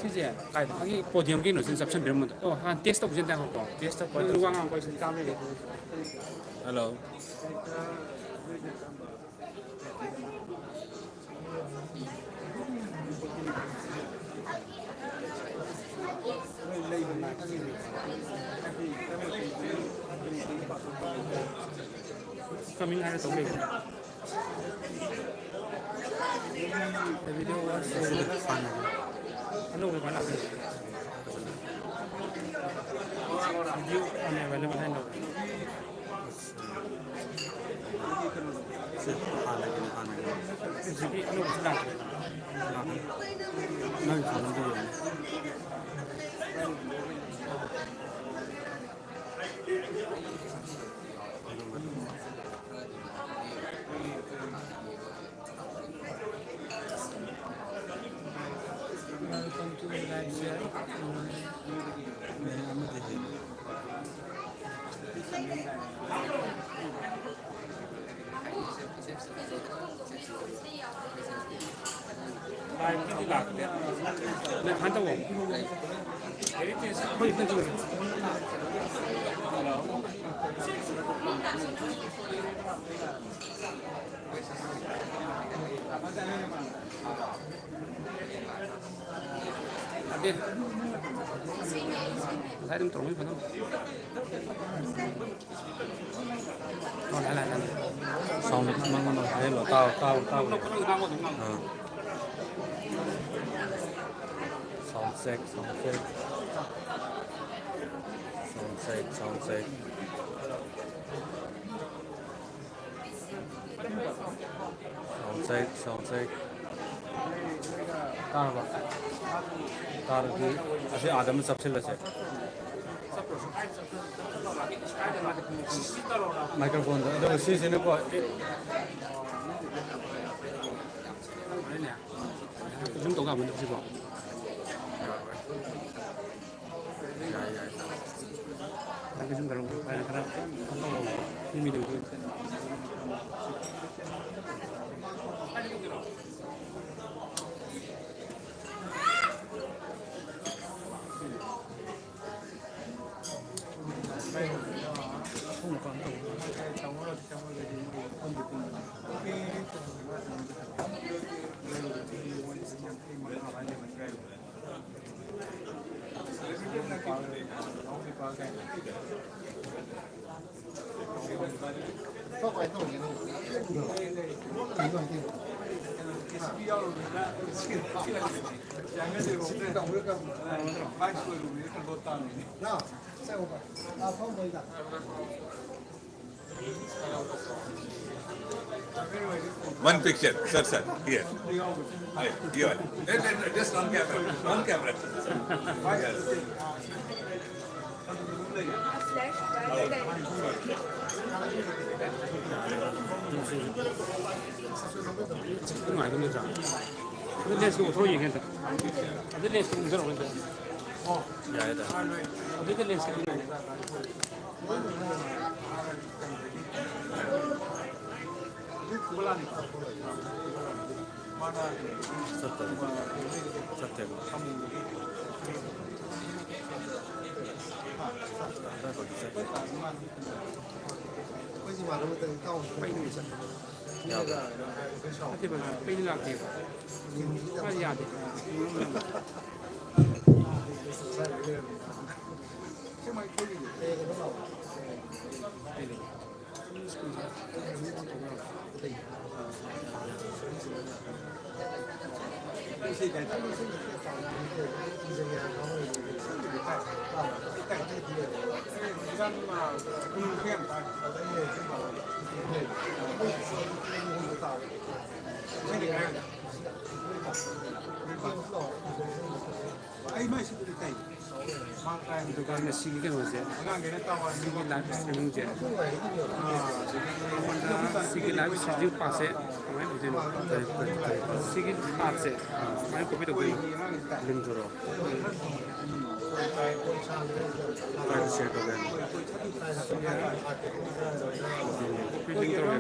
시제 가이드 포디움 게 노선 접선 비르면 한 테스트 보진 다 하고 테스트 거의 왕한 거 있으니까 하면 Hello. coming out of the way. The video was so fun. Hello, we want to video unavailable hand over. Welcome to the live share. 네, 간다고. 거의 편집을 네. 사람 들어오면 받아. lại. Xong mang thế mà tao. Sound check. तार की ऐसे आदम सबसे lace microphone तो उसी से ने को 좀 더 가면 되지 뭐. 이게 좀 그런 거 빨리 가라. 힘이 들고. One picture, sir, here. You are. Just on camera. Yes. 좀 알고 있자. 근데 지금 어떻게 얘기한다. 근데 지금 저러 근데. 야이다 근데 렌스 सत्य दुकान में सीखी के होते हैं सीखी लाइफ स्ट्रीमिंग जे सीखी लाइफ स्ट्रीमिंग पास है हमारे मुझे सीखी पास है हमारे कॉपी तो कोई लिंक जोड़ो शेयर कर देना कॉपी लिंक जोड़ो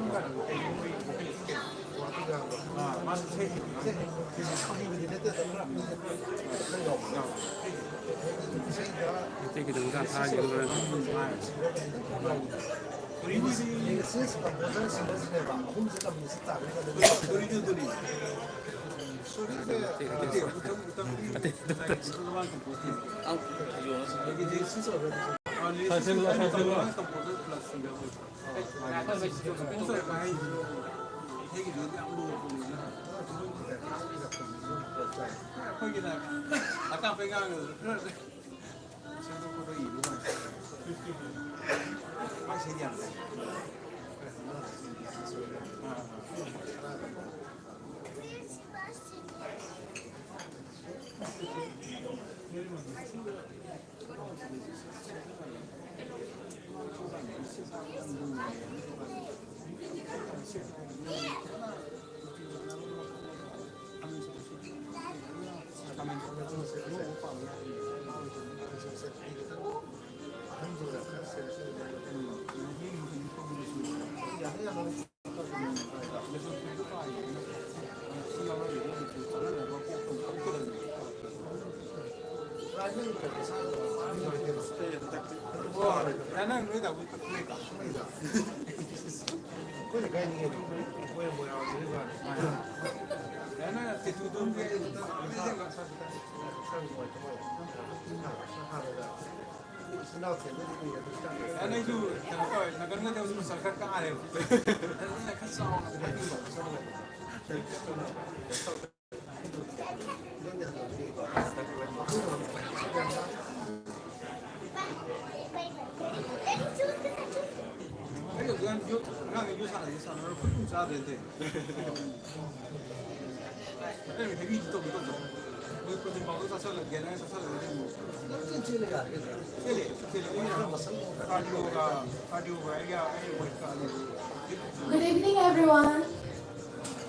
take it down hard you learn Good evening, everyone.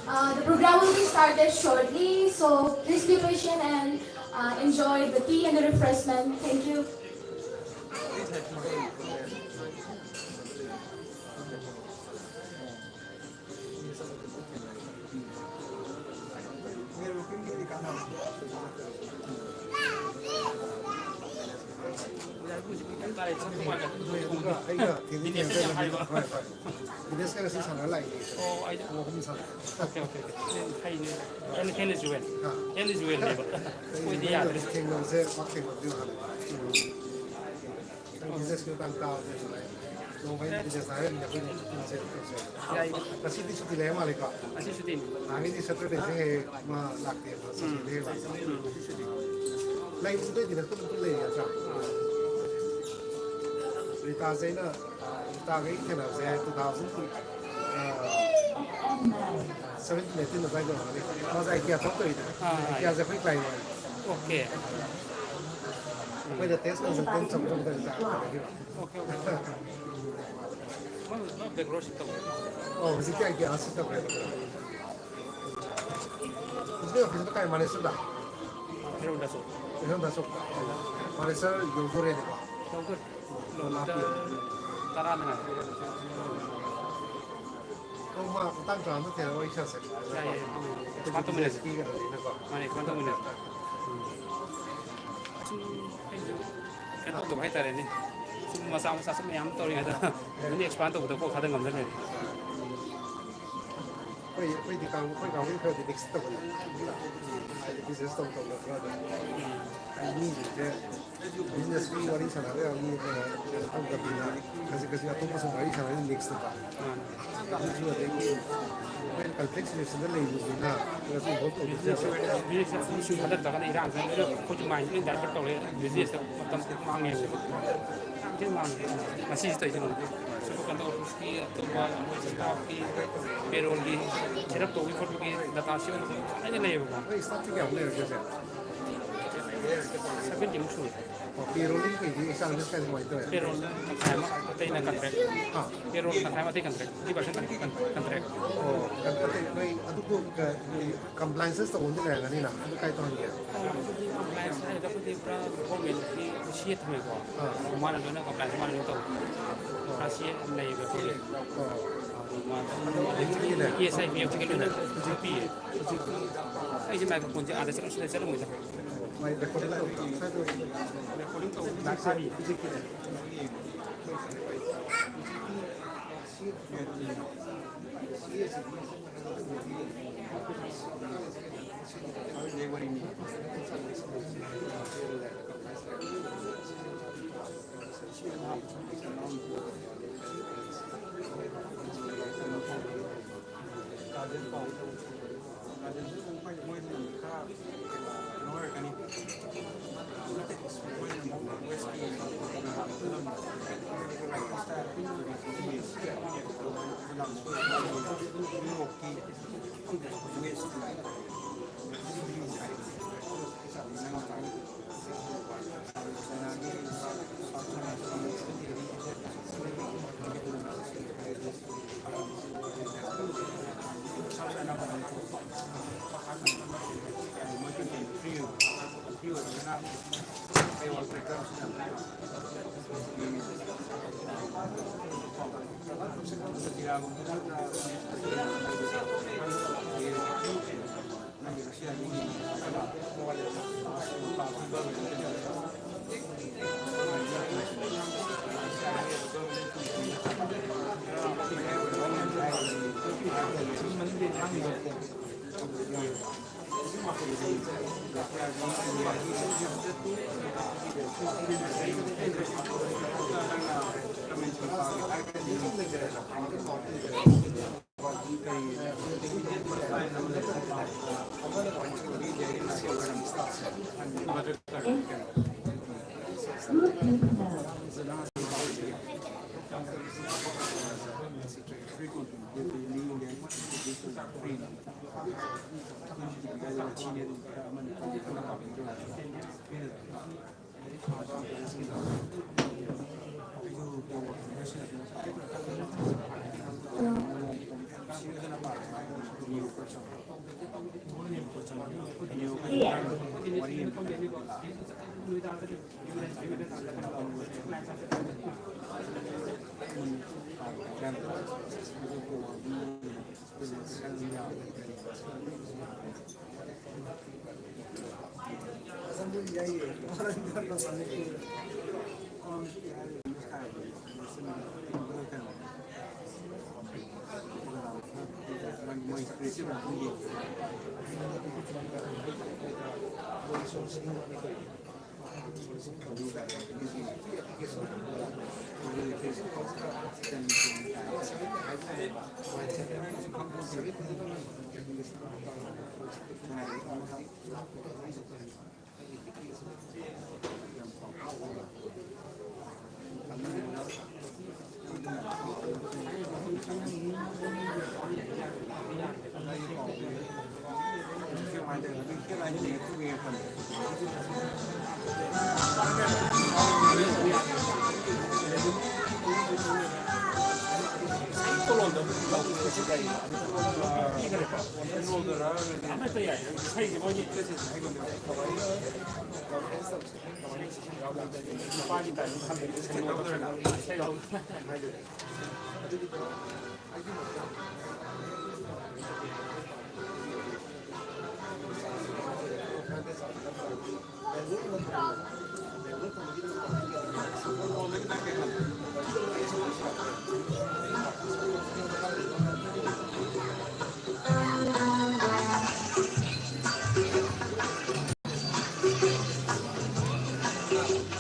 The program will be started shortly, so please be patient and enjoy the tea and the refreshment. Thank you. okay 또 많이 따르네. 뭐 싸움 양 떠리 하다. 근데 expand 또 꼭 하던 건데.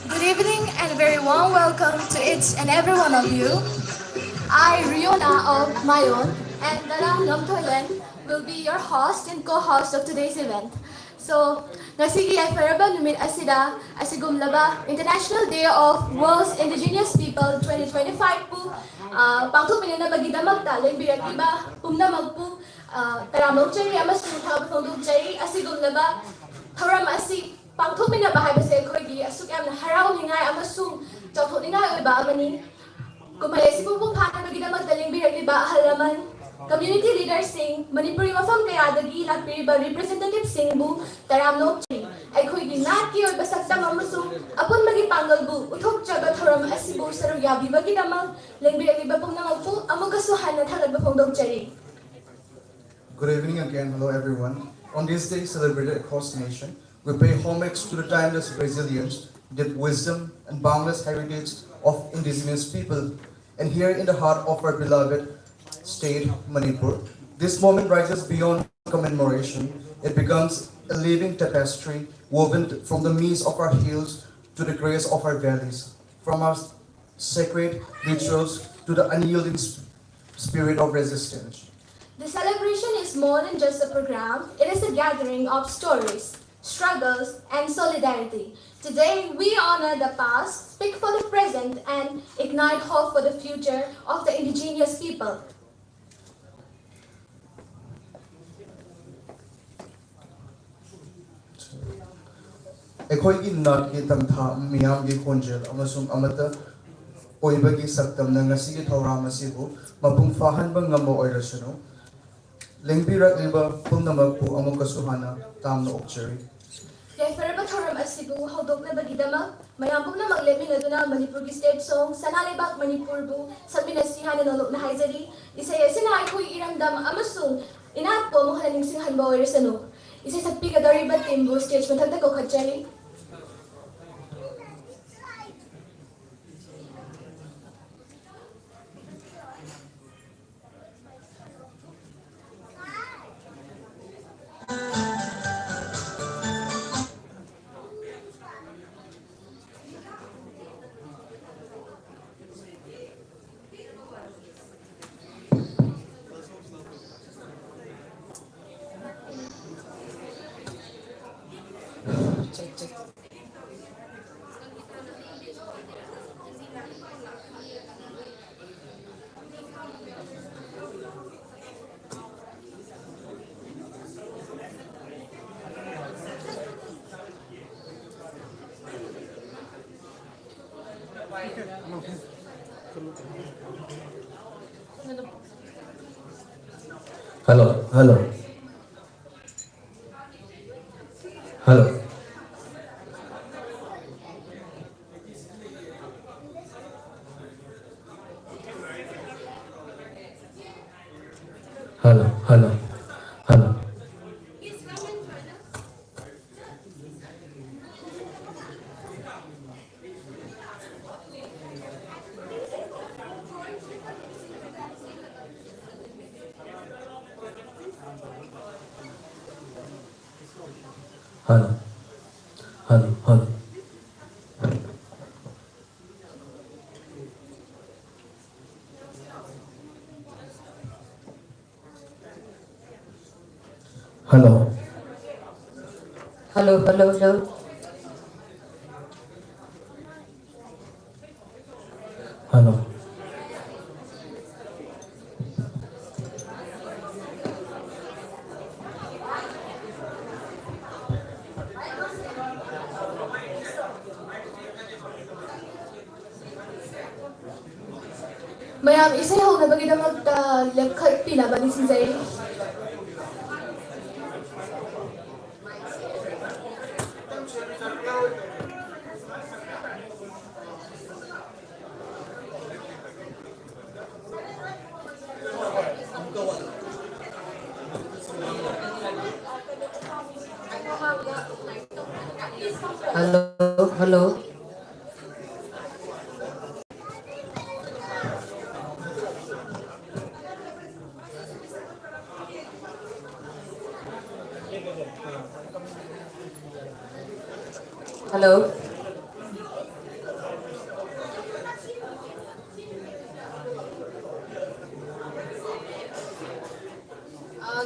Good evening and a very warm welcome to each and every one of you. I, Riona of Mayon, and Darang Namtoyen will be your host and co-host of today's event. So, nasigi ay faraba numit asida asigumlaba International Day of World's Indigenous People 2025 po pangtu pinina bagida magtaling birak iba umna magpu taramog chari amasung tawag pangdug chari asigumlaba Haram asi pangtu pinabahay ba sa ekogi asuk am haraw ningay amasung chawtho ningay iba amani kumalay si pupong hana bagida magtaling birak iba halaman Community leaders sing Manipur mafam kaya dagi nagpiriba representative sing bu taramno chi ay khoi gi nat ki oi basak tam amasung apun magi pangal bu uthok jaga thoram asibu saru yabi bagi namang lengbi agi bapong namang pu amuga suhan na thagad bapong dog chari. Good evening again. Hello everyone. On this day celebrated across the nation, We pay homage to the timeless resilience, deep wisdom, and boundless heritage of indigenous people. And here in the heart of our beloved state, Manipur, this moment rises beyond commemoration. It becomes a living tapestry woven from the midst of our hills to the grace of our valleys, from our sacred rituals to the unyielding spirit of resistance. The celebration is more than just a program, it is a gathering of stories, struggles, and solidarity. Today, we honor the past, speak for the present, and ignite hope for the future of the indigenous people. ꯑꯩꯈꯣꯏꯒꯤ ꯅꯥꯠꯀꯤ ꯇꯝꯊꯥ ꯃꯤꯌꯥꯝꯒꯤ ꯈꯣꯟꯖꯦꯜ ꯑꯃꯁꯨꯡ ꯑꯃꯠꯇ ꯑꯣꯏꯕꯒꯤ ꯁꯛꯇꯝꯅ ꯉꯁꯤꯒꯤ ꯊꯧꯔꯝ ꯑꯁꯤꯕꯨ ꯃꯄꯨꯡ ꯐꯥꯍꯟꯕ ꯉꯝꯕ ꯑꯣꯏꯔꯁꯅꯨ ꯂꯦꯡꯕꯤꯔꯛꯂꯤꯕ ꯄꯨꯝꯅꯃꯛꯄꯨ ꯑꯃꯨꯛꯀꯁꯨ ꯍꯟꯅ ꯇꯥꯝꯅ ꯑꯣꯛꯆꯔꯤ ꯌꯥꯏꯐꯔꯕ ꯊꯧꯔꯝ ꯑꯁꯤꯕꯨ ꯍꯧꯗꯣꯛꯅꯕꯒꯤꯗꯃꯛ ꯃꯌꯥꯝ ꯄꯨꯝꯅꯃꯛ ꯂꯦꯞꯃꯤꯟꯅꯗꯨꯅ ꯃꯅꯤꯄꯨꯔꯒꯤ ꯁ꯭ꯇꯦꯠ ꯁꯣꯡ ꯁꯅꯥꯂꯩꯕꯥꯛ ꯃꯅꯤꯄꯨꯔꯕꯨ ꯁꯛꯃꯤꯟꯅꯁꯤ ꯍꯥꯏꯅ ꯅꯣꯂꯨꯛꯅ ꯍꯥꯏꯖꯔꯤ ꯏꯁꯩ ꯑꯁꯤꯅ ꯑꯩꯈꯣꯏꯒꯤ ꯏꯔꯝꯗꯝ ꯑꯃꯁꯨꯡ ꯏꯅꯥꯠꯄꯨ ꯑꯃꯨꯛ ꯍꯟꯅ ꯅꯤꯡꯁꯤꯡꯍꯟꯕ ꯑꯣꯏꯔꯁꯅꯨ ꯏꯁꯩ ꯁꯛꯄꯤꯒꯗꯧꯔꯤꯕ ꯇꯤꯝꯕꯨ ꯁ꯭ꯇꯦꯖ ꯃꯊꯛꯇ ꯀꯧꯈꯠꯆꯔꯤ Hello, hello, hello. Hello, hello, hello. Hello, hello, hello. Hello. Hello, hello, hello. Hello. ꯃꯌꯥꯝ ꯏꯁꯩ ꯍꯧꯅꯕꯒꯤꯗꯃꯛꯇ ꯂꯦꯞꯈꯠꯄꯤꯅꯕ ꯅꯤꯡꯁꯤꯡꯖꯔꯤ Hello, hello. Hello.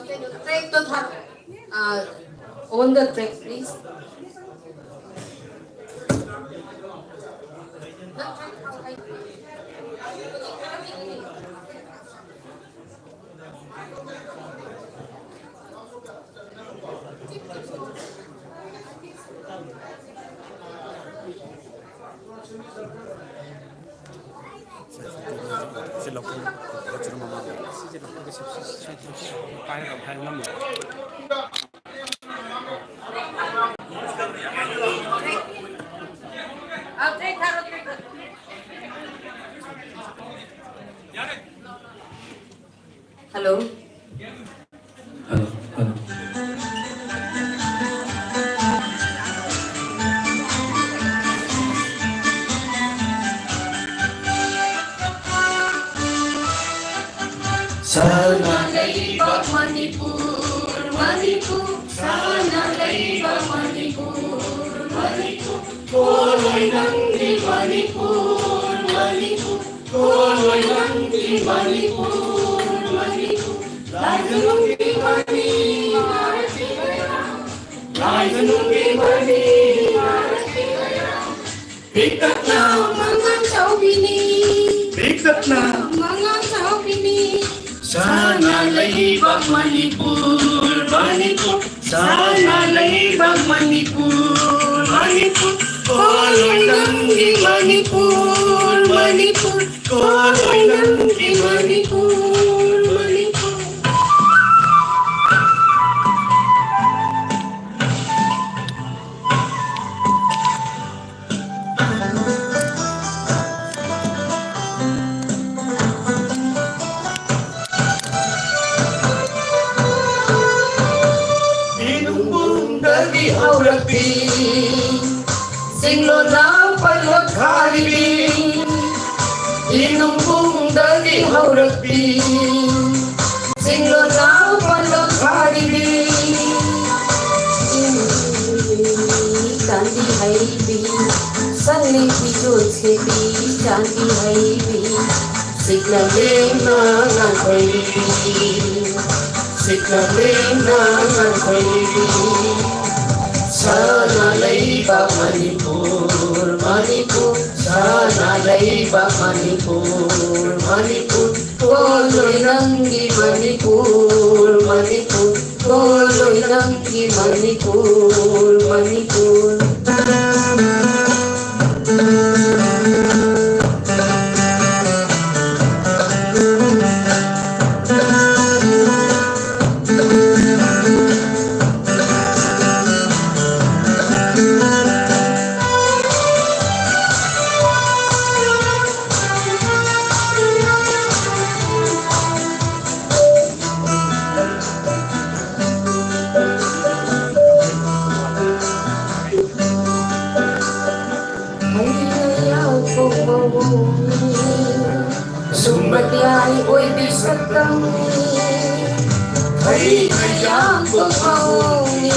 Can you track to have on the track, please? Hello. Hello, hello. Sana leibak Manipur, Manipur. Sana leibak Manipur, Manipur. Koloy ng di Manipur, Manipur. Koloy ng di Manipur, Manipur. Lai zanong di mani, narati kaya. Lai zanong di mani, narati kaya. Bigtat na mga saubini, bigtat na mga saubini. Sana leibak Manipur, Manipur. Sana leibak Manipur, Manipur. Koloy ng di Manipur, Manipur. Koloy ng di Manipur, Manipur. Inumbong dagi aurati, singlo na pagkakalibi. Inumbong dagi aurati, singlo na pagkakalibi. Kandi haibi, sanli pijo chebi, kandi haibi. Sigla lena ngakaibi, sigla lena ngakaibi. Sana leibak Manipur, Manipur. Sana leibak Manipur, Manipur. Koloy ng di Manipur, Manipur. Koloy ng di Manipur, Manipur. Sumatyay oy bisagtang hay hayang pagmahuni.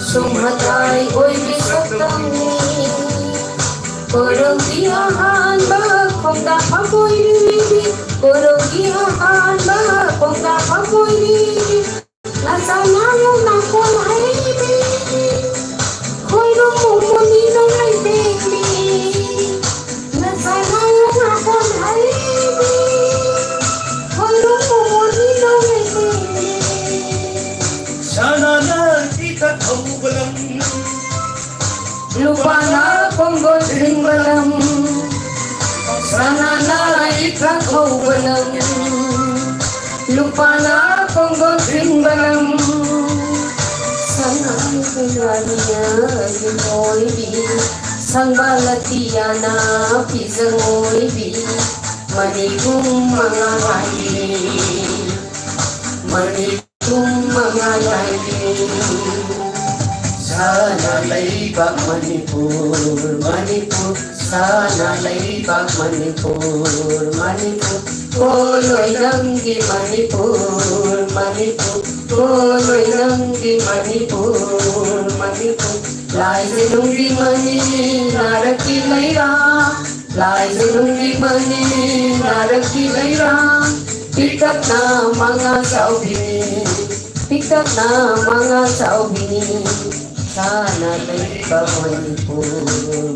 Sumatay oy bisagtang kurang dihaan ba kung dapagoy libi. Kurang dihaan ba kung dapagoy libi. Nasa nalong na kung haibi. Hoy rumumuni nung ay baby. Nasa nalong na kung haibi. Hoy rumumuni nung ay baby. Sana nakita ang walang Lupa na kung godring balam. Sana na ikaw balam. Lupa na kung godring balam. Sana kaya yung bi. Sang balatiya na pisangoy bi. Manikong mga lahi. Manikong mga lahi. Sana leibak Manipur, Manipur. Sana leibak Manipur, Manipur. Koloy ng di Manipur, Manipur. Koloy ng di Manipur, Manipur. Lai zinong di mani narakilayra. Lai zinong di mani narakilayra. Pikat na mga saubini, pikat na mga saubini. Sana leibak Manipur,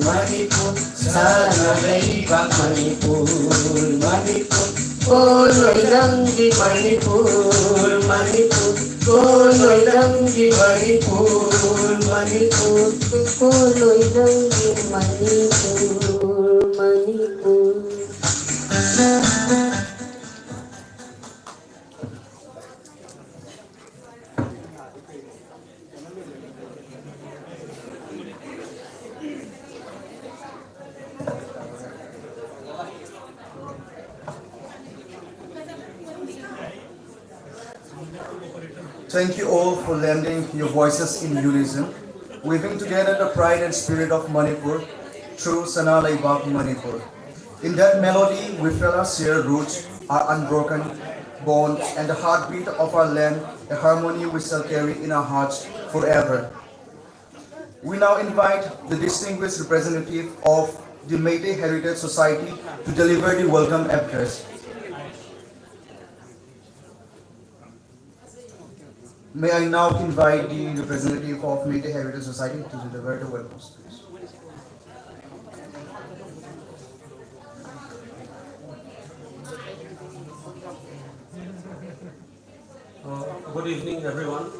Manipur. Sana leibak Manipur, Manipur. Koloy ng di Manipur, Manipur. Koloy ng di Manipur, Manipur. Koloy ng di Manipur, Manipur. Thank you all for lending your voices in unison, weaving together the pride and spirit of Manipur through Sana Leibak Manipur. In that melody, we felt our shared roots, our unbroken bond, and the heartbeat of our land, a harmony we shall carry in our hearts forever. We now invite the distinguished representative of the Meitei Heritage Society to deliver the welcome address. May I now invite the representative of Meitei Heritage Society to deliver the welcome speech. Good evening, everyone.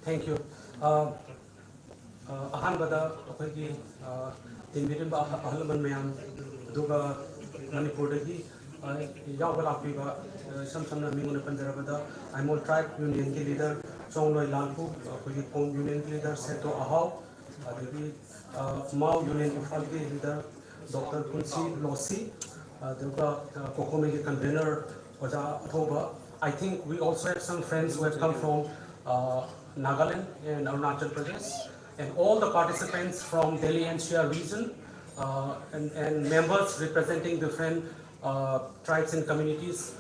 Thank you. Ahanbada akhoi tinbirin ba ahlaman mayam duga Manipur dagi yawgal apiba samsamna minguna panjarabada Aimol tribe union ki leader Chongloi Lalpu akhoi Pong union ki leader Seto Ahau adagi Mao union Imphal ki leader Dr. Kunsi Lossi duga Kokome ki convener Oja Thoba. I think we also have some friends who have come from Nagaland and Arunachal Pradesh, and all the participants from Delhi NCR region and members representing different tribes and communities.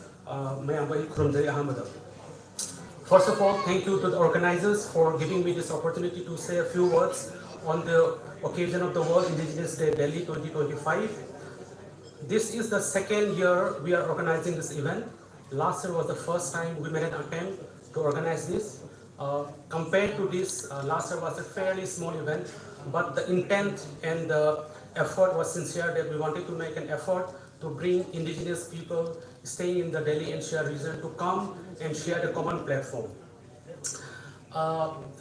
First of all, thank you to the organizers for giving me this opportunity to say a few words on the occasion of the World Indigenous Day Delhi 2025. This is the second year we are organizing this event. Last year was the first time we made an attempt to organize this. Compared to this, last year was a fairly small event, but the intent and the effort was sincere that we wanted to make an effort to bring indigenous people staying in the Delhi NCR region to come and share the common platform.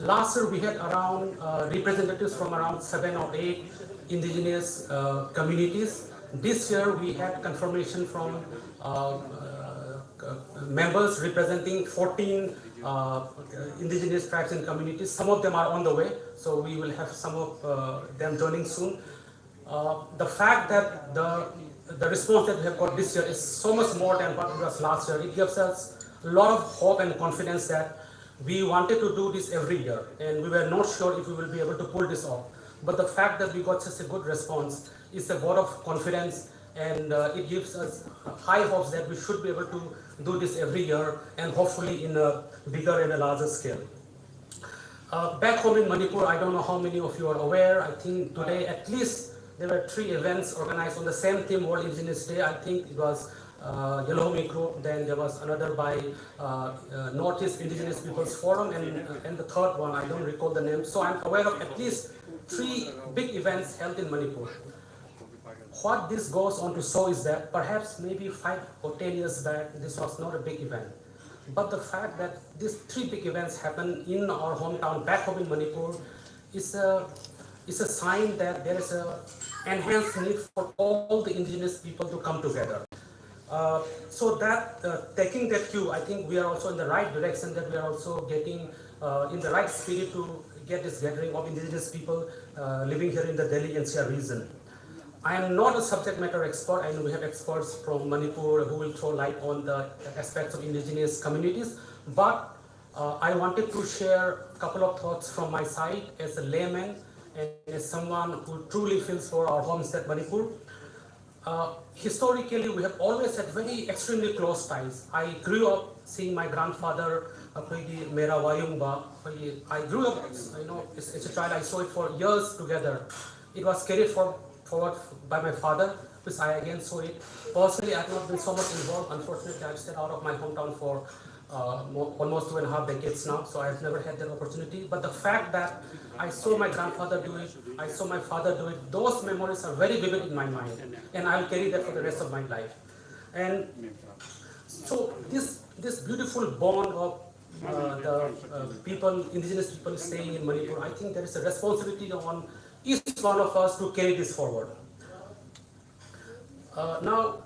Last year we had around representatives from around 7 or 8 indigenous communities. This year we had confirmation from members representing 14 indigenous tribes and communities. Some of them are on the way, so we will have some of them joining soon. The fact that the response that we have got this year is so much more than what it was last year, it gives us a lot of hope and confidence that we wanted to do this every year, and we were not sure if we will be able to pull this off. But the fact that we got such a good response is a vote of confidence, and it gives us high hopes that we should be able to do this every year, and hopefully in a bigger and a larger scale. Back home in Manipur, I don't know how many of you are aware. I think today at least there were 3 events organized on the same theme, World Indigenous Day. I think it was Yellow Group, then there was another by Northeast Indigenous Peoples Forum, and the third one, I don't recall the name. So I'm aware of at least 3 big events held in Manipur. What this goes on to show is that perhaps maybe 5 or 10 years back, this was not a big event. But the fact that these 3 big events happen in our hometown, back home in Manipur, is a sign that there is an enhanced need for all the indigenous people to come together. So that taking that cue, I think we are also in the right direction, that we are also getting in the right spirit to get this gathering of indigenous people living here in the Delhi NCR region. I am not a subject matter expert. I know we have experts from Manipur who will throw light on the aspects of indigenous communities, but I wanted to share a couple of thoughts from my side as a layman and as someone who truly feels for our homestead Manipur. Historically, we have always had very extremely close ties. I grew up seeing my grandfather, Mera Wayungba. I grew up, as a child, I saw it for years together. It was carried forward by my father, which I again saw it. Personally, I have not been so much involved. Unfortunately, I've stayed out of my hometown for almost 2.5 decades now, so I've never had that opportunity. But the fact that I saw my grandfather do it, I saw my father do it, those memories are very vivid in my mind, and I'll carry that for the rest of my life. And so this beautiful bond of the people, indigenous people staying in Manipur, I think there is a responsibility on each one of us to carry this forward. Now,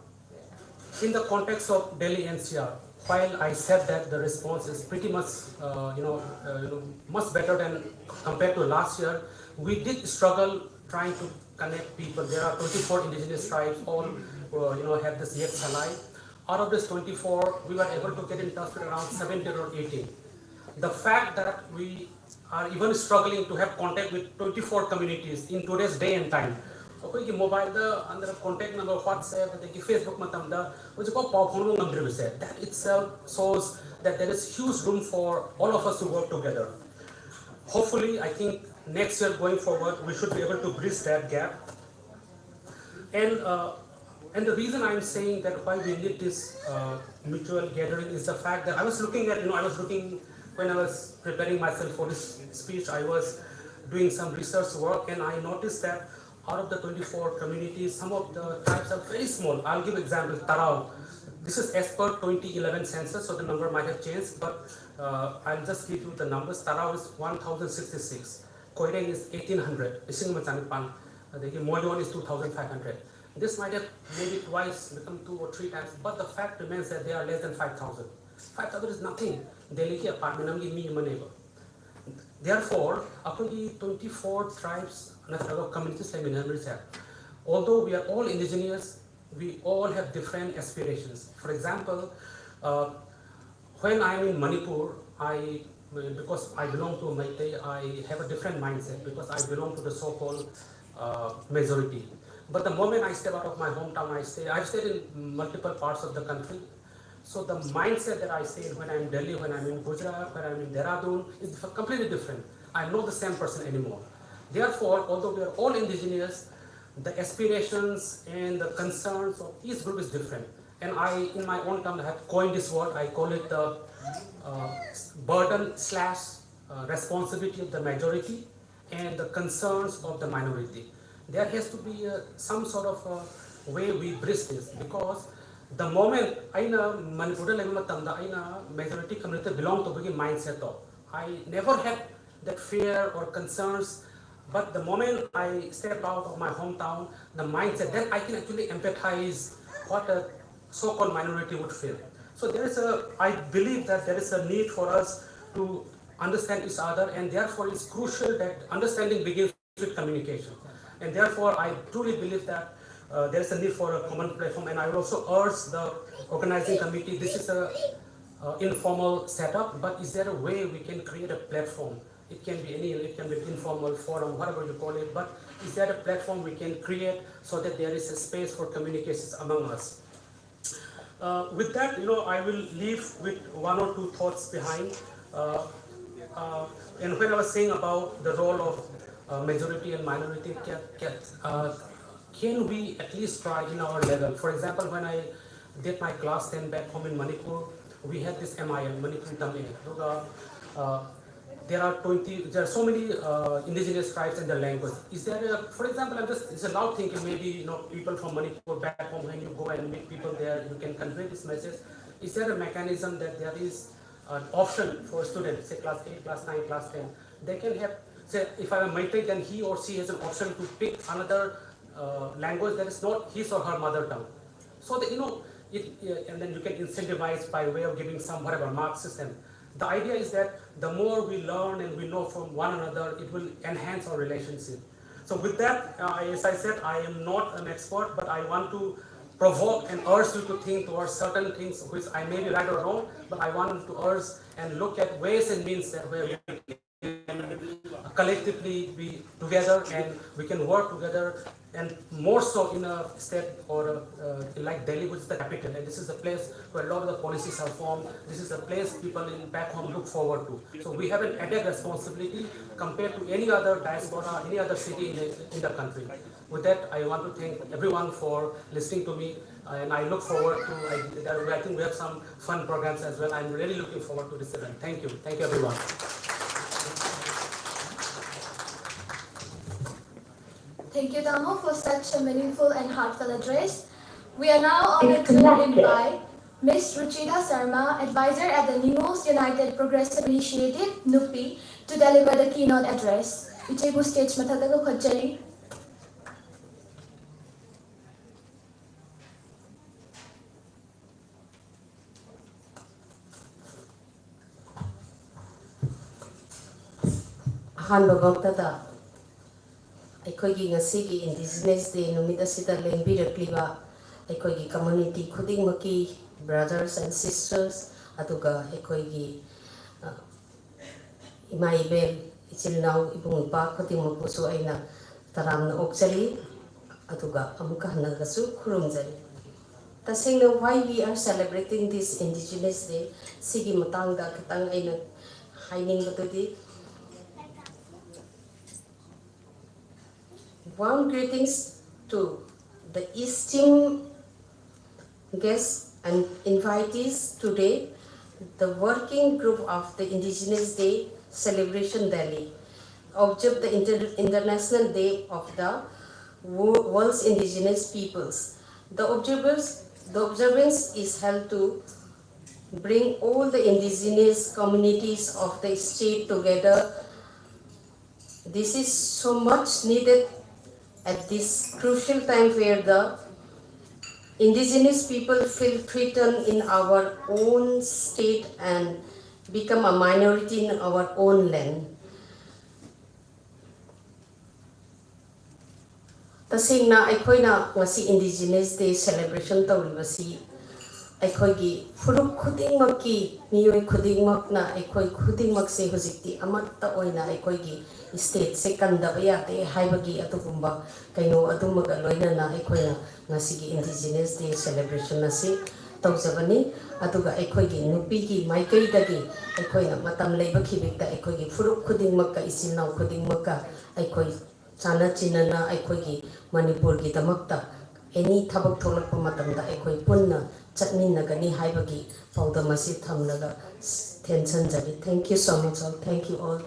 in the context of Delhi NCR, while I said that the response is pretty much, much better than compared to last year, we did struggle trying to connect people. There are 24 indigenous tribes, all have this yet alive. Out of this 24, we were able to get in touch with around 17 or 18. The fact that we are even struggling to have contact with 24 communities in today's day and time. Okay, mobile under contact number WhatsApp, Facebook that itself shows that there is huge room for all of us to work together. Hopefully, I think next year going forward, we should be able to bridge that gap. And the reason I'm saying that why we need this mutual gathering is the fact that I was looking when I was preparing myself for this speech, I was doing some research work, and I noticed that out of the 24 communities, some of the tribes are very small. I'll give example, Tarao. This is as per 2011 census, so the number might have changed, but I'll just give you the numbers. Tarao is 1,066, Koireng is 1,800, Moyon is 2,500. This might have maybe twice become 2 or 3 times, but the fact remains that they are less than 5,000. 5,000 is nothing. Delhi ki apartment ki minimum neighbor. Therefore, apni 24 tribes and communities like members have. Although we are all indigenous, we all have different aspirations. For example, when I'm in Manipur, because I belong to Meitei, I have a different mindset because I belong to the so-called majority. But the moment I step out of my hometown, I've stayed in multiple parts of the country. So the mindset that I stay when I'm in Delhi, when I'm in Gujarat, when I'm in Dehradun is completely different. I'm not the same person anymore. Therefore, although we are all indigenous, the aspirations and the concerns of each group is different. And I, in my own term, have coined this word. I call it the burden / responsibility of the majority and the concerns of the minority. There has to be some sort of way we bridge this, because the moment aina Manipur aina majority community belong to the mindset of, I never had that fear or concerns, but the moment I step out of my hometown, the mindset, then I can actually empathize what a so-called minority would feel. So I believe that there is a need for us to understand each other, and therefore it's crucial that understanding begins with communication. And therefore, I truly believe that there is a need for a common platform, and I will also urge the organizing committee, this is a informal setup, but is there a way we can create a platform? It can be it can be informal forum, whatever you call it, but is there a platform we can create so that there is a space for communications among us? With that, I will leave with 1 or 2 thoughts behind. And when I was saying about the role of majority and minority, can we at least try in our level? For example, when I did my class 10 back home in Manipur, we had this MIM, Manipur Tamil. There are so many indigenous tribes and their language. Is there for example, it's a loud thinking, maybe people from Manipur back home, when you go and meet people there, you can convey this message. Is there a mechanism that there is an option for students, say class 8, class 9, class 10, they can have, say, if I'm a Meitei, then he or she has an option to pick another language that is not his or her mother tongue. So that, and then you can incentivize by way of giving some whatever mark system. The idea is that the more we learn and we know from one another, it will enhance our relationship. So with that, as I said, I am not an expert, but I want to provoke and urge you to think towards certain things which I may be right or wrong, but I want to urge and look at ways and means that where we can collectively be together and we can work together, and more so in a state or like Delhi, which is the capital, and this is the place where a lot of the policies are formed. This is the place people in back home look forward to. So we have an added responsibility compared to any other diaspora, any other city in the country. With that, I want to thank everyone for listening to me, and I look forward to, I think we have some fun programs as well. I'm really looking forward to this event. Thank you. Thank you, everyone. Thank you, Damo, for such a meaningful and heartfelt address. We are now honored to invite Ms. Ruchita Sarma, advisor at the Ningos United Progressive Initiative, NUPI, to deliver the keynote address. Ichibu stage matatago khojari. Hanbagoktada. ꯑꯩꯈꯣꯏꯒꯤ ꯉꯁꯤꯒꯤ indigenous ꯗꯦ ꯅꯨꯃꯤꯠ ꯑꯁꯤꯗ ꯂꯦꯡꯕꯤꯔꯛꯂꯤꯕ ꯑꯩꯈꯣꯏꯒꯤ community ꯈꯨꯗꯤꯡꯃꯛꯀꯤ brothers N sisters ꯑꯗꯨꯒ ꯑꯩꯈꯣꯏꯒꯤ ꯏꯃꯥ ꯏꯕꯦꯜ ichil nau ibung pa khuting mo pusu aina taram na okjali aduga amuka hanagasu khurumjali. Tasengna why we are celebrating this Indigenous Day sigi matangda kitang aina haining batudi. Warm greetings to the esteemed guests and invitees today, the working group of the Indigenous Day Celebration Delhi observed the International Day of the World's Indigenous Peoples. The observance is held to bring all the indigenous communities of the state together. This is so much needed at this crucial time where the indigenous people feel threatened in our own state and become a minority in our own land. Tasengna aikoina ngasi Indigenous Day celebration tawribasi aikoigi furuk khudingmakki miyoi khudingmakna aikoi khudingmakse hujikti amatta oina aikoigi state se kandaba yate haibagi atugumba kaino adumaga loinana aikoina ngasigi Indigenous Day celebration asi tawjabani aduga aikoigi nupigi maikaidagi aikoina matam leiba khibikta aikoigi furuk khudingmakka isinau khudingmakka aikoi chana chinana aikoigi Manipur gi damakta any thabak tholakpa matamda aikoi punna chatminnagani haibagi paudamasi thamlaga tension jari. Thank you so much all. Thank you all.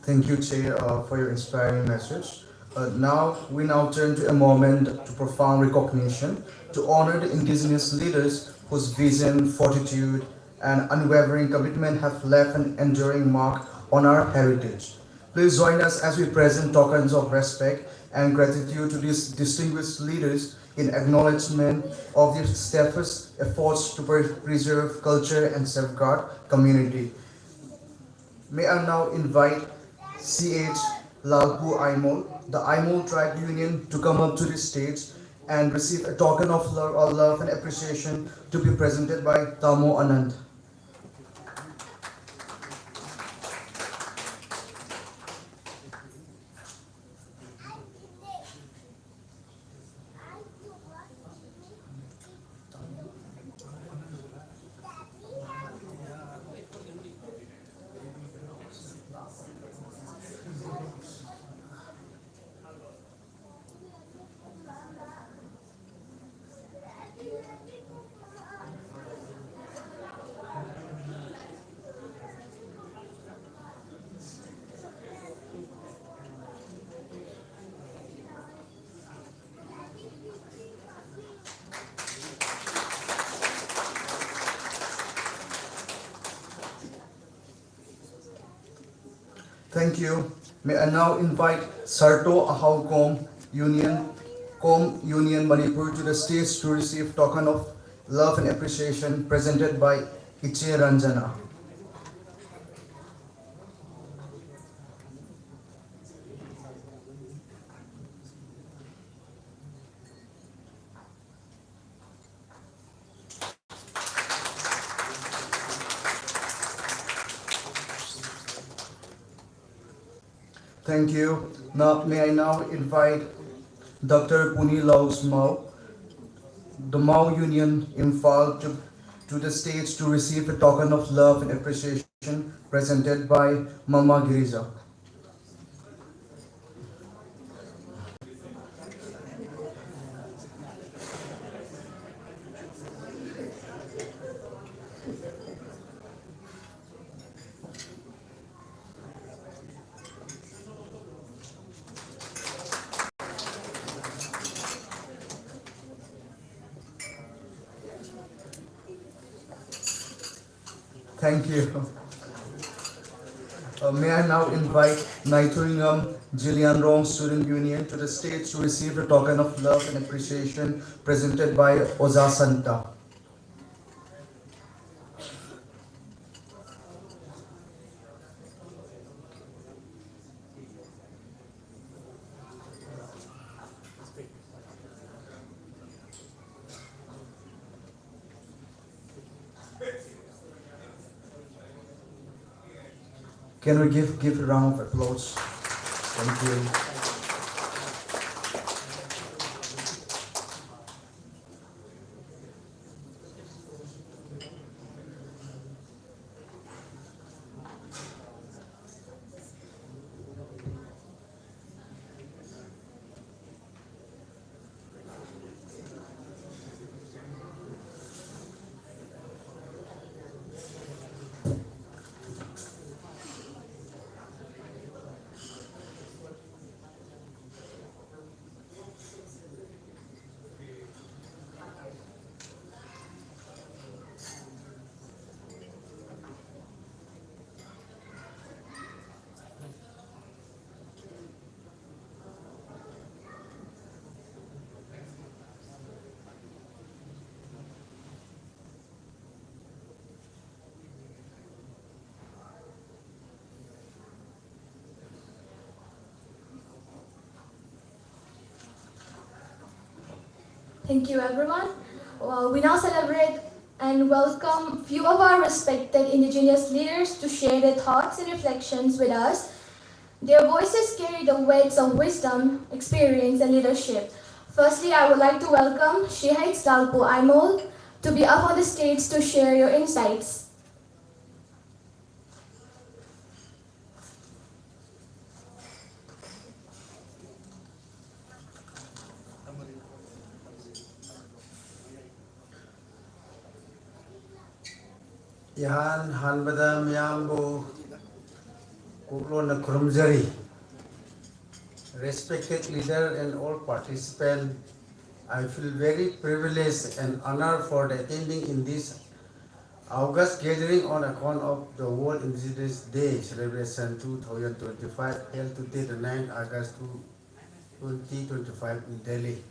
Thank you, Chair, for your inspiring message. We now turn to a moment to profound recognition to honor the indigenous leaders whose vision, fortitude, and unwavering commitment have left an enduring mark on our heritage. Please join us as we present tokens of respect and gratitude to these distinguished leaders in acknowledgement of their steadfast efforts to preserve culture and safeguard community. May I now invite C.H. Lalpu Aimol, the Aimol Tribe Union, to come up to the stage and receive a token of love and appreciation to be presented by Tamo Anand. Thank you. May I now invite Sarto Ahau Com Union Manipur to the stage to receive token of love and appreciation presented by Iche Ranjana. Thank you. Now, may I now invite Dr. Puni Laos Mao, the Mao Union Imphal, to the stage to receive a token of love and appreciation presented by Mama Girija. Thank you. May I now invite Naituringam Jillian Rong Student Union to the stage to receive a token of love and appreciation presented by Oza Santa. Can we give a round of applause? Thank you. Thank you, everyone. Well, we now celebrate and welcome few of our respected Indigenous leaders to share their thoughts and reflections with us. Their voices carry the weights of wisdom, experience, and leadership. Firstly, I would like to welcome Shihait Dalpo Aimol to be up on the stage to share your insights. Ihan hanbada miyambu kuklona kurumjari. Respected leader and all participants, I feel very privileged and honored for attending in this August gathering on account of the World Indigenous Day celebration 2025 held today the 9th August 2025 in Delhi.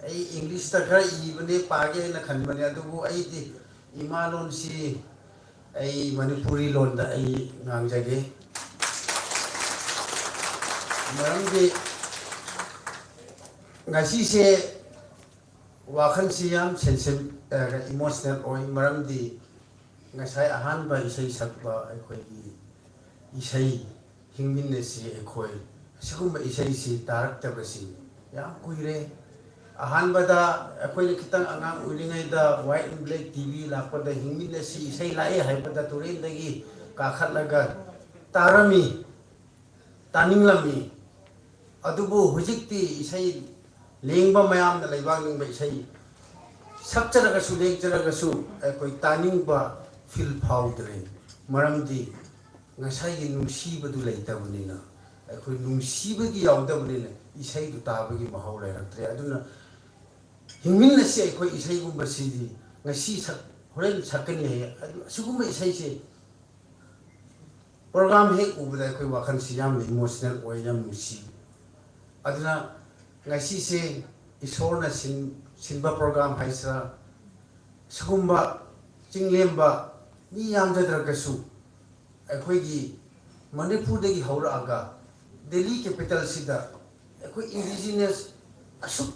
I English ta khara ibne page na khanbane adubu ai di imalon si ai Manipuri lon da ai ngangjage maramdi ngasi se wakhan si yam sensitive emotional oi maramdi ngasai ahan ba isai sakba ai khoi gi isai hingmin ne si ai khoi sigumba isai si tarak ta basi ya kuire ahan bada akhoi kitang angang ulingai da white and black TV lakpada hingmin ne si isai lai hai bada turin dagi ka khatlaga tarami taninglami adubu hujikti isai lengba mayam da leibang ning ba isai sakcharaga su lekcharaga su akhoi taningba feel powdre maramdi ngasai gi nungsiba du leitabunina akhoi nungsiba gi yaudabunina isai du tabagi mahau leraktre aduna hingmin nasi akhoi isai gumba sidi ngasi sak horen sakani he sugumba isai se program he ubada akhoi wakhan si yam emotional oi yam nungsi aduna ngasi se isorna sinba program haisa sugumba chinglemba ni yamjadragasu akhoi gi Manipur dagi hauraga Delhi capital sida akhoi indigenous asuk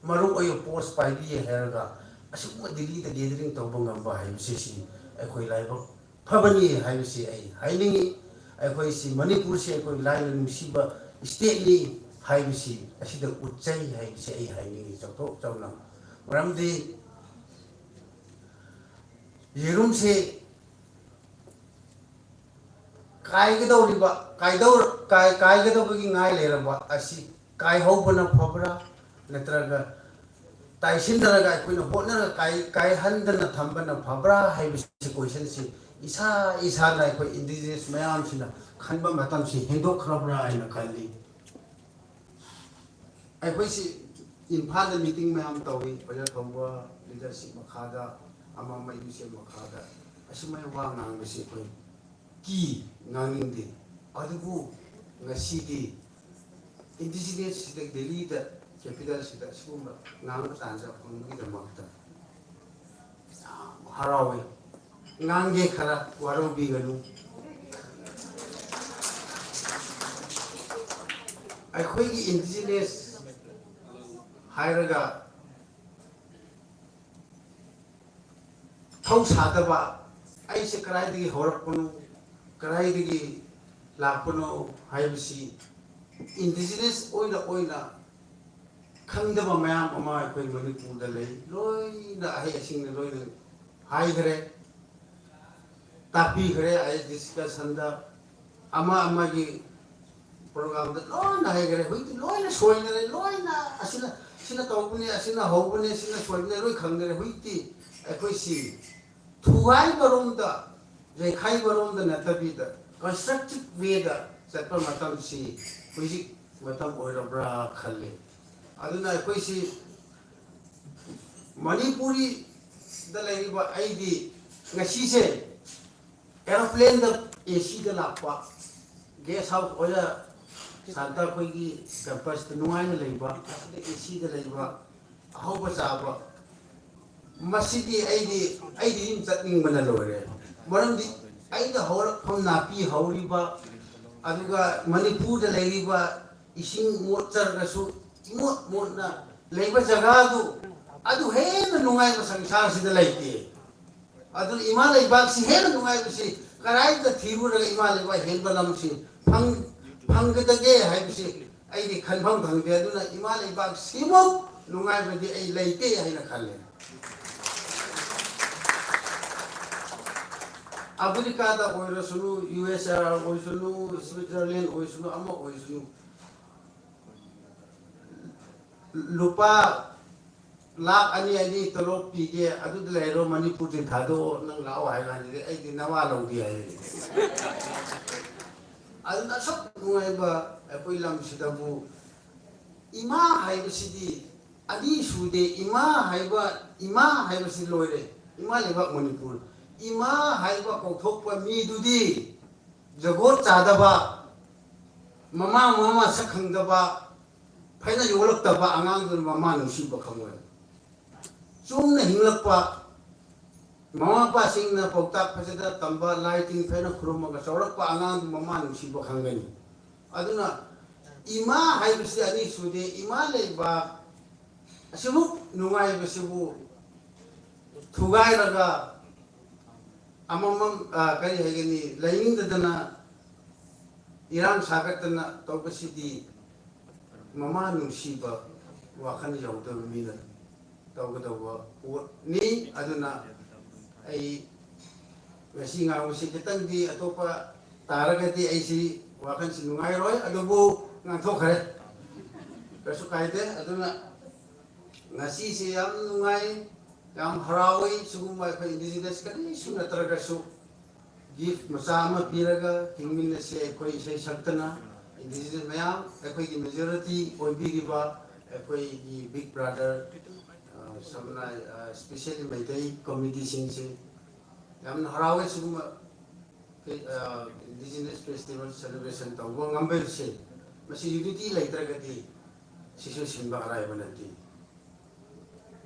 maru ayo post pai bi heraga asuk ma Delhi da gathering to bangamba hai si akhoi laiba phabani hai si ai hainingi akhoi si Manipur se akhoi laina nusiba state ni hai si asida uchai hai si ai hainingi chawto chawna maramdi yerum se kaigadauri ngai leraba asi kai hobana phabra natraga taisindaraga aikoina hotnara kai handana thambana phabra haibisi question si isa na aikoi indigenous mayam sina khanba matam si hendokhrabra aina khalli aikoi si imphal meeting mayam tawi paja thomba leadership makhada ama mai bisi makhada asumai wa ngang bisi koi ki nganginde adubu ngasidi indigenous sida Delhi da capital sida suma ngang tanza kungi da makta harawi ngange khara warobi ganu akhoi gi indigenous hairaga thau sadaba ai se karai digi horak punu Karaidigi Lapono, Hibisi, Indigenous Oina, Kandaba Mayam, Ama, Manipu, the lay, Loina, I sing the Loina, Hydre, Tapi Gre, I discuss under Ama Amagi program that Loina Hygre, Loina Soina, Loina, Asina, Sina Topuni, Asina Hopuni, Sina Soina, Kangre, Huiti, Equisi, Tuai Barunda. They kai baron the natabida constructive way the sepa matam si kuisi matam oira bra khalle aduna kuisi Manipuri the laiba ID ngasi se airplane the AC the lakpa guest house oya santa koigi campus the nuai na laiba the AC the laiba how ba saba masidi ID in chatting bana lore Morandi, I the whole from Napi, Horiba, Aduga, Manipur, the Lariba, Ishing Motor, Rasu, Motna, Labor Zagadu, Adu Hen and Nungai was some chance in the lake. Adu Imalay Baxi Hen and Nungai was say, Karai the Tibu Imalay by Henbalamsi, Panga the gay, I say, I the confirm Hangaduna, Imalay Baxi, Nungai with the lake, I know. America da oirasunu, USA oisunu, Switzerland oisunu, ama oisunu. Lupa lak ani tolok pige adu delairo Manipur din thado nang lao hai ngani ai din nawa lo di ai. Adu na sok ngai ba apoi lam sidabu ima hai bisidi adi sude ima hai basi loire ima lebak Manipur. Ima haiba kauthokpa mi dudi jagot chadaba mama sakhangdaba phaina yolaktaba angang dun mama nusiba khamoi chumna hinglakpa mama pa singna poktak phasada tamba lighting phaina khurumaga chawrakpa angang dun mama nusiba khangani aduna ima haibisi ani sude ima leiba asibu nungai basibu thugai raga amamam kari hagani laing dadana Iran sagatana tawbasidi mama nusiba wakhan yawda mina tawgadawa ni aduna ai ngasi ngawsi kitangdi atopa taragati ai si wakhan sinungai roi adubu nganthokhare kasu kaide aduna ngasi si yam nungai Yam Harawi, Sugumai for Indigenous Kadi, Sunatragasu, gift Masama Piraga, Kingmin say Koi say Santana, Indigenous Mayam, Ekoi the majority, or Bigiba, Ekoi big brother, some especially Meitei community sings. Yam Harawi Suguma Indigenous Festival celebration, the one number say, Masi Unity later Gadi, Sisu Simba Arrivalati.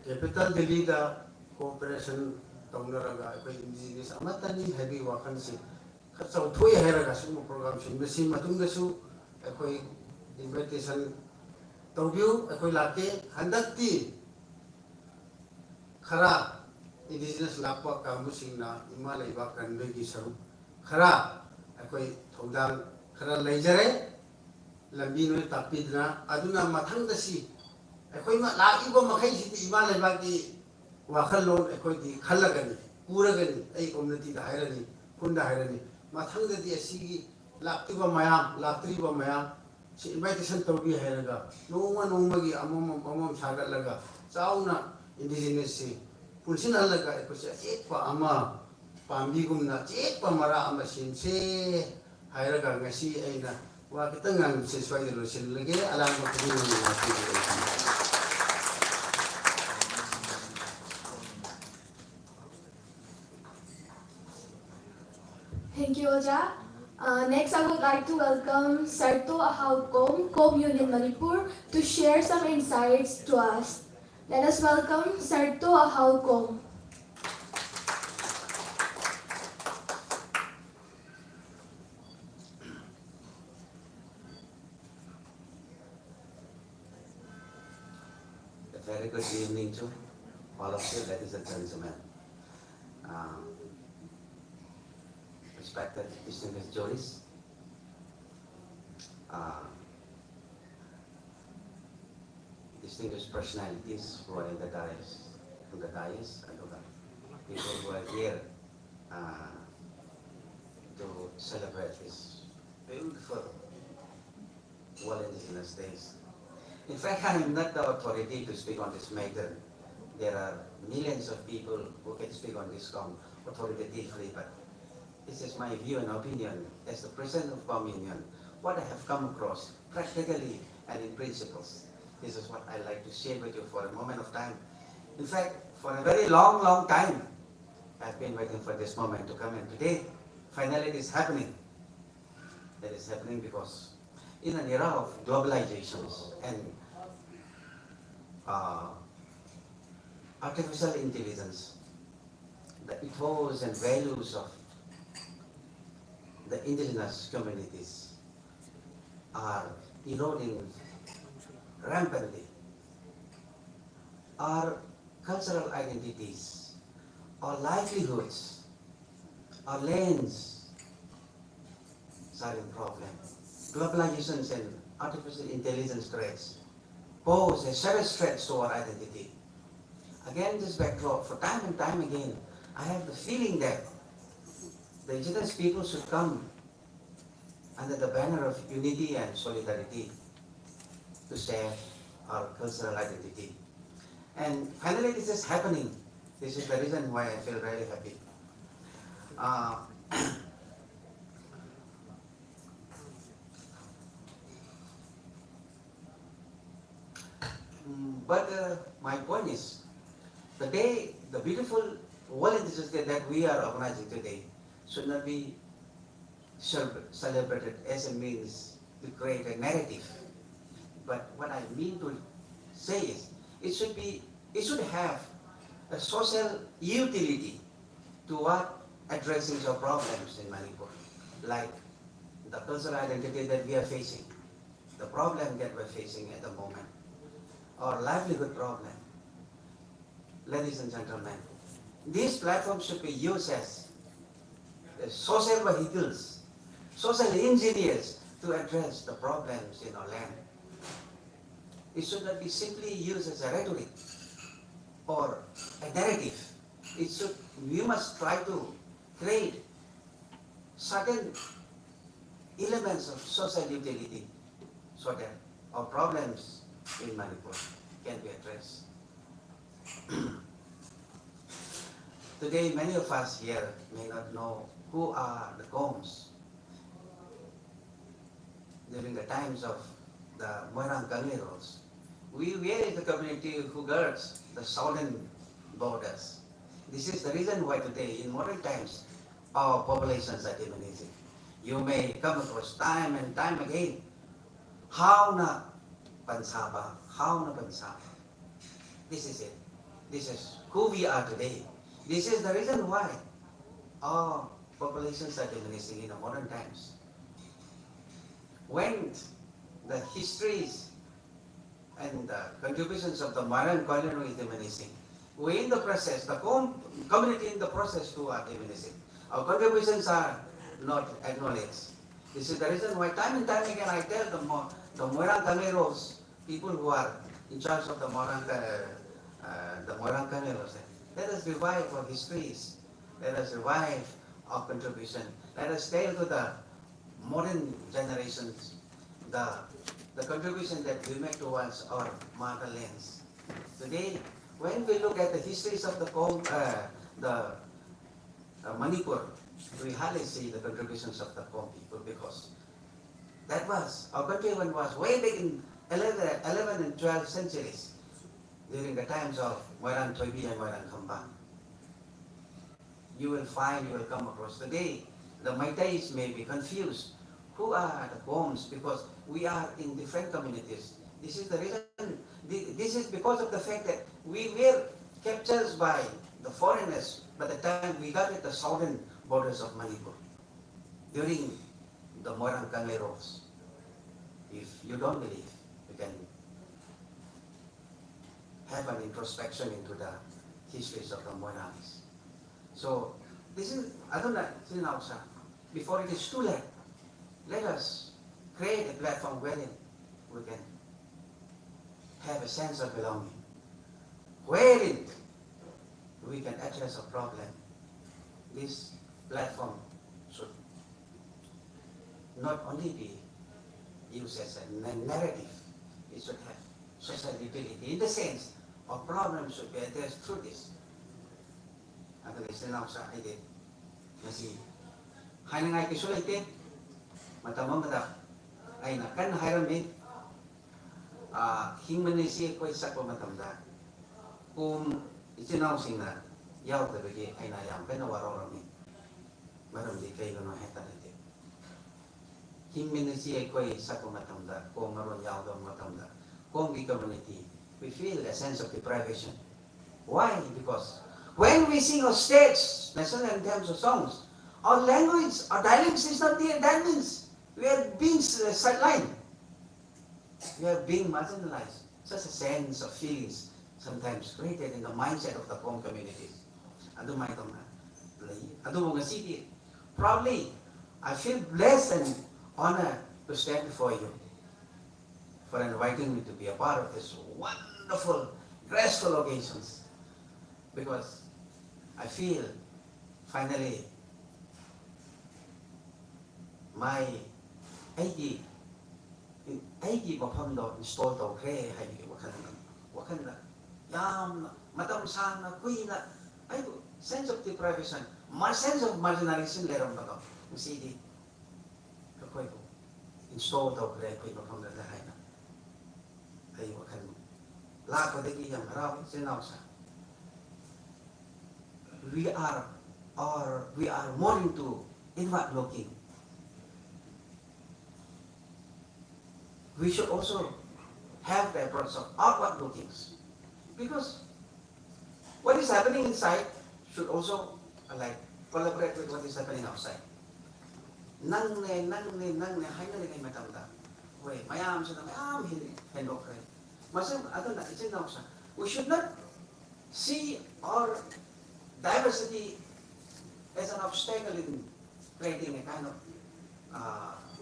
Capital Delhi da cooperation taunaraga koi Indigenous amatani heavy wakansi khatsau thoi heraga sumu program sin besi matungda su koi invitation tawbiu koi lake handakti khara Indigenous lakpa kamusingna imalai ba kanbegi saru khara koi thongdang khara leijare lambi no tapidna aduna mathangda si Ekoi ma lagi bo makai siti iman lebagi wakallon ekoi di khallagani puragani ai community da hairani kunda hairani mathangda di asigi laktiba mayam si invitation tawbi hairaga noma gi amom sagalaga chauna Indigenous si pulsin halaga ekoi se ekpa ama pambi gumna ekpa mara ama sinse hairaga ngasi aina wa kitangang se swai lo sin lage alam ko ni Thank you, Oja. Next, I would like to welcome Sarto Ahawkom, Kom Union Manipur, to share some insights to us. Let us welcome Sarto Ahawkom. A very good evening to all of you, ladies and gentlemen. respected distinguished juries, distinguished personalities who are in the dais, and people who are here to celebrate this beautiful World Indigenous Days. In fact, I am not the authority to speak on this matter. There are millions of people who can speak on this authoritatively, but this is my view and opinion as the President of Communion, what I have come across practically and in principles. This is what I like to share with you for a moment of time. In fact, for a very long time, I've been waiting for this moment to come, and today, finally it is happening. It is happening because in an era of globalizations and artificial intelligence, the ethos and values of the indigenous communities are eroding rampantly. Our cultural identities, our livelihoods, our lands are in problem. Globalizations and artificial intelligence threats pose a serious threat to our identity. Again, this backdrop, for time and time again, I have the feeling that the indigenous people should come under the banner of unity and solidarity to share our cultural identity. And finally, this is happening. This is the reason why I feel really happy. But my point is, the beautiful World Indigenous Day that we are organizing today should not be celebrated as a means to create a narrative. But what I mean to say is, it should have a social utility toward addressing our problems in Manipur, like the cultural identity that we are facing, the problem that we're facing at the moment, our livelihood problem. Ladies and gentlemen, these platforms should be used as social vehicles, social engineers to address the problems in our land. It should not be simply used as a rhetoric or a narrative. We must try to create certain elements of social utility so that our problems in Manipur can be addressed. Today, many of us here may not know who are the Koms. During the times of the Moirang Kangleros, we were the community who guards the southern borders. This is the reason why today, in modern times, our populations are diminishing. You may come across time and time again, how na pansaba, how na pansaba. This is it. This is who we are today. This is the reason why our populations are diminishing in the modern times. When the histories and the contributions of the Moirang colony is diminishing, we in the process, the community in the process too are diminishing. Our contributions are not acknowledged. This is the reason why time and time again I tell the Moirang Kangleros, people who are in charge of the Moirang Kangleros, let us revive our histories. Let us revive our contribution. Let us tell to the modern generations the contribution that we make towards our motherlands. Today, when we look at the histories of the Manipur, we hardly see the contributions of the Kom people because that was, our country was way back in 11 and 12th centuries during the times of Moirang Toibi and Moirang Khambang. You will come across today, the Meiteis may be confused. Who are the Koms? Because we are in different communities. This is the reason, this is because of the fact that we were captured by the foreigners by the time we got at the southern borders of Manipur during the Moirang Kangleros. If you don't believe, you can have an introspection into the histories of the Moirangs. So this is, I don't know, before it is too late, let us create a platform wherein we can have a sense of belonging, wherein we can address a problem. This platform should not only be used as a narrative, it should have social utility in the sense of problems should be addressed through this. At least now sa ide nasi hainang ay kisulite matamang mata ay nakan hayramin hingman si ko isa ko matamda kung itinaw singa yaw da bagi ay na yam kana warorami maram di kay no heta ite hingman si ko isa ko matamda kung maron yaw da matamda kung di community we feel a sense of deprivation. Why? Because when we sing our states, national anthems or songs, our language, our dialects is not there. That means we are being sidelined. We are being marginalized. Such a sense of feelings sometimes created in the mindset of the home communities. Probably, I feel blessed and honored to stand before you for inviting me to be a part of this wonderful, graceful occasions. Because I feel finally my aigi mafamdo install to kre hai wakanda yam matam sang na kui na ay sense of deprivation, my sense of marginalization leram na to CD ko install to kre ko mafamdo na hai na ay wakan la ko de ki yam raw sinausa. We are more into inward looking. We should also have the approach of outward lookings, because what is happening inside should also like collaborate with what is happening outside. Nang ne hay na kay matamda. Wait, mayam sa mayam hendo kay. Masam ato na itin na sa. We should not see our diversity as an obstacle in creating a kind of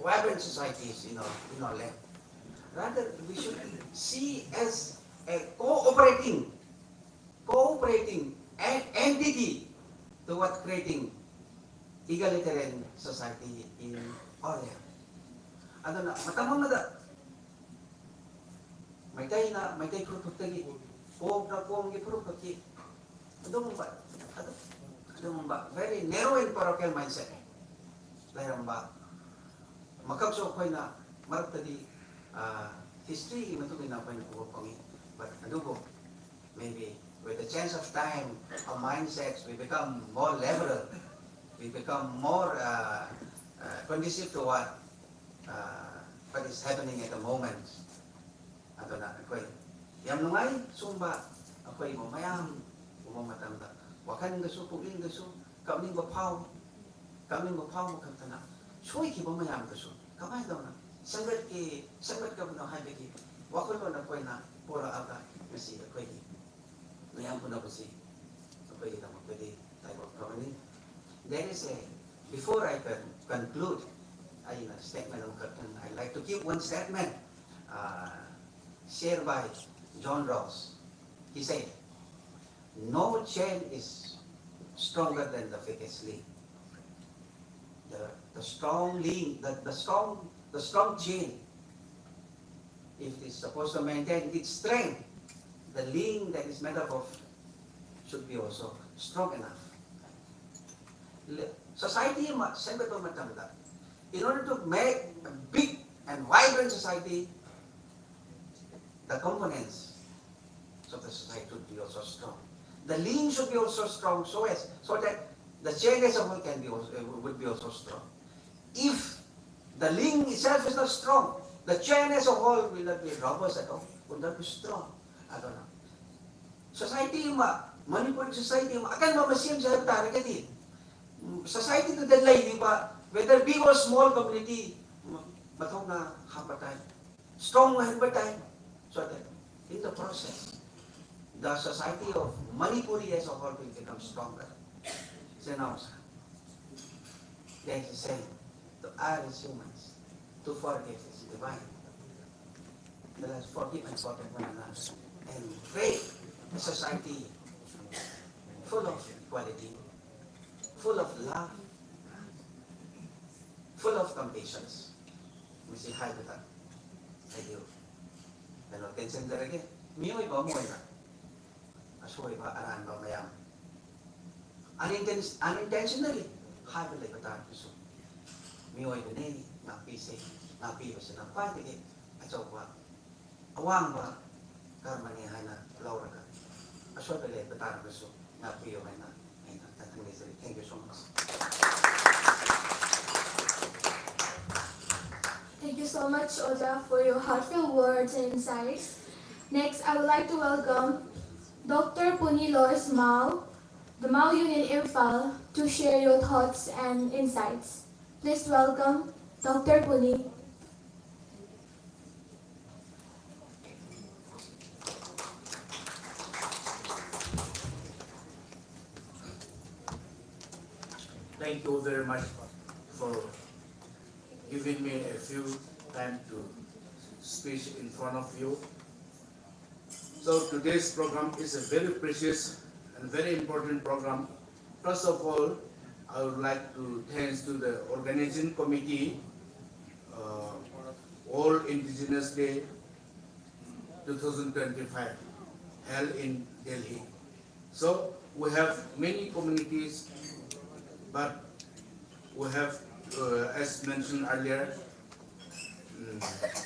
vibrant societies in our land. Rather, we should see as a cooperating entity toward creating egalitarian society in our land. Ano na, matamang na da. Meitei puro pagtagi. Kung gipuro pagki. Ano ba? Very narrow and parochial mindset. Lahirang ba? Makapso ko na marap tadi history matugin na pa yung kuwapangi. But adugo, maybe with the change of time, our mindsets, we become more liberal. We become more conducive to what is happening at the moment. Ato na, ako'y yam nungay, sumba, ako'y mamayam, umamatanda. Wakan gaso, pugling gaso, kaming bapaw mo kang tanak. Suy ki mamayam gaso, kamay daw na. Sangat ka mo na haibigi. Wakon ko na ko'y na, pura aga, kasi ako'y mayam po na ko si, ako'y na magpili tayo kamani. There is a, before I can conclude, ay na statement ng curtain, I like to give one statement shared by John Rawls. He said, no chain is stronger than the thickest link. The strong link, the strong chain, if it is supposed to maintain its strength, the link that is made up of should be also strong enough. Society, in order to make a big and vibrant society, the components of the society should be also strong. The link should be also strong so that the chain as a whole would be also strong. If the link itself is not strong, the chain as a whole will not be robust at all, will not be strong. I don't know. Society Manipur society akan mamasiyam sa target kadi. Society to that lady ba, whether big or small community, matong na hapatay, strong na hapatay, so that in the process, the society of Manipuri as a whole will become stronger. There is a saying, to err is humans, to forgive is divine. Let us forgive and forget one another and create a society full of equality, full of love, full of compassion. We say hi to that. Thank you. Pero tension talaga. Miyoy ba mo na? Asoy ba aran ba mayam? Unintentionally, hi ba like that piso. Miyoy ba ni napise, napi ba siya napay tige. Aso ba? Awang ba karma ni hana laura ka. Asoy ba like that piso. Napi yo na. Thank you so much. Thank you so much, Oda, for your heartfelt words and insights. Next, I would like to welcome Dr. Puni Lois Mao, the Mao Union Imphal, to share your thoughts and insights. Please welcome Dr. Puni. Thank you very much for giving me a few time to speak in front of you. So today's program is a very precious and very important program. First of all, I would like to thank to the organizing committee, All Indigenous Day 2025 held in Delhi. So we have many communities, but we have, as mentioned earlier,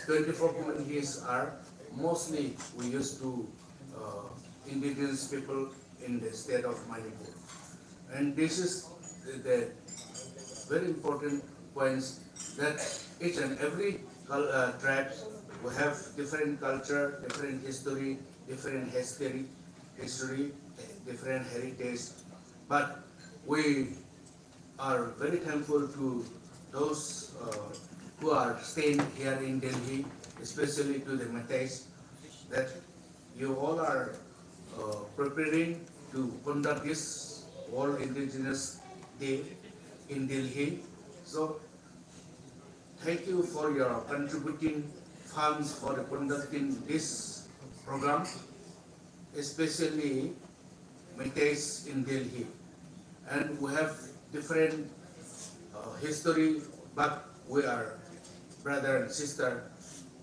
24 communities are mostly we used to indigenous people in the state of Manipur. And this is the very important points that each and every tribes will have different culture, different history, different different heritage. But we are very thankful to those who are staying here in Delhi, especially to the Meiteis, that you all are preparing to conduct this World Indigenous Day in Delhi. So thank you for your contributing funds for conducting this program, especially Meiteis in Delhi. And we have different history, but we are brother and sister.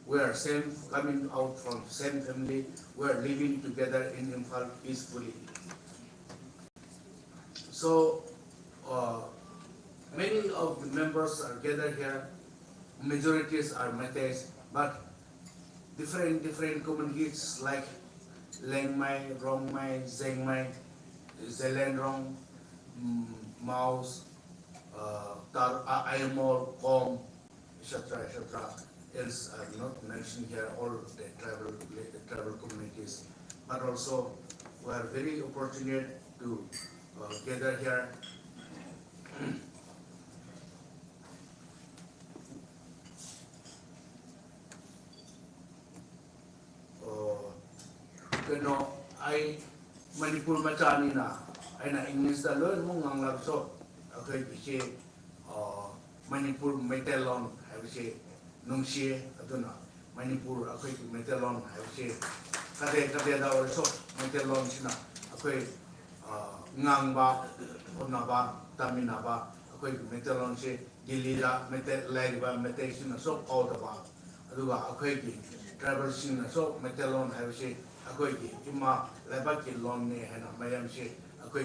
We are same, coming out from same family. We are living together in Imphal peacefully. So many of the members are gathered here. Majorities are Meiteis, but different communities like Lengmai, Rongmai, Zengmai, Zelenrong, Maus, Aymor, Kom, etc., else are not mentioned here, all the tribal communities. But also, we are very fortunate to gather here. I Manipur Machani na, I na English da learn mo ngang labso. Okay, kasi Manipur Meitelon, I would say Nungxie, aduna Manipur, okay, Meitelon, I would say Kade da also Meitelon sina, okay, ngang ba, ona ba, tamina ba, okay, Meitelon si Gilida, Meitelai ba, Meitei so all the ba, aduga okay, travel sina so Meitelon, I would say. Ako'y ima lebat ki lon ni hena mayam si ako'y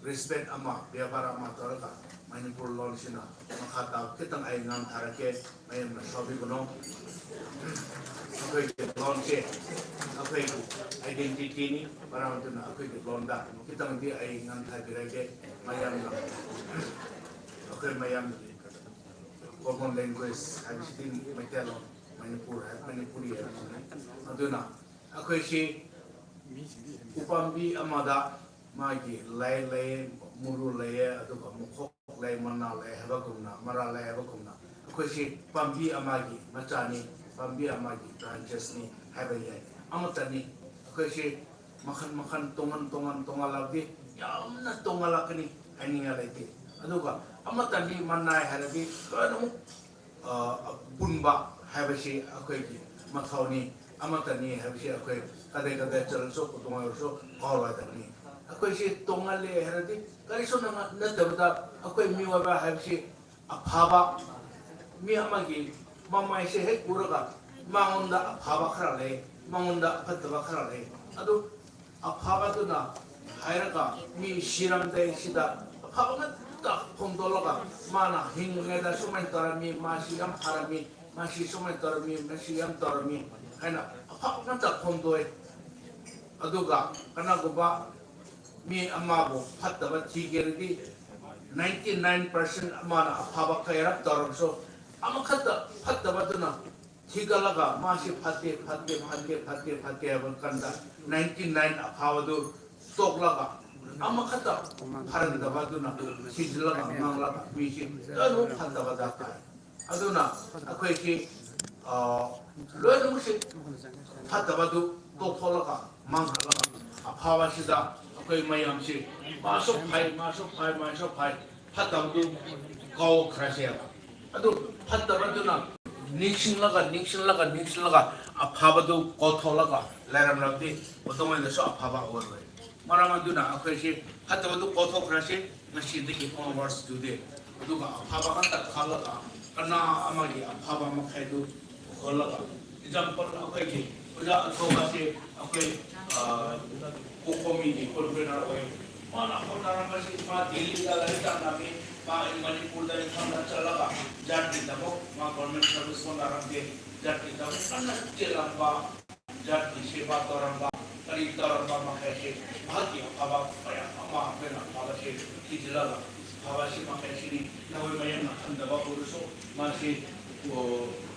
respect ama biya para ama toraka Manipur lon sina makataw kitang ay ngang tarake mayam na sabi ko no ako'y lon si ako'y identity ni para ito na ako'y lon da kitang di ay ngang tarake mayam na ako'y mayam common language habis din Meitelon Manipuri ito na ako'y si upambi amada magi lay muru lay aduga mukhok lay mana lay habagumna mara lay habagumna ako'y si pambi amagi machani pambi amagi branches ni habayay amatani ako'y si makan tongan tongalagi yam na tongalak ni ani nga lay aduga ꯑꯃꯇꯅꯤ ꯃꯅꯥꯏ ꯍꯥꯏꯔꯗꯤ ꯂꯣꯏꯅꯃꯛ ꯄꯨꯟꯕ ꯍꯥꯏꯕꯁꯤ ꯑꯩꯈꯣꯏꯒꯤ ꯃꯊꯧꯅꯤ ꯑꯃꯇꯅꯤ ꯍꯥꯏꯕꯁꯤ ꯑꯩꯈꯣꯏ ꯀꯗꯥꯏ ꯀꯗꯥꯏ ꯆꯠꯂꯁꯨ ꯇꯣꯉꯥꯟꯂꯁꯨ ꯀꯥꯎꯔꯣꯏꯗꯕꯅꯤ ꯑꯩꯈꯣꯏꯁꯤ ꯇꯣꯉꯥꯜꯂꯦ ꯍꯥꯏꯔꯗꯤ ꯀꯔꯤꯁꯨ ꯅꯠꯇꯕꯗ ꯑꯩꯈꯣꯏ ꯃꯤꯑꯣꯏꯕ ꯍꯥꯏꯕꯁꯤ ꯑꯐꯕ ꯃꯤ ꯑꯃꯒꯤ ꯃꯃꯥꯏꯁꯦ ꯍꯦꯛ ꯎꯔꯒ ꯃꯉꯣꯟꯗ ꯑꯐꯕ ꯈꯔ ꯂꯩ ꯃꯉꯣꯟꯗ ꯐꯠꯇꯕ ꯈꯔ ꯂꯩ ꯑꯗꯨ ꯑꯐꯕꯗꯨꯅ ꯍꯥꯏꯔꯒ ꯃꯤ ꯁꯤꯔꯝꯗꯥꯏ ꯁꯤꯗ ꯑꯐꯕ ꯉꯥꯛꯇ ꯐꯣꯡꯗꯣꯛꯂꯒ ꯃꯥꯅ ꯍꯤꯡꯂꯤꯉꯩꯗ ꯁꯨꯃꯥꯏꯅ ꯇꯧꯔꯝꯃꯤ ꯃꯥꯁꯤ ꯌꯥꯝ ꯐꯔꯝꯃꯤ ꯃꯥꯁꯤ ꯁꯨꯃꯥꯏꯅ ꯇꯧꯔꯝꯃꯤ ꯃꯥꯁꯤ ꯌꯥꯝ ꯇꯧꯔꯝꯃꯤ ꯍꯥꯏꯅ ꯑꯐꯕ ꯉꯥꯛꯇ ꯐꯣꯡꯗꯣꯛꯑꯦ ꯑꯗꯨꯒ ꯀꯅꯥꯒꯨꯝꯕ ꯃꯤ ꯑꯃꯕꯨ ꯐꯠꯇꯕ ꯊꯤꯒꯦꯔꯗꯤ 99% ꯑꯃꯅ ꯑꯐꯕ ꯀꯌꯥꯔꯛ ꯇꯧꯔꯕꯁꯨ ꯑꯃꯈꯛꯇ ꯐꯠꯇꯕꯗꯨꯅ ꯊꯤꯒꯠꯂꯒ ꯃꯥꯁꯤ ꯐꯠꯇꯦ ꯐꯠꯇꯦ ꯐꯠꯇꯦ ꯐꯠꯇꯦ ꯐꯠꯇꯦ ꯍꯥꯏꯕ ꯀꯥꯟꯗ 99 ꯑꯐꯕꯗꯨ ꯇꯣꯛꯂꯒ ꯑꯃꯈꯛꯇ ꯐꯔꯛꯇꯕꯗꯨꯅ ꯊꯤꯖꯤꯜꯂꯒ ꯉꯥꯡꯂꯒ ꯃꯤꯁꯤ ꯂꯣꯏꯅꯃꯛ ꯐꯠꯇꯕꯗ ꯇꯥꯏ ꯑꯗꯨꯅ ꯑꯩꯈꯣꯏꯁꯤ ꯂꯣꯏꯅꯃꯛꯁꯤ ꯐꯠꯇꯕꯗꯨ ꯇꯣꯛꯊꯣꯛꯂꯒ ꯃꯥꯡꯍꯜꯂꯒ ꯑꯐꯕꯁꯤꯗ ꯑꯩꯈꯣꯏ ꯃꯌꯥꯝꯁꯤ ꯃꯥꯁꯨ ꯐꯩ ꯃꯥꯁꯨ ꯐꯩ ꯃꯥꯁꯨ ꯐꯩ ꯐꯠꯇꯕꯗꯨ ꯀꯥꯎꯈ꯭ꯔꯁꯦꯕ ꯑꯗꯨ ꯐꯠꯇꯕꯗꯨꯅ ꯅꯤꯡꯁꯤꯡꯂꯒ ꯑꯐꯕꯗꯨ ꯀꯥꯎꯊꯣꯛꯂꯒ ꯂꯩꯔꯝꯂꯕꯗꯤ ꯃꯇꯨꯡꯗꯁꯨ ꯑꯐꯕ ꯑꯣꯏꯔꯣꯏ ꯃꯔꯝ ꯑꯗꯨꯅ ꯑꯩꯈꯣꯏꯁꯤ ꯐꯠꯇꯕꯗꯨ ꯀꯥꯎꯊꯣꯛꯈ꯭ꯔꯁꯤ ꯉꯁꯤꯗꯒꯤ ꯑꯣꯟꯋꯥꯔꯁꯇꯨꯗꯤ ꯑꯗꯨꯒ ꯑꯐꯕ ꯉꯥꯛꯇ ꯈꯜꯂꯒ ꯀꯅꯥ ꯑꯃꯒꯤ ꯑꯐꯕ ꯃꯈꯩꯗꯨ ꯈꯜꯂꯒ ꯑꯦꯛꯖꯥꯝꯄꯜ ꯑꯩꯈꯣꯏꯒꯤ ꯑꯣꯖꯥ ꯑꯊꯧꯕꯁꯤ ꯑꯩꯈꯣꯏ ꯀꯣꯀꯣꯃꯤꯒꯤ ꯀꯣꯟꯚꯦꯅꯔ ꯑꯣꯏ ꯃꯥꯅ ꯍꯣꯠꯅꯔꯝꯕꯁꯤ ꯃꯥ ꯗꯦꯜꯂꯤꯗ ꯂꯥꯏꯔꯤꯛ ꯇꯝꯂꯝꯃꯤ ꯃꯥ ꯃꯅꯤꯄꯨꯔꯗ ꯏꯝꯐꯥꯜꯗ ꯆꯠꯂꯒ ꯖꯥꯠꯀꯤꯗꯃꯛ ꯃꯥ ꯒꯣꯔꯃꯦꯟ ꯁꯥꯔꯚꯤꯁ ꯍꯣꯠꯅꯔꯝꯗꯦ ꯖꯥꯠꯀꯤꯗꯃꯛ ꯀꯟꯅ ꯆꯦꯜꯂꯝꯕ ꯖꯥꯠꯀꯤ ꯁꯦꯕꯥ ꯇꯧꯔꯝꯕ ꯀꯔꯤ ꯇꯧꯔꯝꯕ ꯃꯈꯩꯁꯤ ꯃꯍꯥꯛꯀꯤ ꯑꯐꯕ ꯃꯌꯥꯝ ꯑꯃ ꯑꯩꯈꯣꯏꯅ ꯑꯐꯕꯁꯤ ꯊꯤꯖꯤꯜꯂꯒ ꯑꯐꯕꯁꯤ ꯃꯈꯩꯁꯤꯅꯤ ꯅꯈꯣꯏ ꯃꯌꯥꯝꯅ ꯈꯪꯗꯕ ꯑꯣꯏꯔꯁꯨ ꯃꯥꯁꯤ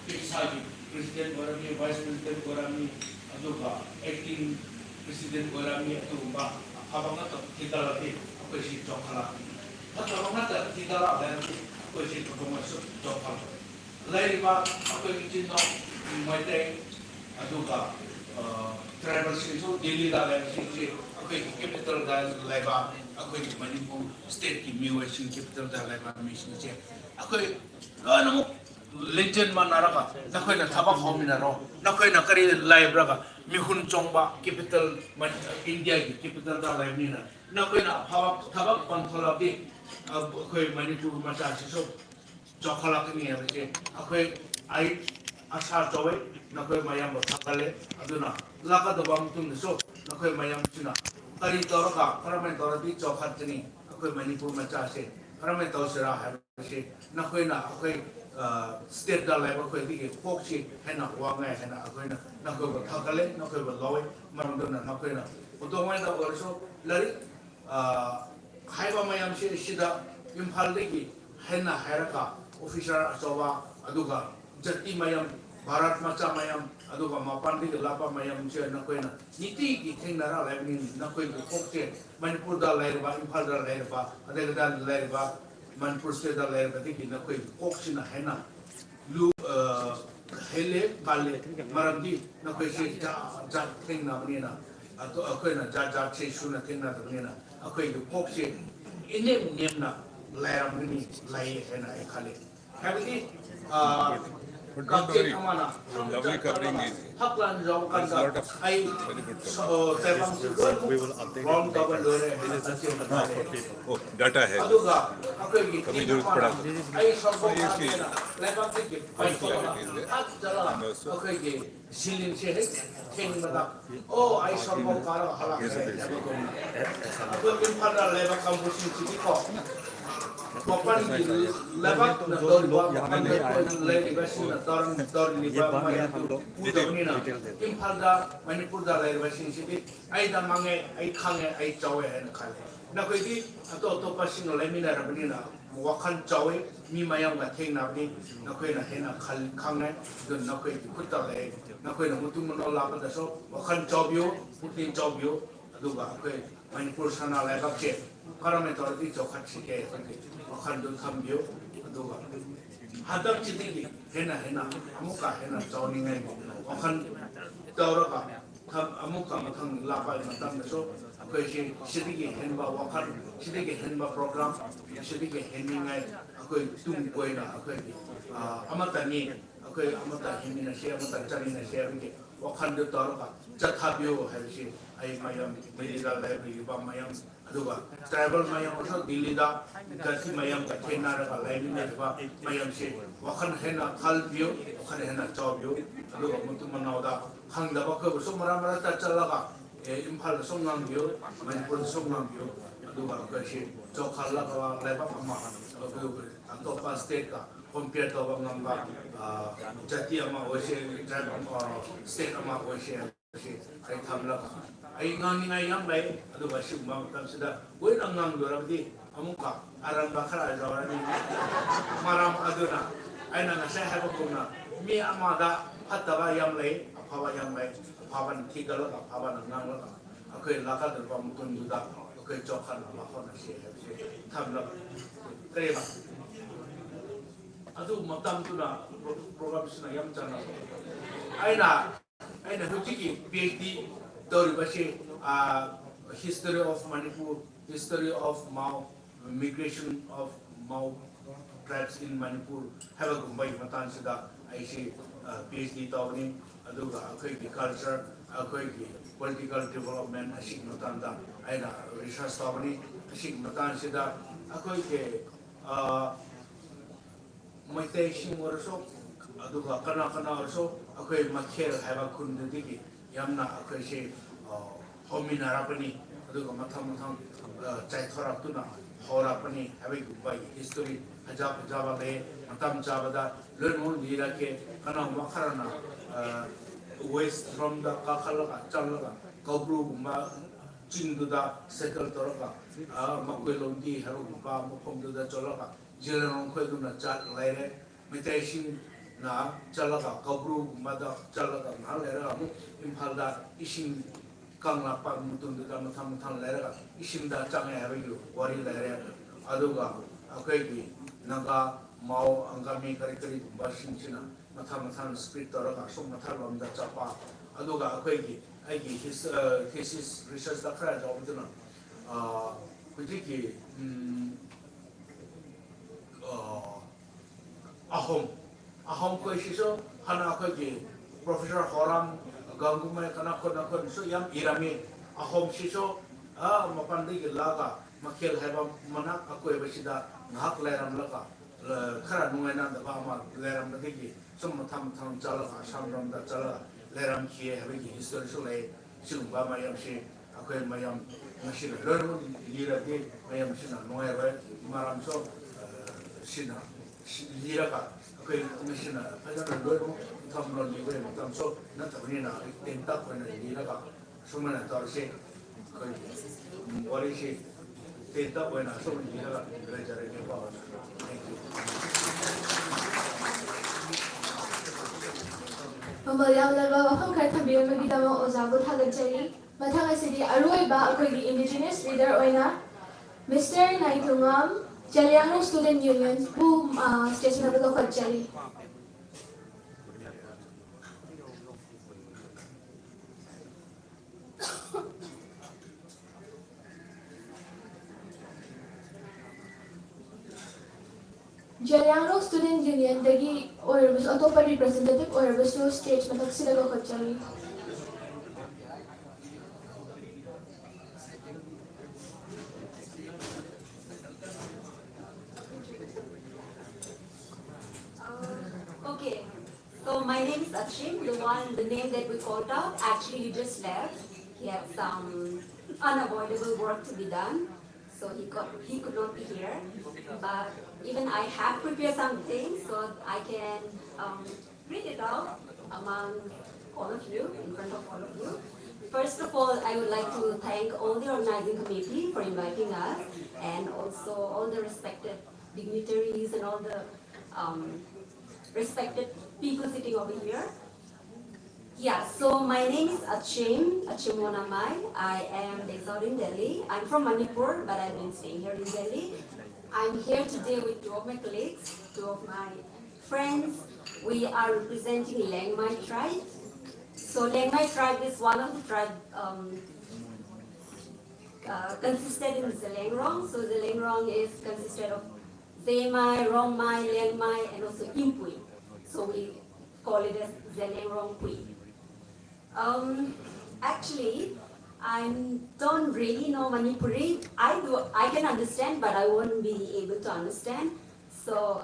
ꯏꯁꯥꯒꯤ ꯄ꯭ꯔꯦꯁꯤꯗꯦꯟ ꯑꯣꯏꯔꯝꯃꯤ ꯚꯥꯏꯁ ꯄ꯭ꯔꯦꯁꯤꯗꯦꯟ ꯑꯣꯏꯔꯝꯃꯤ ꯑꯗꯨꯒ ꯑꯦꯛꯇꯤꯡ ꯄ꯭ꯔꯦꯁꯤꯗꯦꯟ ꯑꯣꯏꯔꯝꯃꯤ ꯑꯗꯨꯒꯨꯝꯕ ꯑꯐꯕ ꯉꯥꯛꯇ ꯊꯤꯒꯠꯂꯗꯤ ꯑꯩꯈꯣꯏꯁꯤ ꯆꯥꯎꯈꯠꯂꯛꯀꯅꯤ ꯐꯠꯇꯕ ꯉꯥꯛꯇ ꯊꯤꯒꯠꯂꯛꯑꯒꯗꯤ ꯑꯩꯈꯣꯏꯁꯤ ꯀꯩꯗꯧꯉꯩꯁꯨ ꯆꯥꯎꯈꯠꯂꯛꯀꯅꯤ ꯂꯩꯔꯤꯕ ꯑꯩꯈꯣꯏ ꯏꯆꯤꯟ ꯏꯅꯥꯎ ꯃꯩꯇꯩ ꯑꯗꯨꯒ ꯇ꯭ꯔꯥꯏꯕꯦꯜꯁꯤꯡꯁꯨ ꯗꯦꯜꯂꯤꯗ ꯂꯩꯕꯁꯤꯡꯁꯤ ꯑꯩꯈꯣꯏꯒꯤ ꯀꯦꯄꯤꯇꯦꯜꯗ ꯂꯩꯕ ꯑꯩꯈꯣꯏꯒꯤ ꯃꯅꯤꯄꯨꯔ ꯁ꯭ꯇꯦꯠꯀꯤ ꯃꯤꯑꯣꯏꯁꯤꯡ ꯀꯦꯄꯤꯇꯦꯜꯗ ꯂꯩꯕ ꯃꯤꯁꯤꯡꯁꯦ ꯑꯩꯈꯣꯏ ꯂꯣꯏꯅꯃꯛ ꯂꯤꯡꯖꯦꯜ ꯃꯥꯟꯅꯔꯒ ꯅꯈꯣꯏꯅ ꯊꯕꯛ ꯍꯧꯃꯤꯟꯅꯔꯣ ꯅꯈꯣꯏꯅ ꯀꯔꯤ ꯂꯩꯕ꯭ꯔꯒ ꯃꯤꯍꯨꯟ ꯆꯣꯡꯕ ꯀꯦꯄꯤꯇꯦꯜ ꯏꯟꯗꯤꯌꯥꯒꯤ ꯀꯦꯄꯤꯇꯦꯜꯗ ꯂꯩꯕꯅꯤꯅ ꯅꯈꯣꯏꯅ ꯑꯐꯕ ꯊꯕꯛ ꯄꯥꯡꯊꯣꯛꯂꯕꯗꯤ ꯑꯩꯈꯣꯏ ꯃꯅꯤꯄꯨꯔ ꯃꯆꯥꯁꯤꯁꯨ ꯆꯥꯎꯈꯠꯂꯛꯀꯅꯤ ꯍꯥꯏꯕꯁꯦ ꯑꯩꯈꯣꯏ ꯑꯩ ꯑꯁꯥ ꯇꯧꯋꯦ ꯅꯈꯣꯏ ꯃꯌꯥꯝꯕꯨ ꯊꯥꯒꯠꯂꯦ ꯑꯗꯨꯅ ꯂꯥꯛꯀꯗꯕ ꯃꯇꯨꯡꯗꯁꯨ ꯅꯈꯣꯏ ꯃꯌꯥꯝꯁꯤꯅ ꯀꯔꯤ ꯇꯧꯔꯒ ꯀꯔꯝꯍꯥꯏꯅ ꯇꯧꯔꯗꯤ ꯆꯥꯎꯈꯠꯀꯅꯤ ꯑꯩꯈꯣꯏ ꯃꯅꯤꯄꯨꯔ ꯃꯆꯥꯁꯦ ꯀꯔꯝꯍꯥꯏꯅ ꯇꯧꯁꯤꯔꯥ ꯍꯥꯏꯕꯁꯤ ꯅꯈꯣꯏꯅ ꯑꯩꯈꯣꯏ ꯁ꯭ꯇꯦꯠꯇ ꯂꯩꯕ ꯑꯩꯈꯣꯏꯗꯒꯤ ꯀꯣꯛꯁꯤ ꯍꯦꯟꯅ ꯋꯥꯡꯉꯥꯏ ꯍꯥꯏꯅ ꯑꯩꯈꯣꯏꯅ ꯅꯈꯣꯏꯕꯨ ꯊꯥꯒꯠꯂꯦ ꯅꯈꯣꯏꯕꯨ ꯂꯧꯋꯦ ꯃꯔꯝꯗꯨꯅ ꯅꯈꯣꯏꯅ ꯑꯗꯨꯃꯥꯏꯅ ꯑꯣꯏꯔꯁꯨ ꯂꯥꯏꯔꯤꯛ ꯍꯥꯏꯕ ꯃꯌꯥꯝꯁꯤ ꯁꯤꯗ ꯏꯝꯐꯥꯜꯗꯒꯤ ꯍꯦꯟꯅ ꯍꯥꯏꯔꯒ ꯑꯣꯐꯤꯁꯥꯔ ꯑꯆꯧꯕ ꯑꯗꯨꯒ ꯖꯥꯇꯤ ꯃꯌꯥꯝ ꯚꯥꯔꯠ ꯃꯆꯥ ꯃꯌꯥꯝ ꯑꯗꯨꯒ ꯃꯄꯥꯟꯗꯒꯤ ꯂꯥꯛꯄ ꯃꯌꯥꯝꯁꯦ ꯅꯈꯣꯏꯅ ꯅꯤꯇꯤꯒꯤ ꯊꯦꯡꯅꯔ ꯂꯩꯕꯅꯤ ꯅꯈꯣꯏꯒꯤ ꯀꯣꯛꯁꯦ ꯃꯅꯤꯄꯨꯔꯗ ꯂꯩꯔꯤꯕ ꯏꯝꯐꯥꯜꯗ ꯂꯩꯔꯤꯕ ꯑꯗꯩꯗ ꯂꯩꯔꯤꯕ ꯃꯅꯤꯄꯨꯔ ꯁ꯭ꯇꯦꯠꯇ ꯂꯩꯔꯤꯕꯗꯒꯤ ꯅꯈꯣꯏꯒꯤ ꯀꯣꯛꯁꯤꯅ ꯍꯦꯟꯅ ꯍꯦꯜꯂꯦ ꯀꯥꯜꯂꯦ ꯃꯔꯝꯗꯤ ꯅꯈꯣꯏꯁꯦ ꯖꯥꯠ ꯊꯦꯡꯅꯕꯅꯤꯅ ꯑꯩꯈꯣꯏꯅ ꯖꯥꯠꯁꯦ ꯁꯨꯅ ꯊꯦꯡꯅꯗꯕꯅꯤꯅ ꯑꯩꯈꯣꯏꯒꯤ ꯀꯣꯛꯁꯦ ꯏꯅꯦꯝ ꯅꯦꯝꯅ ꯂꯩꯔꯝꯒꯅꯤ ꯂꯩ ꯍꯥꯏꯅ ꯑꯩ ꯈꯜꯂꯤ ꯍꯥꯏꯕꯗꯤ Lovely covering is very good. Oh, data है कभी जरूरत पड़ा तो ये चीज इम्फाल मणिपुर अदा मांगे खांगे चावे नखोदी अतो अतोपसिंग लेमिनारबनिना वखन चावे मी मयाम थेंगनाबनी नखोइना हेना खांगे नखोई खुत्ता ले नखोइना मुतुम मनो लाबदसो वखन चाबियो पुतिन चाबियो अदुगा अखोइ मणिपुर सना लाइबाके करमे तोरदि चौखट सिके वखन दु थम्बियो अदुगा हदक चिदिगी हेना हेना अमुका हेना चावनिंगाइ वखन तौरगा अमुका मथंग लाबाय मतंगसो ꯑꯩꯈꯣꯏ ꯁꯤꯗꯒꯤ ꯍꯦꯟꯕ ꯋꯥꯈꯜ ꯁꯤꯗꯒꯤ ꯍꯦꯟꯕ ꯄ꯭ꯔꯣꯒ꯭ꯔꯥꯝ ꯁꯤꯗꯒꯤ ꯍꯦꯟꯅꯤꯡꯉꯥꯏ ꯑꯩꯈꯣꯏ ꯇꯨꯡ ꯀꯣꯏꯅ ꯑꯩꯈꯣꯏꯒꯤ ꯑꯃꯠꯇꯅꯤ ꯑꯩꯈꯣꯏ ꯑꯃꯠꯇ ꯍꯤꯡꯃꯤꯟꯅꯁꯤ ꯑꯃꯠꯇ ꯆꯠꯃꯤꯟꯅꯁꯤ ꯍꯥꯏꯕꯒꯤ ꯋꯥꯈꯜꯗꯨ ꯇꯧꯔꯒ ꯆꯠꯊꯕꯤꯌꯨ ꯍꯥꯏꯕꯁꯤ ꯑꯩ ꯃꯌꯥꯝ ꯗꯤꯜꯂꯤꯗ ꯂꯩꯔꯤꯕ ꯃꯌꯥꯝ ꯑꯗꯨꯒ ꯇ꯭ꯔꯥꯏꯕꯦꯜ ꯃꯌꯥꯝꯁꯨ ꯗꯤꯜꯂꯤꯗ ꯖꯥꯇꯤ ꯃꯌꯥꯝꯒ ꯊꯦꯡꯅꯔꯒ ꯂꯩꯃꯤꯟꯅꯔꯤꯕ ꯃꯌꯥꯝꯁꯤ ꯋꯥꯈꯜ ꯍꯦꯟꯅ ꯈꯜꯕꯤꯌꯨ ꯋꯥꯈꯜ ꯍꯦꯟꯅ ꯆꯥꯎꯕꯤꯌꯨ ꯑꯗꯨꯒ ꯃꯇꯨꯡ ꯃꯅꯥꯎꯗ ꯈꯪꯗꯕ ꯑꯩꯈꯣꯏꯕꯨꯁꯨ ꯃꯔꯛ ꯃꯔꯛꯇ ꯆꯠꯂꯒ ꯏꯝꯐꯥꯜꯗꯁꯨ ꯉꯥꯡꯕꯤꯌꯨ ꯃꯅꯤꯄꯨꯔꯗꯁꯨ ꯉꯥꯡꯕꯤꯌꯨ ꯑꯗꯨꯒ ꯑꯩꯈꯣꯏꯁꯤ ꯆꯥꯎꯈꯠꯂꯕ ꯂꯩꯕꯥꯛ ꯑꯃ ꯑꯇꯣꯞꯄ ꯁ꯭ꯇꯦꯠꯀ ꯀꯣꯝꯄꯤꯌꯔ ꯇꯧꯕ ꯉꯝꯕ ꯖꯥꯇꯤ ꯑꯃ ꯑꯣꯏꯁꯦ ꯁ꯭ꯇꯦꯠ ꯑꯃ ꯑꯣꯏꯁꯦ ꯍꯥꯏꯕꯁꯤ ꯑꯩ ꯊꯝꯂꯒ ꯑꯩ ꯉꯥꯡꯅꯤꯡꯉꯥꯏ ꯌꯥꯝ ꯂꯩ ꯑꯗꯨꯒ ꯑꯁꯤꯒꯨꯝꯕ ꯃꯇꯝꯁꯤꯗ ꯂꯣꯏꯅ ꯉꯥꯡꯗꯣꯔꯕꯗꯤ ꯑꯃꯨꯛꯀ ꯑꯔꯥꯟꯕ ꯈꯔ ꯌꯥꯎꯔꯅꯤ ꯃꯔꯝ ꯑꯗꯨꯅ ꯑꯩꯅ ꯉꯁꯥꯏ ꯍꯥꯏꯕꯒꯨꯝꯅ ꯃꯤ ꯑꯃꯗ ꯐꯠꯇꯕ ꯌꯥꯝ ꯂꯩ ꯑꯐꯕ ꯌꯥꯝ lay paban tigal paban nang la akhoi laka da pam kun du da akhoi chokhan ma khon se tham la tre ba adu matam tu na program sina yam chana aina hujiki phd tori ba se history of Manipur, history of Mao, migration of Mao tribes in Manipur. Have a good matan sida. I see PhD tawni. Aduga akhoi ki culture, akhoi ki political development. Asik matan da. Aina research tawni. Asik matan sida. Akhoi ke Meitei sing orso. Aduga kana orso. Akhoi makhel have a kundiki. Yamna akhoi se hominarapani. Aduga matham chaithoraptuna horapani have a history ajaba le matam chabada learn lirake kana makarana west from the kakalaga chalaga kabru ma chinduda settle toraka makwelongi haru ba mopomduda chalaga jelan khoiduna chat laire meitei na chalaga kabru mada chalaga na lera mu imphalda ising kangla pa mutun da matham lera isimda change habiyu wari lera aduga akai gi naga mau angami kari bashin china matham speed taraga so mathalom da chapa aduga akai gi ai gi his thesis research da khara da uduna kujiki ahom ko shiso hana akai gi professor horam gangumai kana kon so yam irami ahom shiso mapandi laga makhel haba manak akoi basida ngak leram laka khara nungai nan da ba ma leram da gi sum tham chala samram da chala leram khie habe gi history so le sum ba mayam shi akoi mayam machine learn lira de mayam shina noya ba maram so shina lira ka akoi machine aja na learn tham lo li ba tam so na tabni na ten tak ko na lira ka sumana tar se koi wari shi ten tak ko na so lira ka jare ke ba Mamayang laba wafang kartabiyo magitama ozago thagachari mathang asidi aroiba akoigi Indigenous leader oina Mr. Naitungam Jaliangno Student Union who station naga khachari Jaliangno Student Union dagi orbus atopa representative orbus no stage matak sila ko khachari Okay, so my name is Achim, the name that we called out. Actually, he just left. He had some unavoidable work to be done, so he could not be here. But even I have prepared something, so I can read it out among all of you, in front of all of you. First of all, I would like to thank all the organizing committee for inviting us, and also all the respected dignitaries and all the respected people sitting over here. Yeah, so my name is Achim Monamai. I am based out in Delhi. I'm from Manipur, but I've been staying here in Delhi. I'm here today with two of my colleagues, two of my friends. We are representing Lengmai tribe. So Lengmai tribe is one of the tribe consisted in Zelengrong. So Zelengrong is consisted of Zemai, Rongmai, Lengmai, and also Impui. So we call it as Zelengrong Pui. Actually, I don't really know Manipuri. I can understand, but I won't be able to understand. So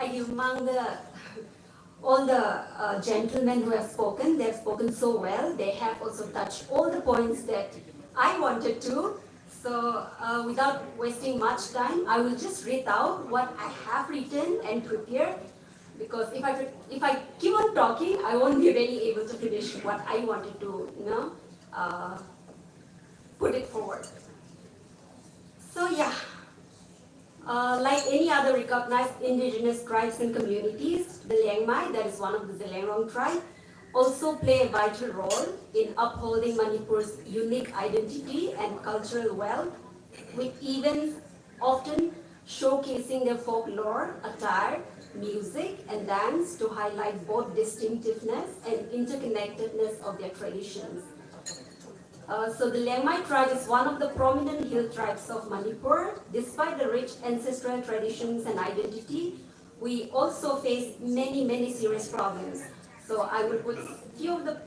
among all the gentlemen who have spoken, they've spoken so well. They have also touched all the points that I wanted to. So without wasting much time, I will just read out what I have written and prepared. Because if I keep on talking, I won't be really able to finish what I wanted to, put it forward. So yeah, like any other recognized indigenous tribes and communities, the Liangmai, that is one of the Zelengrong tribe, also play a vital role in upholding Manipur's unique identity and cultural wealth, with events often showcasing their folklore, attire, music, and dance to highlight both distinctiveness and interconnectedness of their traditions. So the Liangmai tribe is one of the prominent hill tribes of Manipur. Despite the rich ancestral traditions and identity, we also face many serious problems. So I will put a few of the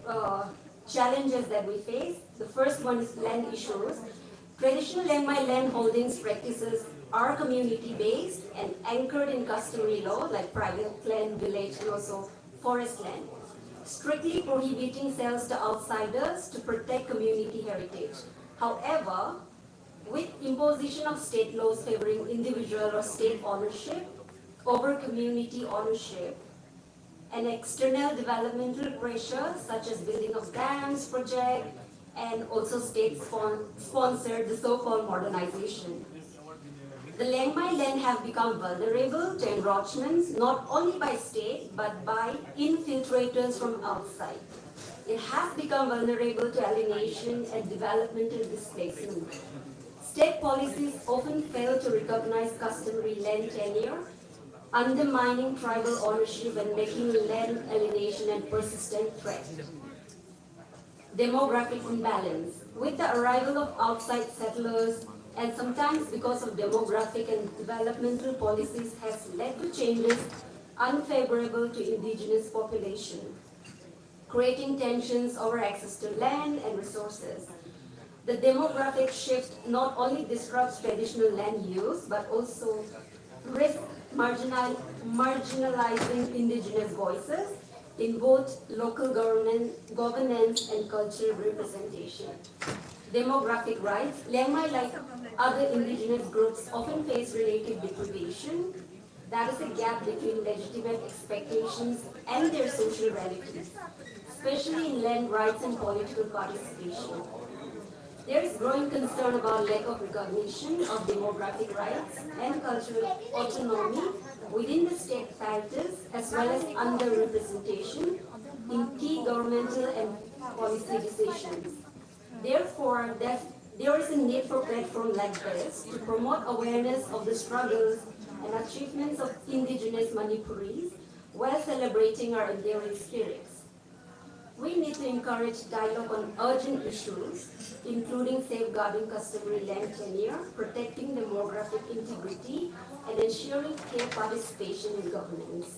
challenges that we face. The first one is land issues. Traditional Liangmai land holdings practices are community-based and anchored in customary law like private land, village, and also forest land, strictly prohibiting sales to outsiders to protect community heritage. However, with imposition of state laws favoring individual or state ownership over community ownership, and external developmental pressures such as building of dams project and also state-sponsored the so-called modernization. The Liangmai land have become vulnerable to encroachments not only by state but by infiltrators from outside. It has become vulnerable to alienation and developmental displacement. State policies often fail to recognize customary land tenure, undermining tribal ownership and making land alienation a persistent threat. Demographic imbalance. With the arrival of outside settlers, and sometimes because of demographic and developmental policies has led to changes unfavorable to indigenous population, creating tensions over access to land and resources. The demographic shift not only disrupts traditional land use, but also risks marginalizing indigenous voices in both local governance and cultural representation. Demographic rights. Liangmai, like other indigenous groups, often face relative deprivation. That is a gap between legitimate expectations and their social realities, especially in land rights and political participation. There is growing concern about lack of recognition of demographic rights and cultural autonomy within the state apparatus, as well as underrepresentation in key governmental and policy decisions. Therefore, there is a need for platforms like this to promote awareness of the struggles and achievements of indigenous Manipuris while celebrating our enduring spirits. We need to encourage dialogue on urgent issues, including safeguarding customary land tenure, protecting demographic integrity, and ensuring fair participation in governance.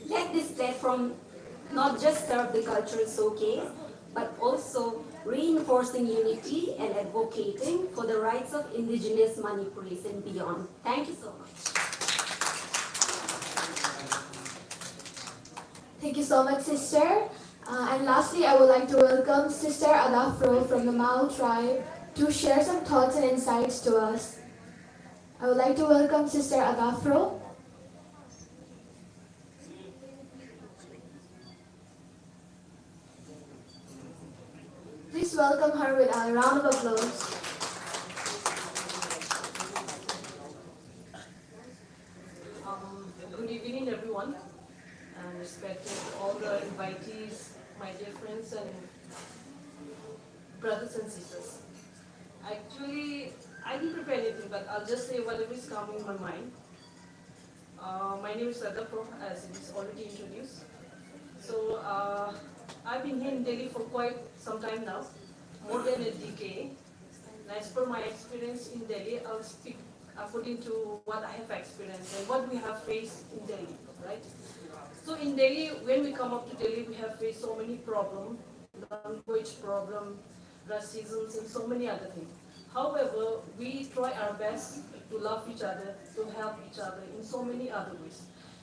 Let this platform not just serve the cultural showcase, but also reinforcing unity and advocating for the rights of indigenous Manipuris and beyond. Thank you so much. Thank you so much, sister. And lastly, I would like to welcome Sister Adafro from the Mao tribe to share some thoughts and insights to us. I would like to welcome Sister Adafro. Please welcome her with a round of applause. Good evening, everyone, and respected all the invitees, my dear friends and brothers and sisters. Actually, I didn't prepare anything, but I'll just say whatever is coming in my mind. My name is Adafro, as it is already introduced. So, I've been here in Delhi for quite some time now, more than a decade. And as per my experience in Delhi, I'll speak according to what I have experienced and what we have faced in Delhi, right? So in Delhi, when we come up to Delhi, we have faced so many problems, language problem, racism, and so many other things. However, we try our best to love each other, to help each other in so many other ways.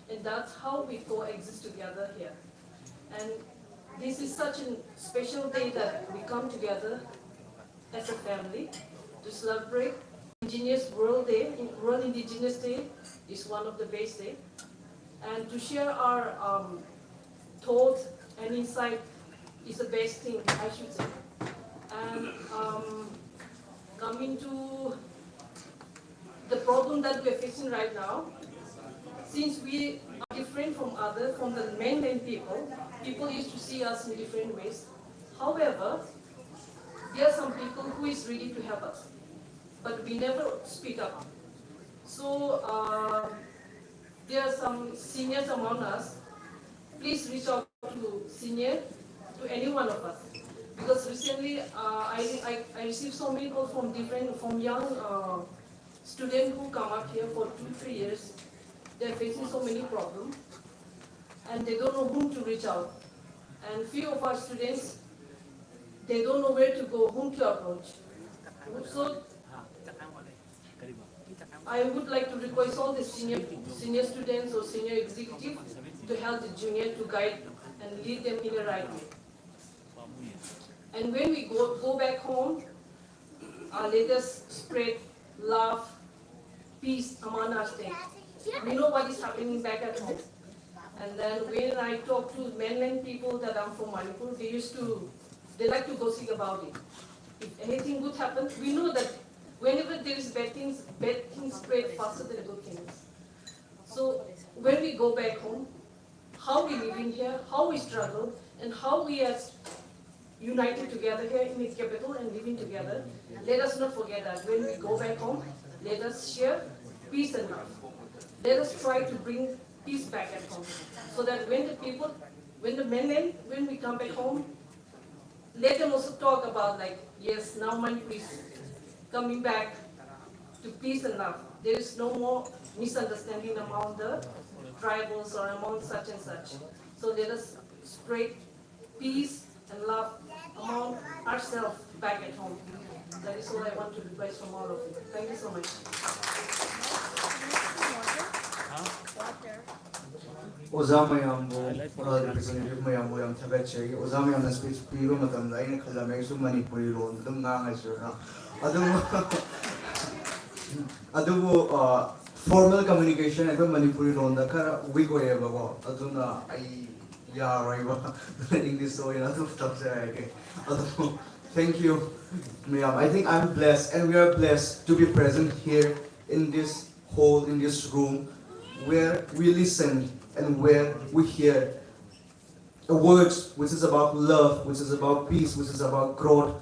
And that's how we coexist together here. And this is such a special day that we come together as a family to celebrate Indigenous World Day. World Indigenous Day is one of the best days. And to share our thoughts and insight is the best thing, I should say. And coming to the problem that we're facing right now, since we are different from the mainland people used to see us in different ways. However, there are some people who is ready to help us, but we never speak up. So there are some seniors among us. Please reach out to senior, to any one of us. Because recently I received so many calls from young students who come up here for 2-3 years. They're facing so many problems and they don't know whom to reach out. And few of our students, they don't know where to go, whom to approach. So I would like to request all the senior students or senior executives to help the junior to guide and lead them in the right way. And when we go back home, let us spread love, peace among our state. We know what is happening back at home. And then when I talk to mainland people that are from Manipur, they like to gossip about it. If anything good happens, we know that whenever there is bad things spread faster than good things. So when we go back home, how we live in here, how we struggle, and how we are united together here in the capital and living together, let us not forget that when we go back home, let us share peace and love. Let us try to bring peace back at home, so that when we come back home, let them also talk about yes, now Manipur is coming back to peace and love. There is no more misunderstanding among the tribals or among such and such. So let us spread peace and love among ourselves back at home. That is all I want to request from all of you. Thank you so much. Oza mayambo representative mayambo yam thagatcheri oza mayamna speech piba matamda aina khalame su manipuri ron dum ngang haisura adu formal communication ado manipuri ron da khara weak oye ba ko aduna ai ya roi ba English so ina to talk say adu thank you mayam. I think I'm blessed and we are blessed to be present here in this hall, in this room, where we listen and where we hear a words which is about love, which is about peace, which is about growth,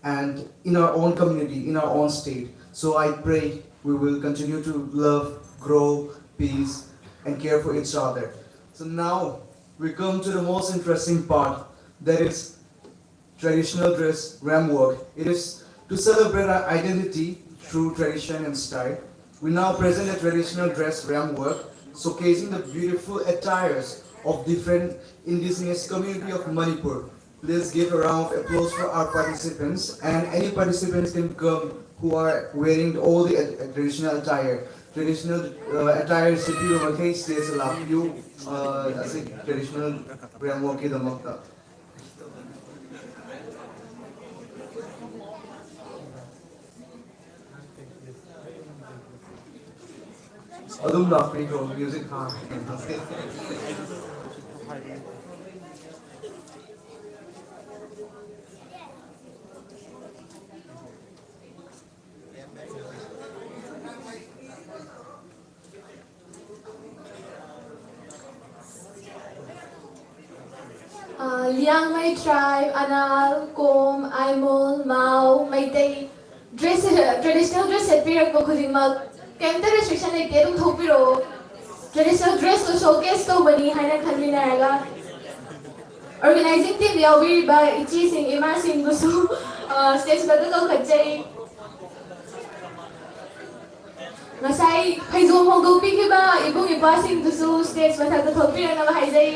and in our own community, in our own state. So I pray we will continue to love, grow, peace, and care for each other. So now we come to the most interesting part, that is traditional dress ram work. It is to celebrate our identity through tradition and style. We now present a traditional dress ram work, showcasing the beautiful attires of different indigenous community of Manipur. Please give a round of applause for our participants, and any participants can come who are wearing all the traditional attire. Traditional attire is to okay, stays allow you as a traditional ram work in the Makta. Adum laughing from music. Liang Mai tribe, Anal, Kom, Aimol, Mao, Meitei, traditional dress set period ko khudingmak. Kemta restriction like dedum thopiro. Traditional dress ko showcase ko bani haina khanminaraga. Organizing team yawi ba ichi sing ima sing gusu stage ba ka khajai ngasai phaizo hongdo pi ke ba ibung ipa sing du su stage ba tha thopi na ba haijai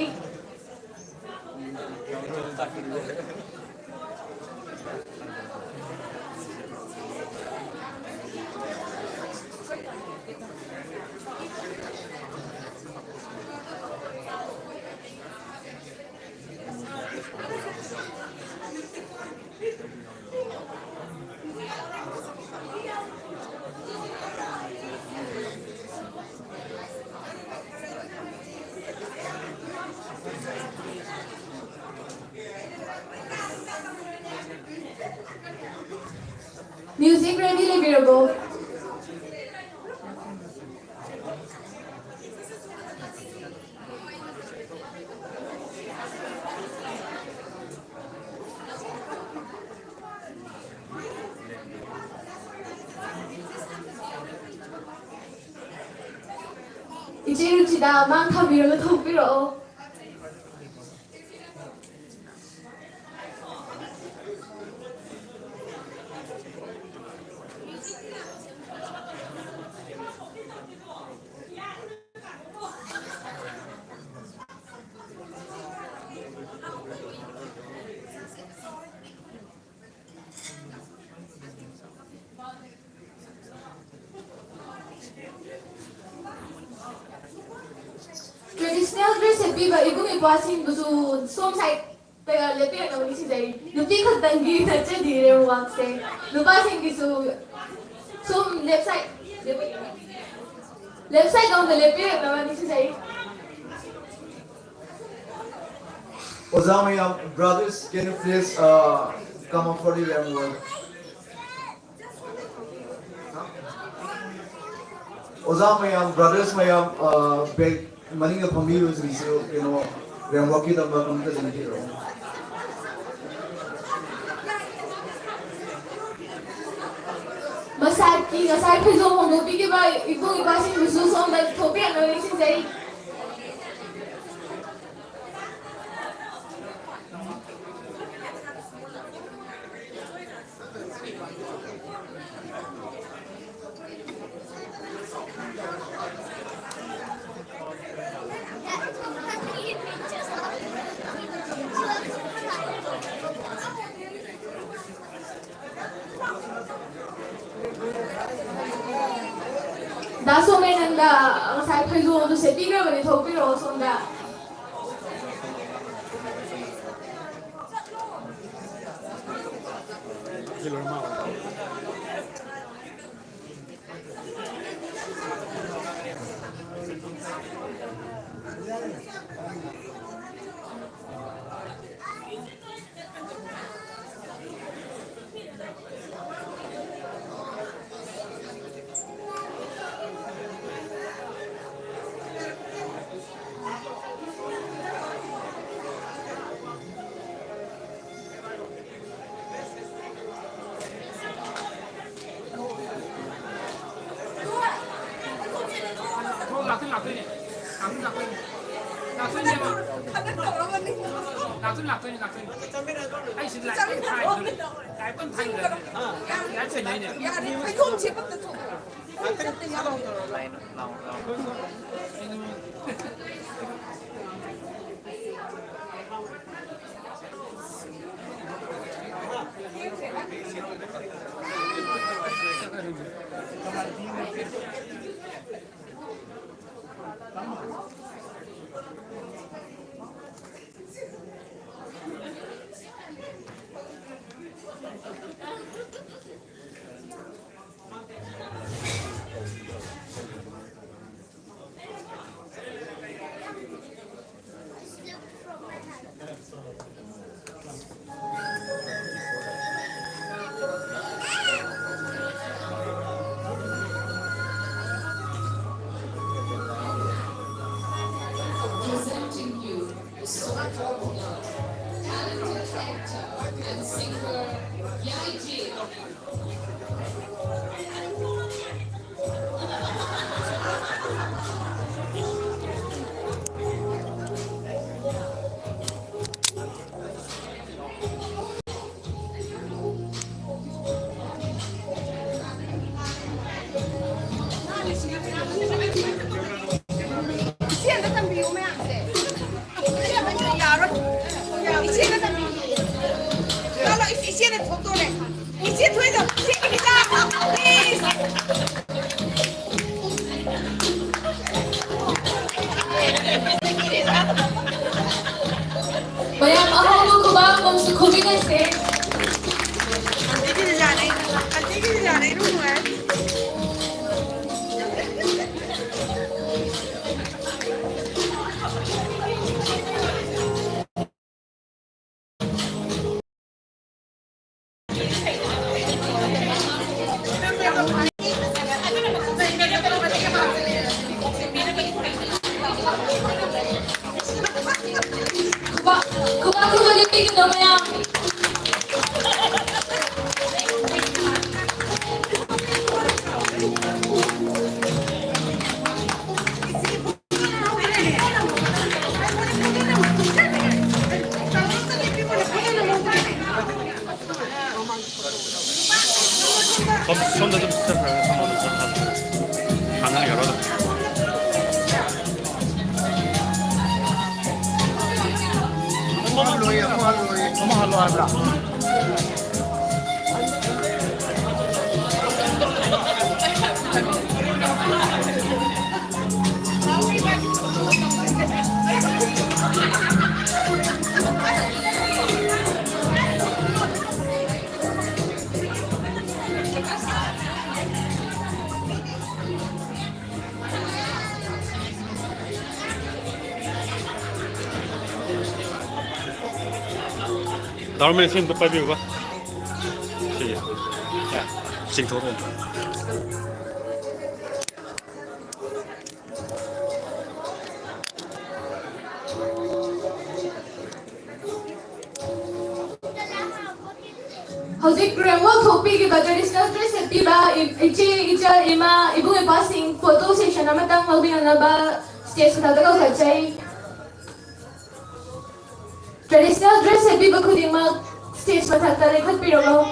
music ready lebirabo 이제 루치다 많다 비로가 더 빌어 traditional dress happy ba ibung ipasing busu som side pega lepi na wani si dai nupi khatangi tache dire wang se nupa sing gisu som left side on the lepi na wani si dai Ozama, brothers, can you please come up for the young one? Ozama, brothers, my beg money of me was you know, we are walking about the hero. Masaki, ngasai phaizo hongdo pi ke ba ibung ipasing busu som da thopi na wani si dai daso men nanda ngasai phaizo du se pi ra bani thopi ro som da Bayam ako mo kuba kung sa kubinas eh. Kuba nipigil na bayam. 손도 좀 쓰세요. 손도 좀 하세요. 가능하게 열어도. 엄마 할로 하자. 나오면 지금 몇 발비 오가? 시기. 야, 지금 더러. Howzik framework hopi ki traditional dress happy ba icha ima ibung passing photo session amatang magbina na ba stage sa daga kachay traditional dress happy ba khuding mag stage mathata rekhat piro mo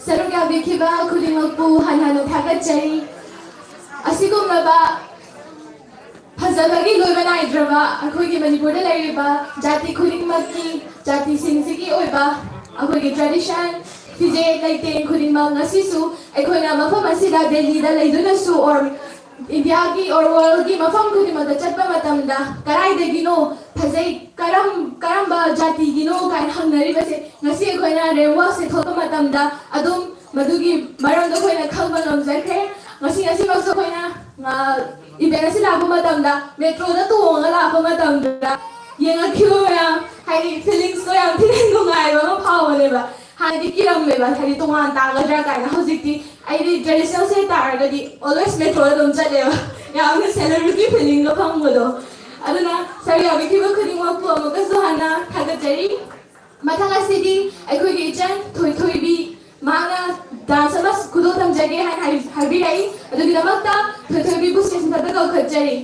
Sarungga bikiba kulimagpu hanhano thagatjari asigumlaba phajabagi loiba naidraba akhoigi manipurda lairiba jati khudingmakki jati singsigi oiba akhoigi tradition Fije Laiten Kurimang Nasisu, Equina Mafamasida, Delida Laidunasu, or India or world gi mafam ko ma da chatba matamda karai de gino phazai karamba jati gino kan hangnari base ngasi koina rewa se thopa matamda adum madugi maram do koina khangba ngamjare ngasi makso koina ibera si labu matamda metro da to nga labu matamda yenga kyo ya hai feelings ko ya feeling ko ngai ba phaw le ba hai di kiram me ba thari to man ta ga ja kai na hojikti ai di traditional se tar ga di always metro da dum chale ba ya ang celebrity feeling ga phang mo do aduna sari abi ki ba khani wa pu am ga so hana thaga jari mathanga sidi ai ko gi chan thoi bi mana dance mas kudo tam jage hai bi rai adu gi damakta thoi bi bu station da ga khajari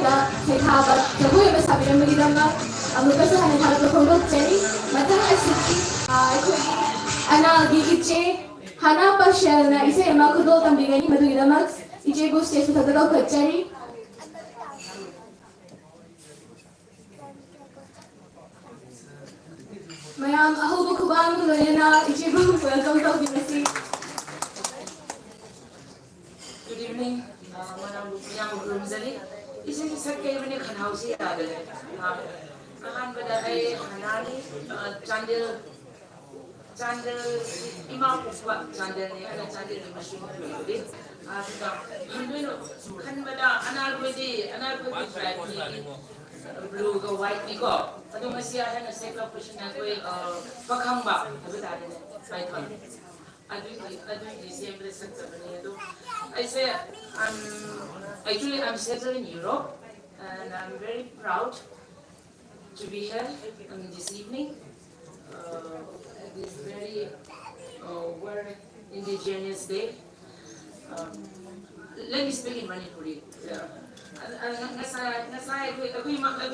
Sida, Hekaba, Kabuya Sabi Magidama, Amukasa and Hanakongo Cherry, Matanga City, Anagi Iche, Hanapa Shelna, Ise Makudo, Tambigani, Madugamax, Iche goes to the Cherry. Mayam, Ahubu Kubam, Lorena, Ichibu, welcome to Vinasi. Good evening, Madam Grumzali. Isn't it okay when you can house here? But I Hanani, Chandel, Imam Chandel, and Chandel machine. Canada, Anarquidi, blue, go white, we go. I don't see I had a second question that way, Pakamba, I do the same lessons. I say I'm settled in Europe, and I'm very proud to be here this evening at this very World Indigenous Day. Let me speak in Manipuri.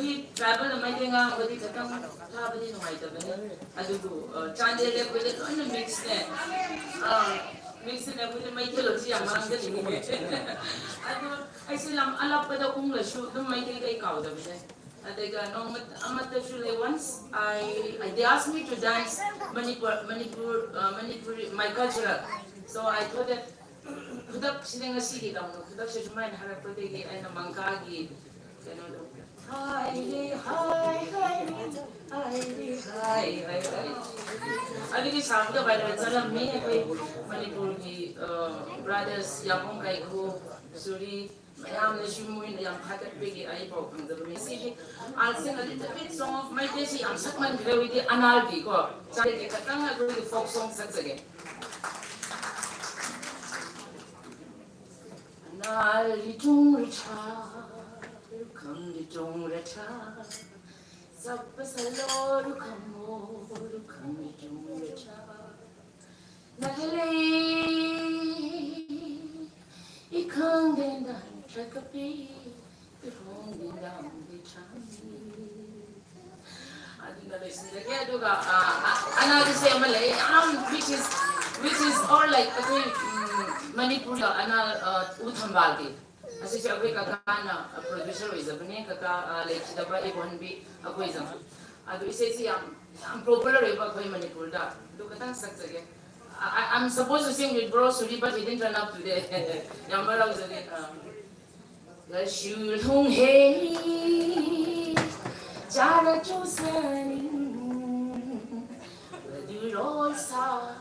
We travel my thing out with it. Traveling my I do Chandel with it on the mix there. Mixing up with the Meitei among the I still am allowed by the English, the Meitei cow. Once they asked me to dance Manipur, my cultural. So I thought that Kudak sitting a city down, Kudak says mine Harapati and a Mankagi. Hi. I think it's after by the Salam me, Manipur, brothers, Yapong Kaiku, Suri, Mayam, the Shumu in the Yampakat Piggy, I broke from the message. I'll sing a little bit song of my Desi, I'm Sakman with the Analbi, go. So I can't agree with folk songs again. Nali tung recha, come the tung recha. Sapasalo kamo, come the tung recha. Nakale, ikang genda trakapi, ikong genda the chami. I think that is the Gaduga, another say Malay, which is all like Manipur, anal Uthambagi. As if you a producer is a Bene Kaka, like the Badi Bonbi, a poison. I do say, I'm popular about Manipur. Look at that sucks again. I'm supposed to sing with Bro Suri, but he didn't turn up today. Yamara was again. The Shul Hung Hey, Jara Chusani, the Durosa,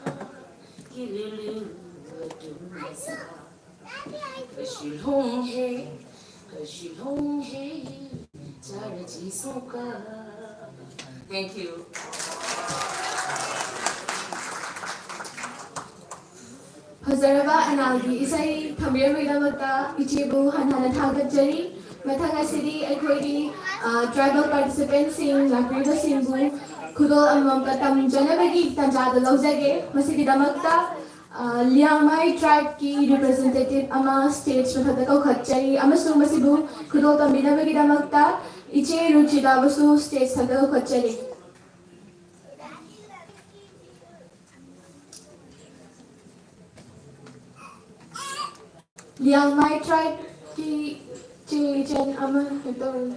Kililu. Kashilong hey, charity soka. Thank you. Hazaraba Analgi Isai Tamir Vidamata Ichibu Hanana Tagajari Matanga City Equity tribal participants in Lapriva Simbu Kudo Amamka Tam Janabagi Tanjada Lozage Masiki Damakta Liangmai tribe ki representative ama states mathatako khachari amasu masibu kudo tambina bagi damakta iche ruchida basu states hatako khachari Liangmai tribe ki chen ama ito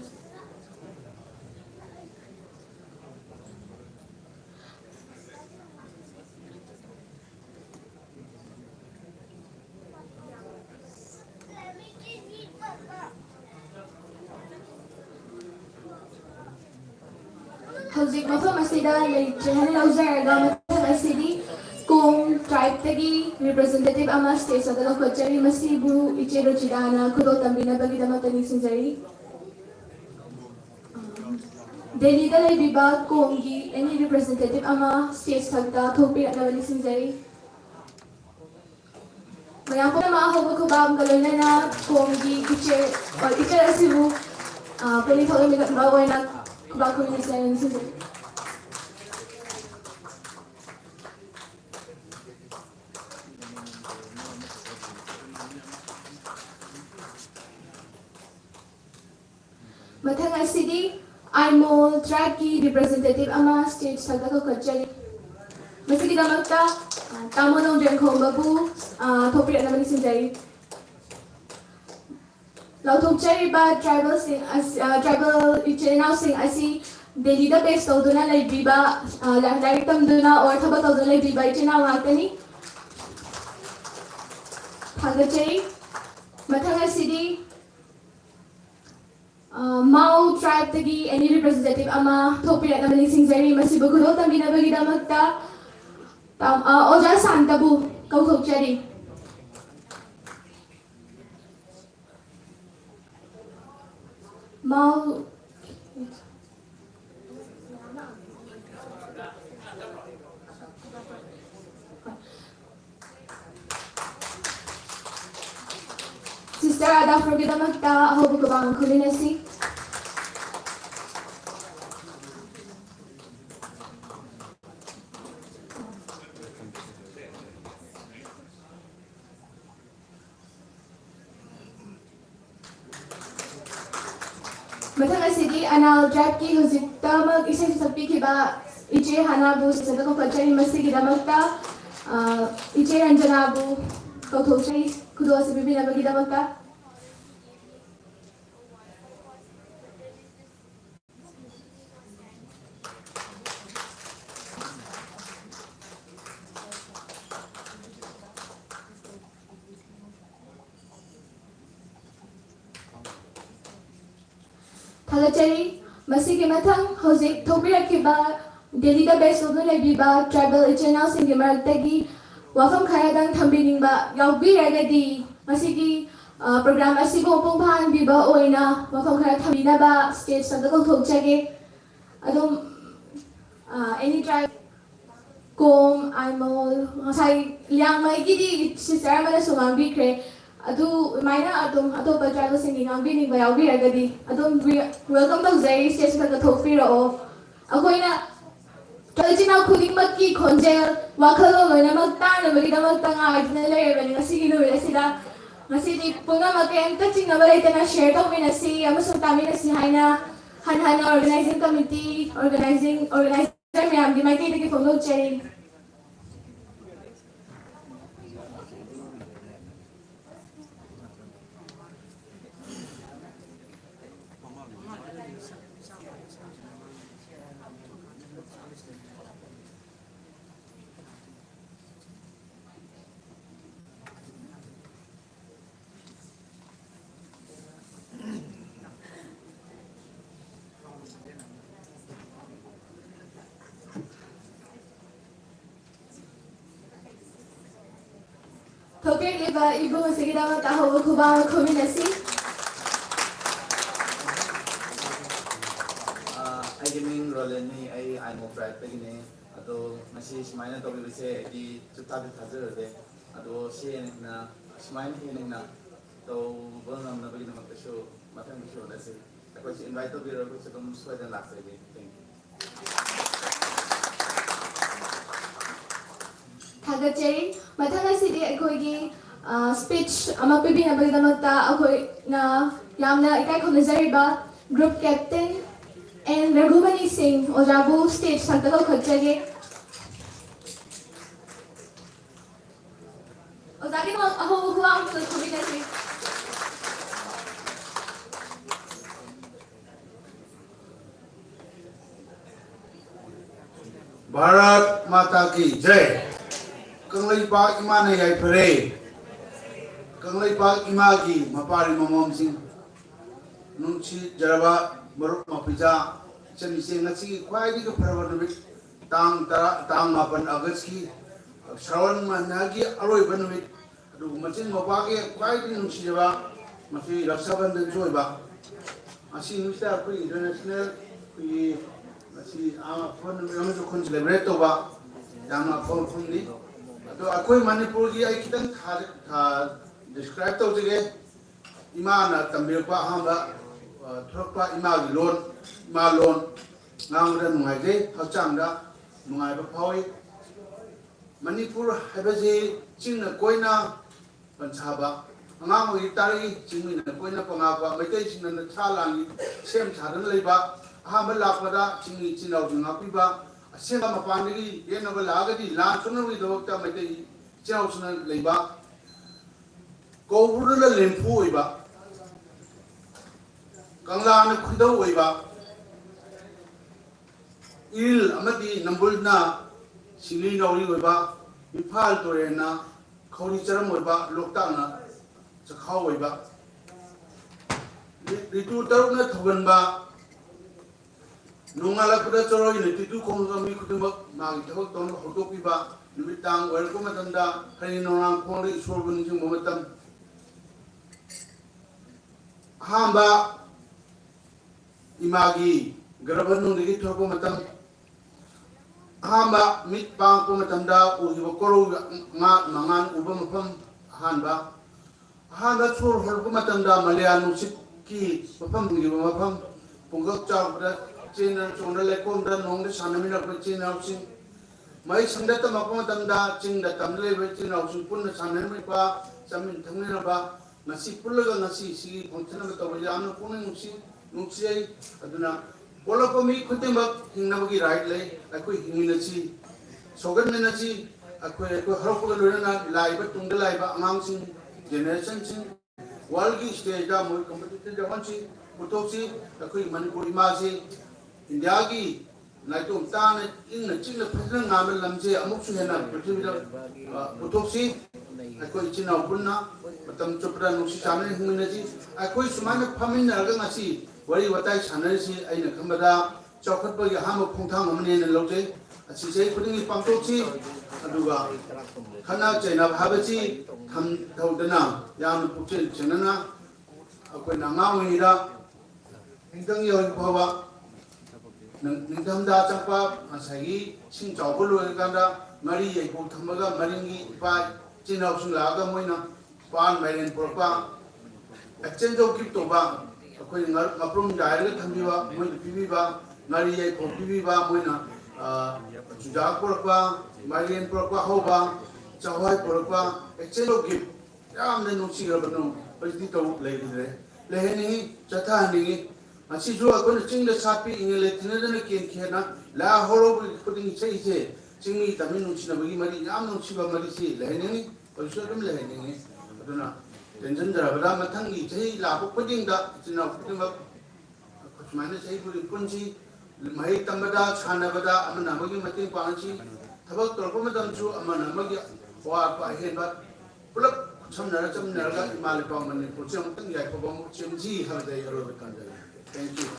Howzik mafam asida lechahan lauzar agama city kung tribe tagi representative ama state sa dalawang kochari masibu ichiro chidana kudo tambina bagi damatani sinjari Delhi dalay biba kongi any representative ama state sagda thopi at nabali sinjari Mayang po na maahobo ko ba ang galoy na kongi iche asibu pwede ko umigat baway na Baku ni saya ni Mathang asidi Aimol tribe ki representative ama state sakta ko kachari. Masigi damakta tamonong jengkhong babu thopi na mani sinjai. Lauthok chari ba tribal sing tribal ichinaw sing asi Delhi da base tawduna lai biba like tamduna or thaba tawduna lai biba ichinaw ngakani. Thangachari mathang asidi Mau tribe tagi any representative ama thopi na mani singjari masibu gulo tambina bagi damakta oja santabu kauthok chari. Mau Sister ada forget damakta hobu ko bang kulinasi. Mathang asidi anal tribe ki huzikta mag isang sapi ki ba iche hanabu sa ko kachari masigi damakta iche anjanabu kauthosai kudo asibi na bagi damakta. Halachari, masigi mathang hozik thopira kiba Delhi da base odun lebiba tribal ichinaw singi maragtagi wafam khayadang thambiningba yaubiragadi masigi program asibo pungphan biba oina wafam khaya thambinaba stage sabda ko thokchage adum any tribe kom aimol ngasai liang mai gidi sister mala sumambi kre adu maina adum atopa tribal singi ngambi ba yaubiragadi adum welcome to zai stage ka thopira o akoina Traditional cooking maki konjel wakalo loina magtana bagi damak tanga idna layer bani ngasi gino sida ngasi di punga makem touching na balay tana share to minasi amasung tami nasi haina hanhana organizing committee organizer miyam di Meitei Heritage phone chari. Thopi liba ibu masigi damak tahu kubang kombinasi. I gaming role ni I mo pride pagi ni atau masih semaina topi bese di cuta di tazer de atau si na semain ini na atau bangam na bagi nama kesho matang kesho dah sih. Aku si invite to biro aku sebelum suai dan last lagi. Thank you. Thagachari mathang asidi akoigi speech ama pibi na bagi damakta akoi na yamna ikai khonajariba group captain and Raghumani Singh ojabu stage santalo khachage ozagi mo aho huwa ang khobinasi. Bharat Mata ki Jai. Kanglay pa ima na yay pare. Kanglay pa ima ki mapari mamam sing. Nung si jaraba maruk mapija. Siya nising at sige kway di ka parawan nabit. Tang 8 August ki. Shrawan managi aroy ba nabit. Aduh macin mapagi kway di nung si jaraba. Masih raksaban dan joy ba. Masih nusta ako international. Masih phone namin jo kon celebrate to ba. Yang phone di. तो अकोई मणिपुर की आई कितन describe तो जगह इमान तंबेपा हांगा थोपा इमागी लोन इमा लोन नांगदा नुंगाइजे हचांगदा नुंगाइबा फावई मणिपुर हैबजे चिंग कोइना पंचाबा angang oi tari chingmi na koina panga ba Meitei sing na chalangi sem chadan leiba ha ba lakpada chingmi chinau nga piba asema mapandigi yena ba lagadi la chuna wi dokta Meitei chinau suna leiba ko burula lempu oiba kangla na khudau oiba il amadi nambulna sili nauri oiba Ifal torena khori charam oiba lokta chakhau oiba ritu taruna thoganba nungala kuda choroi ne titu khongga mi khuduma magi thok ton hotopiba numitang oil ko matanda hani nonang khongri isor buni jing momatam hamba imagi garabanu digi thorko matam hamba mit pang ko matanda uhiba koro nga mangan uba mapam hamba chor hor ko matanda malayanu sikki mapam ngi mapam punggak chawda china chonda lekom da nong de sanamina ko china sing mai sanda ta mapam matanda chingda tamle be china sing punna sanamai pa samin thangna ba nasi pullaga nasi si function ba to ya anu punin nuksi ai aduna bola ko mi khutimba hingna bagi right lai akoi hingina chi sogan na chi akoi harap ko lona laiba tungda laiba amang sing generation sing world ki stage da mo competitive da wanchi putoksi akoi Manipur imasi India ki naitum ta na in chingna phajna ngamel lamje amuk su hena prithvi da putoksi akoi china punna matam chopra nuksi chamne hingina chi akoi sumana phamin na ga ngasi wari watai sanarisi aina khambada chokhatpa gi hama khongthang amne na lojai asi sei khudingi pangtokchi aduga khana chaina bhabachi tham thaudana yam pukchel chenana akoi nangawi ra hingdang yo bhawa ningdamda changpa asagi sing chawbulu kanda mari yai ko thamaga maringi pa chinau sing laga moina pan mairen porpa exchange of crypto ba akoi ngaprum daire thambiwa moi pibiba ngari yai ko pibiba moina chujak porpa mairen porpa hoba chawai porpa exchange of gift yam ne nusi ga banu pasti to leire leheni chatha ningi asi jo akoi chingda sapi ingele tinadana ken khena la horo putting sei je chingmi tamin nusi na bagi mari yam nusi ba mari si leheni osodum leheni aduna tension jarabada mathangi chei la ko puding da china puding ba khusmane chei puri punchi mai tambada chanabada amana magi mating pangchi thabak torko madam chu amana magi wa pa hen ba pulak samnara ga imali pa mani pucham tang yai ko bam chimji ha dai aro kan dai thank you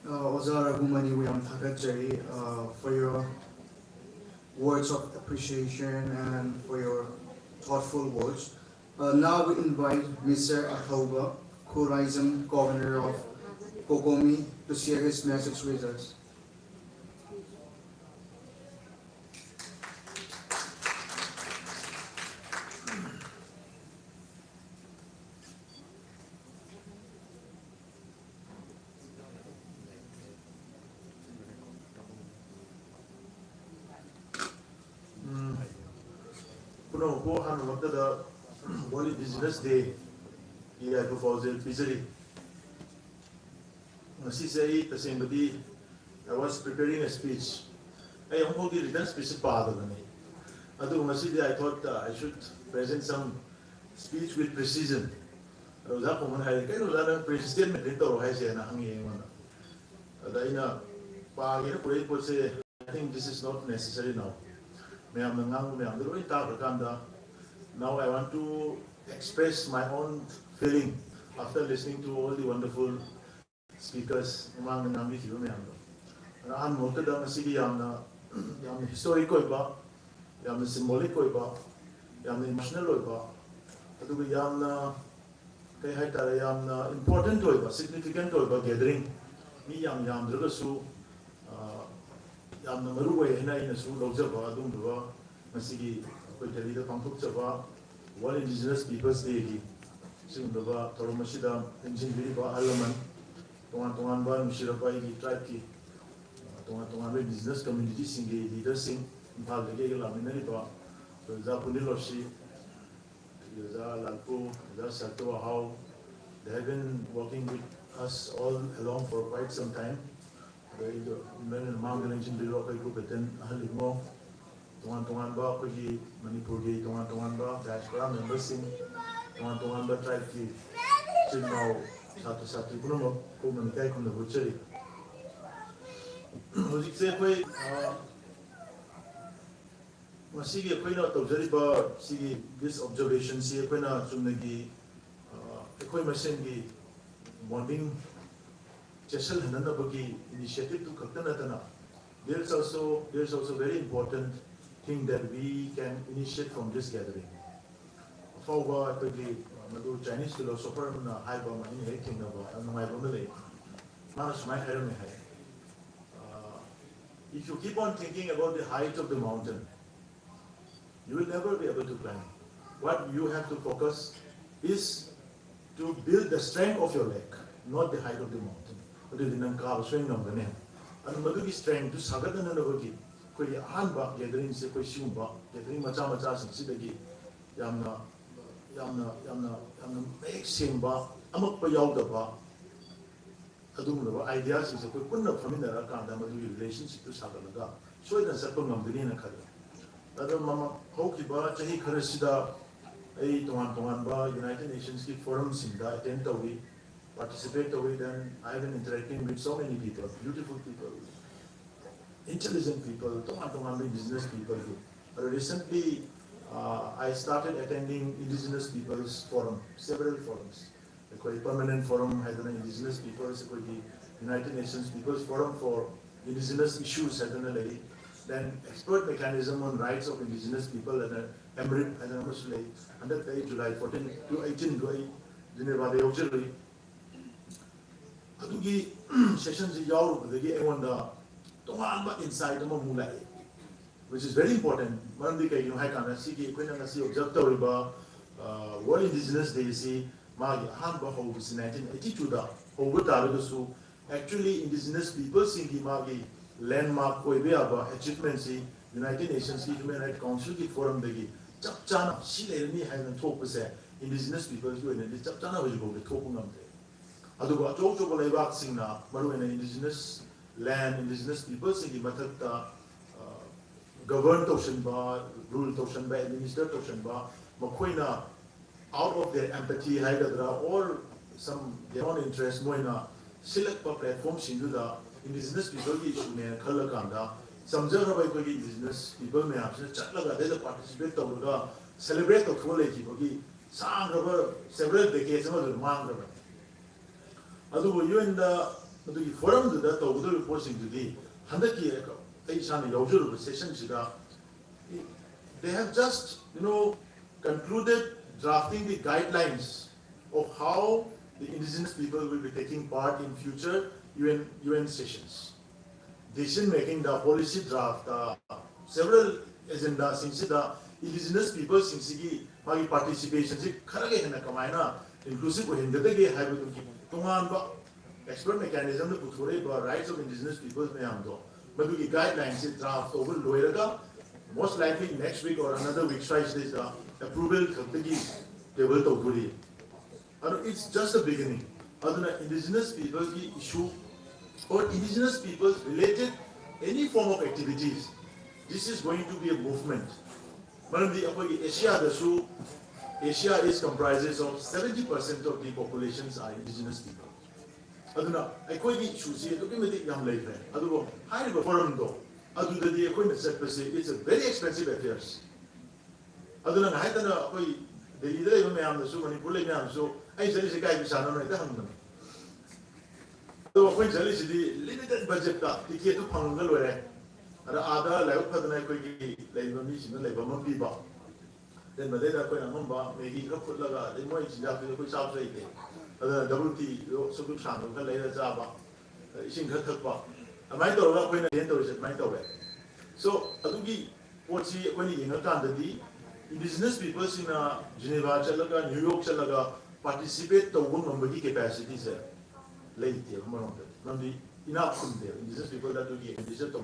Ozara Gumani Wiyam Thakajari for your words of appreciation and for your thoughtful words. Now we invite Mr. Athoba, Kurizam Governor of Kokomi, to share his message with us. Puno ko han wakta da World Indigenous Day iya ko fawzel pizari ngasi say tasembadi I was preparing a speech ay ang ko written speech pa da ni adu ngasi I thought I should present some speech with precision roza ko man hay kay roza na president med to hay siya na hangi man ada ina pa ina ko say I think this is not necessary now. Now I want to express my own feeling after listening to all the wonderful speakers. I'm noted on the historic, symbolic, emotional, important, significant gathering. Yamna maruwe hina ina su lojaba adum duwa masigi koi Delhi da pangthok chaba World Indigenous Peoples Day gi sing duwa toromashida engine biri ba alaman tongan ba nushira ba gi tribe ki tongan indigenous community singi leaders sing Impal de Laminariba, Zapuniloshi, Lalpu, Sato how they have been working with us all along for quite some time. Men Mangaling Biro Kupeten, Halimo, Tuan Baki, Manipur, Tuan diaspora members in Tuan tribe ki Chino Satu Kuno, Kumankai from the butchery. Hojik masigi akoina tawjariba sigi this observation si akoina chumnagi ekoi masengi bonding chesal hananabagi initiative to kaktanatana there's also very important thing that we can initiate from this gathering fawwa tagi madu Chinese philosopher na haiba mani he kinaba anumai bomale manas mai harame hai if you keep on thinking about the height of the mountain, you will never be able to climb. What you have to focus is to build the strength of your leg, not the height of the mountain. But the Nanka swing number name. And Maduki strength to Sagadana Navaki, Koya Hanba, gathering Sekoi Shumba, gathering Macha Sidagi, Yamna, make Simba, Amakpa Yaudaba, Adumava ideas is a quick one from in the Rakanda Madu relationship to Sagalaga. So it is a Pungam Dinina Kara. Other Mama Hokiba, Chahi Karasida, A Tuan United Nations forums in the attend away, participate away, then I have been interacting with so many people, beautiful people, intelligent people, Tuan business people. Recently, I started attending Indigenous People's Forum, several forums. A permanent forum had an Indigenous Peoples, the United Nations People's Forum for Indigenous Issues had an lady. Then expert mechanism on rights of Indigenous people at an EMRIP had an Muslim under July 14 to 18 Geneva de Auxiliary. Adugi sessions yaw the gay one the inside the Mulai, which is very important. Mandika, you know, Hakana, Siki, Quinanasi, Objector, World Indigenous Day, see. Magi Hanba Hovis in 1982 over Taragasu. Actually, indigenous peoples in the Magi landmark Koibeaba achievements in United Nations Human Rights Council forum begi. Chapchana, Shileni has a 12% indigenous peoples doing it. Chapchana will go to Topunam. Aduba Toto Levak Singna, Maru and indigenous land, indigenous peoples in the Matata governed Toshan Bar, rule Toshan Bay, administered Toshan Bar, Makoina. Out of their empathy, or some their own interest, Moina, select platforms into the indigenous people issue and color kanda, some Java indigenous people may have Chatlaga, participate to celebrate the college, sang rubber several decades of the man rubber. Adu you in the forum to that over the reporting today, 100 years ago, they have just, concluded drafting the guidelines of how the indigenous people will be taking part in future UN sessions. Decision making, the policy draft, several agendas, since the indigenous people, since the participation, inclusive in the expert mechanism to put the rights of indigenous peoples, but the guidelines draft over Loiraga, most likely next week or another week, is approval table to it's just the beginning. Other indigenous people issue or indigenous peoples related any form of activities. This is going to be a movement. Asia is comprises of 70% of the populations are indigenous people. Aduna akwai issues here documented yam later. Adu high forum do. Adu the equipment it's a very expensive affairs. Aduna haitana akwai the leader may am the so many Manipur so I say a guy Sana Hangman. So when the limited budget ticket to Pangal where other level Patanaki labor mission labor people. Then but then I put a number, maybe a foot laga, they might just be a good south lake. Other double T, so good sound of later Zaba, Sing her tuck. I might go when I enter is might away. So Adugi, what's he when he in a country? Indigenous peoples in Geneva, Chalaga, New York, Chalaga participate to one number capacity, sir. Late here, Mondi. enough indigenous people that do the indigenous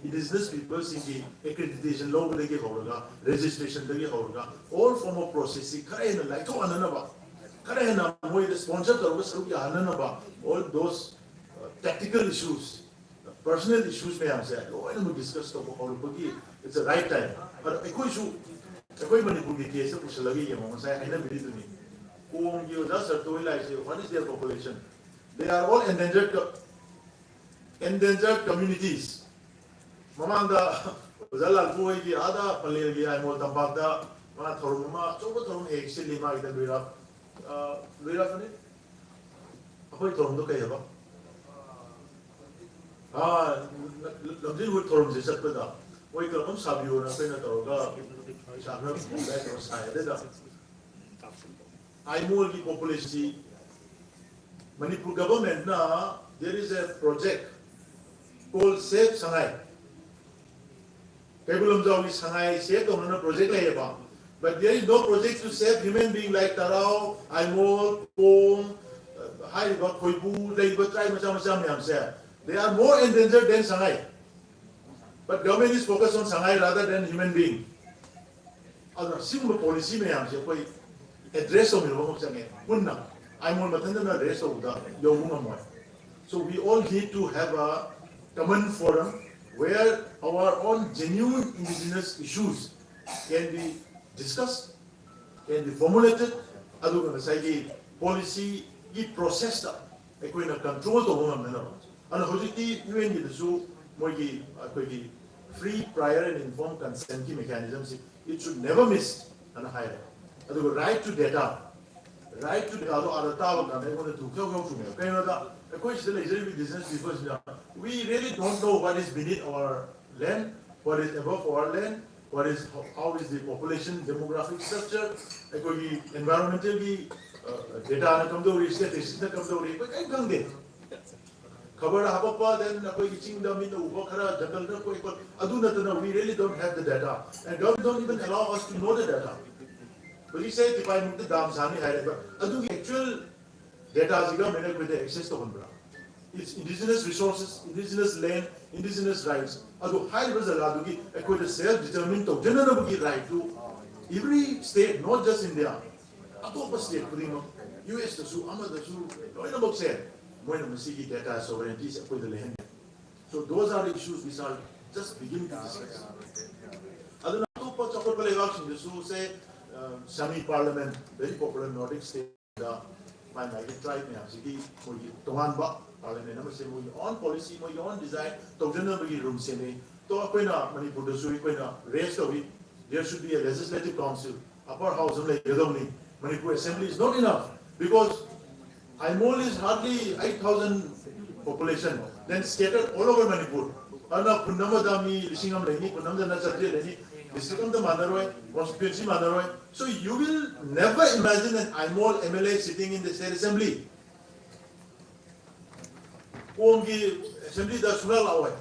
indigenous people singing accreditation law registration all form of processing like to another sponsor all those tactical issues, personal issues may have said, oh, I don't discuss it's the right time. But Manipur case of Salagi, I never did to me. Whom you just are doing like, what is their population? They are all endangered communities. Mamanda, Zala Puigi, Ada, Paleri, I more than Bagda, Mathoruma, Chobotom, actually, Mark the Vira. Vira for it? Ahoy Toronto Kayaba. Lamjin would Toronto set with up. We can also have you and a senator. I more the population. Manipur government now, there is a project called Save Shanghai. Kabulam Jawi Shanghai Save on a project, but there is no project to save human beings like Tarao, Aimol, Pong, Haiba, Koibu, Labor Tribe, they are more endangered than Shanghai. But government is focused on Shanghai rather than human being. Other simple policy may have address of the I'm on the address of the Yomuna. So we all need to have a common forum where our own genuine indigenous issues can be discussed, can be formulated, policy is processed, control the woman. And Hojiti, you end the free, prior, and informed consent mechanisms, it should never miss and higher. The right to data, right to the other tower, and they want to go to me. The question is business because we really don't know what is beneath our land, what is above our land, how is the population demographic structure, environmentally, data come to statistics come to but I can't get. Cover Habapa, then a quick them in the Ubakara, Jungle, we really don't have the data. And government don't even allow us to know the data. But he said if I move the dams, but actual data is government with the access to Umbra. It's indigenous resources, indigenous land, indigenous rights. Although high was allowed to give a self-determined general right to every state, not just India. A state, US the Su, Amma the Su, no said. When we see data sovereignty is the land. So those are the issues which are just beginning to discuss. Other two parts of the election, the say semi-parliament, very popular Nordic state, my tribe may have city, Tohanba, parliament, on policy, on design, Tojanabagi room semi, Toaquina, Manipur, the Suiquina, rest of it, there should be a legislative council, upper house of Yadoni, Manipur assembly is not enough because Aimol is hardly 8,000 population, then scattered all over Manipur. Anna Punamadami, Lishingam Leni, Punamana Satri Leni, District of the Manaroi, Constituency Manaroi. So you will never imagine an Aimol MLA sitting in the state assembly. Ongi assembly the Sural Away.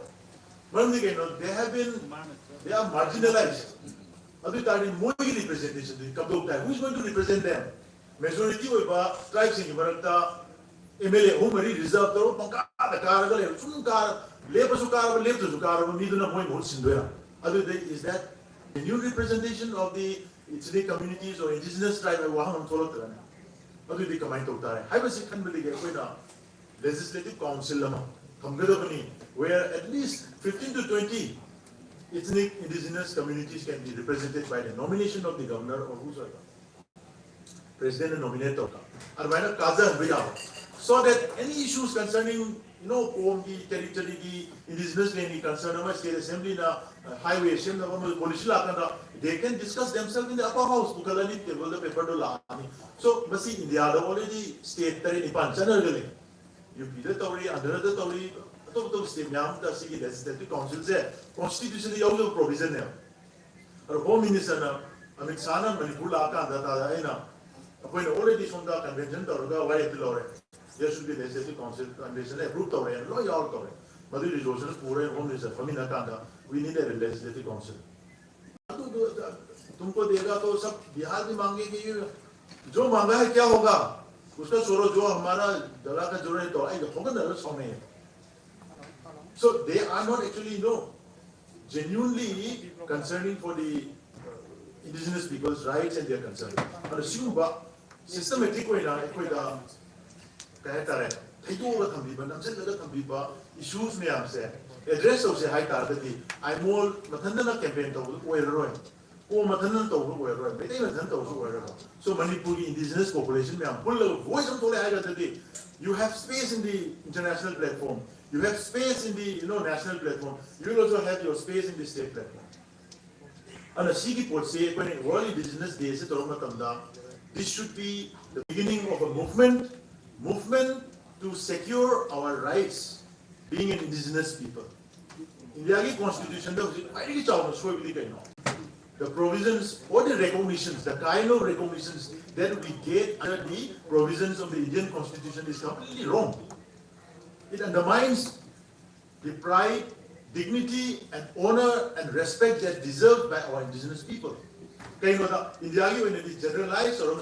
They are marginalized. Other time, more representation, who is going to represent them? Majority of tribes in Marata, MLA, Homari reserved the car, labor to car, labor to car, Miduna point votes in there. Other than is that the new representation of the ethnic communities or indigenous tribe of Waham Tolotran? Other than comment of that. I was second with the legislative council, where at least 15 to 20 ethnic indigenous communities can be represented by the nomination of the governor or whosoever. President and nominator, so that any issues concerning, territory, indigenous land, concern state assembly, highway, they can discuss themselves in the upper house. So, but see, India already state that in Panchanagale, you be the Tory, under the Tory, state now, the city legislative council there, constitutionally also provision there. Our home minister, Amit Sana, Manipur, Laka, when already from the convention, there should be legislative council convention approved and loyal. But the resources poor and home is a Famina Kanda, we need a legislative council. Tumko Dega to sub Bihadi Mangi, जो मांगा है क्या होगा उसका छोड़ो जो हमारा दला का जो है तो आई होगा ना सोने so they are not actually genuinely concerning for the indigenous people's rights and their concerns and assume systematic way na koi da kaya tare thaido ga thambi ba namsen da thambi ba issues me am se address of se high tar da I more mathan na campaign to way roi ko mathan to way roi me dai mathan to way roi so Manipuri indigenous population me am full voice of tole ai da you have space in the international platform. You have space in the national platform. You will also have your space in the state platform. And a Sigi Port say when World Indigenous Day is this should be the beginning of a movement to secure our rights being an indigenous people. India's constitution the provisions or the recognitions, the kind of recognitions that we get under the provisions of the Indian constitution is completely wrong. It undermines the pride, dignity, and honor and respect that deserved by our indigenous people. India, when it is generalized or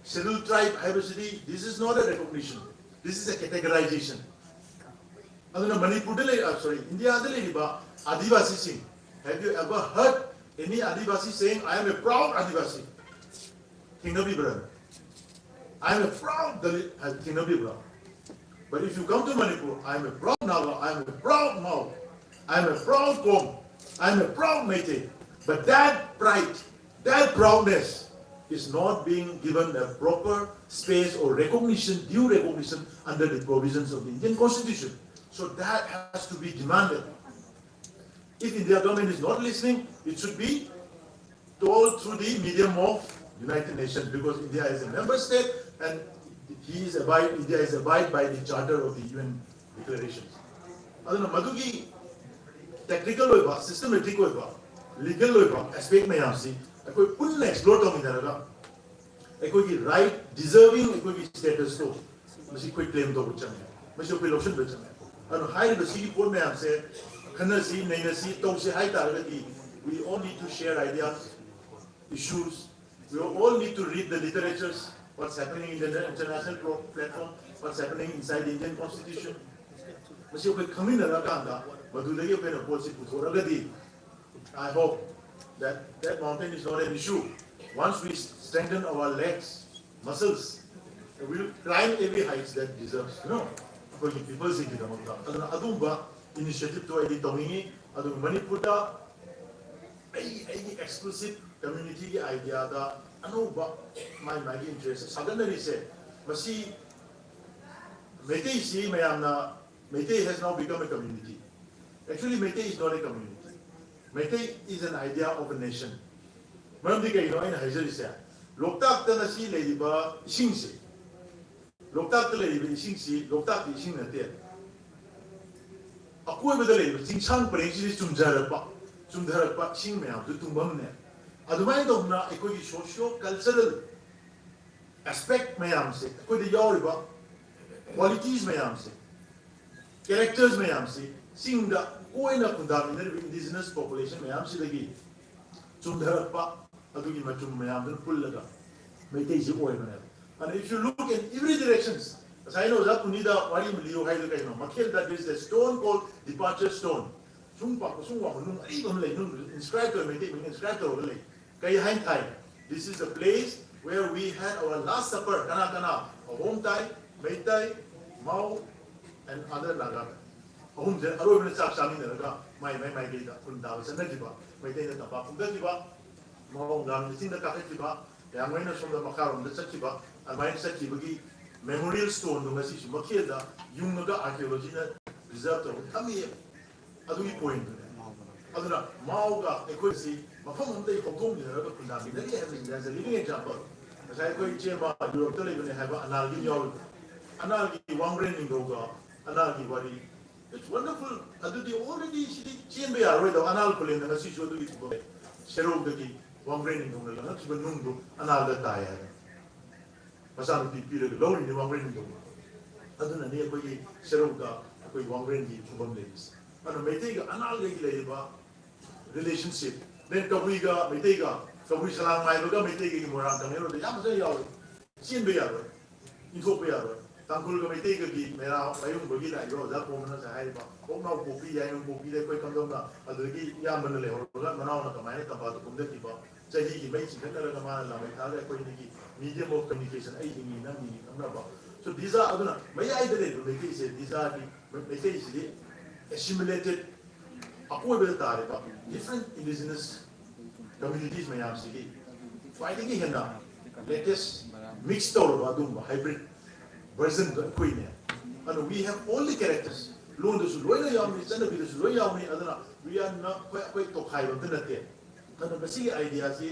scheduled tribe diversity, this is not a recognition. This is a categorization. Manipur, India, Adivasi Singh. Have you ever heard any Adivasi saying, I am a proud Adivasi? Kingnabi brother. I am a proud Dalit, Kingnabi brother. But if you come to Manipur, I am a proud Naga, I am a proud Mau, I am a proud Kom, I am a proud Meitei. But that pride, that proudness is not being given a proper space or recognition, due recognition under the provisions of the Indian Constitution. So that has to be demanded. If India government is not listening, it should be told through the medium of United Nations, because India is a member state and India is abide by the charter of the UN declarations. Madugi technical oiba, systematic oiba, legal oiba aspect may have seen. I could put an explore to me that right deserving status to Masi quick claim to Buchan, Mr. Piloshan Buchan. And high the city port may have said, Kanasi, Nanasi, Tosi, high target. We all need to share ideas, issues. We all need to read the literatures, what's happening in the international platform, what's happening inside the Indian Constitution. I hope that that mountain is not an issue. Once we strengthen our legs, muscles, we will climb every heights that deserves, people see the initiative to Tongi, Manipur, exclusive community idea that my interest. Suddenly said, Masi Meitei has now become a community. Actually, Meitei is not a community. Meitei is an idea of a nation. Mamdika, in Hazel, Loktak Tanasi Ladiba Shingsi. Loktak Lady Shingsi, Loktak Shingatir. Aku with the label, Sing Prince Sumdharapa, Sing Mea, to Tumbamne. Otherwise, a socio cultural aspect may say, could the Yoruba qualities may say, characters may say, sing the Oina Kundam indigenous population may say the gate. Sumdharapa, Adugi Matum Mayam, Pullaga, Meitei Oiman. And if you look in every directions, as I know that Punida, Warim Leo Haidakaino, Makel, that is the stone called Departure Stone. Inscribed to Meitei, inscribed to Lake. This is the place where we had our last supper, Kana, a home Thai, Meitei, Mau, and other Naga. Home, the Arab Sami Naga, my Gita, Kunda, Sanajiba, Meitei the Tapa, Kundajiba, Mau, Lam, the Kakajiba, the Amena from the Makaram, the Sachiba, and my Sakibagi, Memorial Stone, the message Makilda, Yunaga archaeology reserved of come here. Adui point. Aduna, Mauga, equity. There's a living example. As I go in Chema, you don't have an Algi, Analgi, one brain in Goga, Analgi Wari. It's wonderful. I do the already Chimbe are read of Analpul in the message of the Sheru the one brain in Goga, not even Nungu, another tire. Masan period low in the one brain in Goga. Aduna near Sheruga, one brain in Goga ladies. And a Meitei Analgi relationship. Then Kawiga, Meiteiga, Kabui Salang Mai Baga Meitei Gi Moram Tangero de Yam Zay Yaw Chin Be Yaw Info Be Yaw Tangkul Ga Meitei Gi Mera Ayung Bagi Da Yaw Da Pomana Sa Hai Ba Okna Popi Yai Popi De Koi Kandom Na Adagi Yam Ban Le Hor Ga Manao Na Kamai Tamba to Kumde Ki Ba Chahi Gi Mai Chikan Ga Ma La Mai Tha Ga Koi Ni medium of communication ai Ni Na Ni Amna Ba so these are aduna Mai Ai De Meitei Se these are the Meitei Se assimilated Apo Be Tare Ba different indigenous communities may have city. Fighting here now. Latest mixed hybrid version of Queen. And we have all the characters. Loan the Suloya Yami, Senator Suloyami, other we are not quite to high on the net. And the Masigi ideas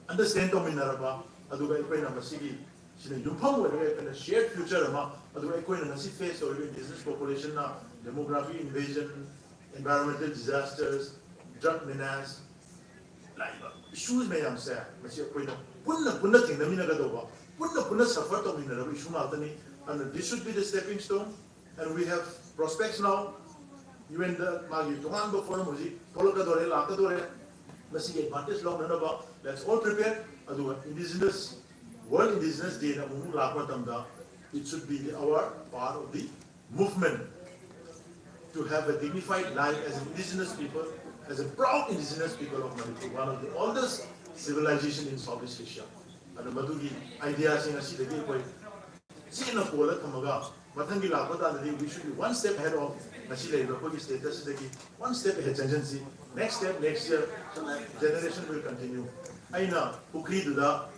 understand Dominaraba, Aduba Queen of Masigi, Yupam, and a shared future among Aduba Queen and Nasi face or business population, demography, invasion, environmental disasters, drug menace. Issues may am say, Monsieur Queen, Punna thing, the Minagadova, Punna suffered of in the issue Maltani, and this should be the stepping stone. And we have prospects now. You and the Magi Tuhan before Muzi, Polokadore, Lakadore, Masi advantage long and about. Let's all prepare. Indigenous, World Indigenous Day, it should be our part of the movement to have a dignified life as indigenous people. As a proud indigenous people of Manipur, one of the oldest civilization in Southeast Asia. And the Madugi ideas in a city, China Pola Kamaga, Matangi Lapata, we should be one step ahead of Nasila Rapogi status, one step ahead tendency. Next step, next year, generation will continue. Aina, Pukri Duda,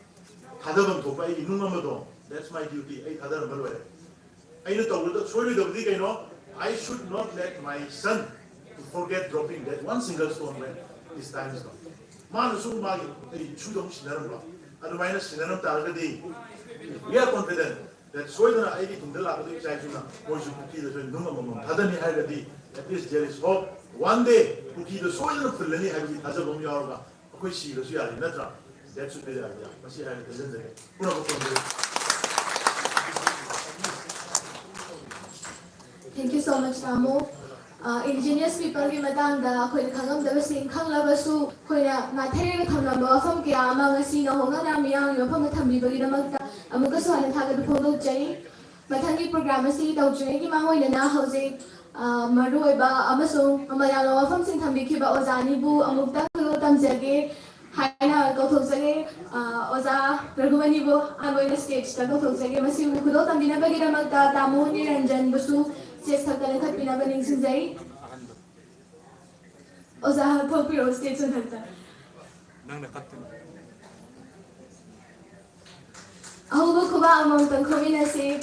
Hadabam Topai, Inumamado, that's my duty, Hadabam. Aina Tawuda, sorry, I should not let my son forget dropping that one single stone when his time is gone. Manasum Magi, Chudom Shinaramba, and minus Shinanam Targadi. We are confident that Soydana Adi Kundala China, Moishu Puki, the Numamam, Hadani Hagadi, at least there is hope. One day, Puki the Soydan of Filani Hagi, Hazabum Yorga, Kushi, the Suya, Natra. That should be the idea. Masi had a Thank you so much, Ramo. Indigenous people की मतंग दा कोई खंगम दबे सिंह खंगला बसु कोई ना नाथेरे के थमला बाफम के आमा गसी न होगा ना मियाँ यो फम थम्बी बगी नमक ता अमुक स्वान था के फोटो चाहिए मतंग की प्रोग्राम सी तो चाहिए कि मांगो इन्हें ना होजे मरुए बा अमसो हमारे लोग फम सिंह थम्बी की बा ओजानी बु अमुक ता को तम जगे हाय ना को थोक जगे ओजा रघुवनी बु आगोइन स्टेज ता को थोक जगे मसी को तम बिना बगी नमक ता तामो Niranjan Basu Just have to let me know when it's day. Or I have popular states on that. I will look about mountain community.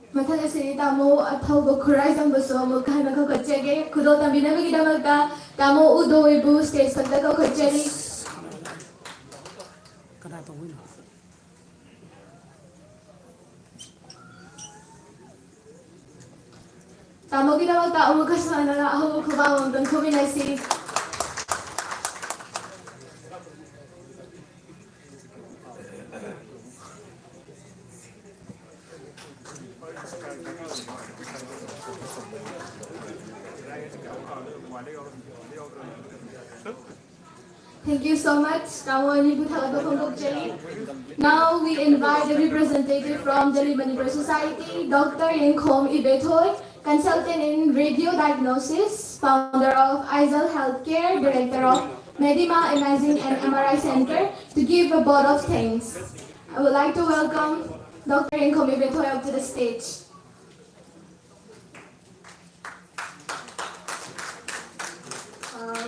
Matanya sini tamu atau berkurai sambil semua kahana kau kerja ke, kudo tambi nama kita mereka tamu udo ibu stage kerja kau kerja ni. Tamu kita mereka umur kesulitan lah, umur kebangun dan kombinasi. Thank you so much. Now we invite the representative from the Manipur Society, Dr. Yenkom Ibetoy, consultant in radio diagnosis, founder of Aizal Healthcare, director of Medima Imaging and MRI Center, to give a vote of thanks. I would like to welcome Dr. Yenkom Ibetoy up to the stage.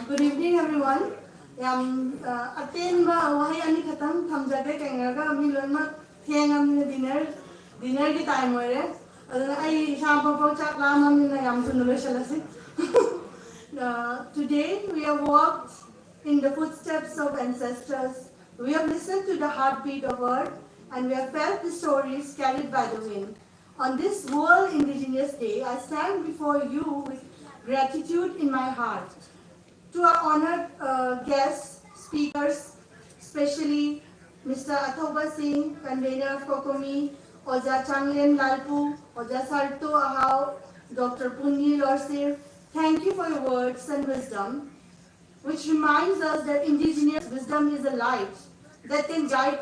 Good evening, everyone. Atin ba wahay ani khatam thamjade kengaga milon ma thengam dinner ki time hoye aduna ai sham pa chak lam am na yam sunu lo shalasi today we have walked in the footsteps of ancestors. We have listened to the heartbeat of earth, and we have felt the stories carried by the wind. On this World Indigenous Day, I stand before you with gratitude in my heart. To our honored guests, speakers, especially Mr. Athoba Singh, convener of Kokomi, Oja Changlin Lalpu, Oja Sarto Ahau, Dr. Punni Lorsir, thank you for your words and wisdom, which reminds us that indigenous wisdom is a light that can guide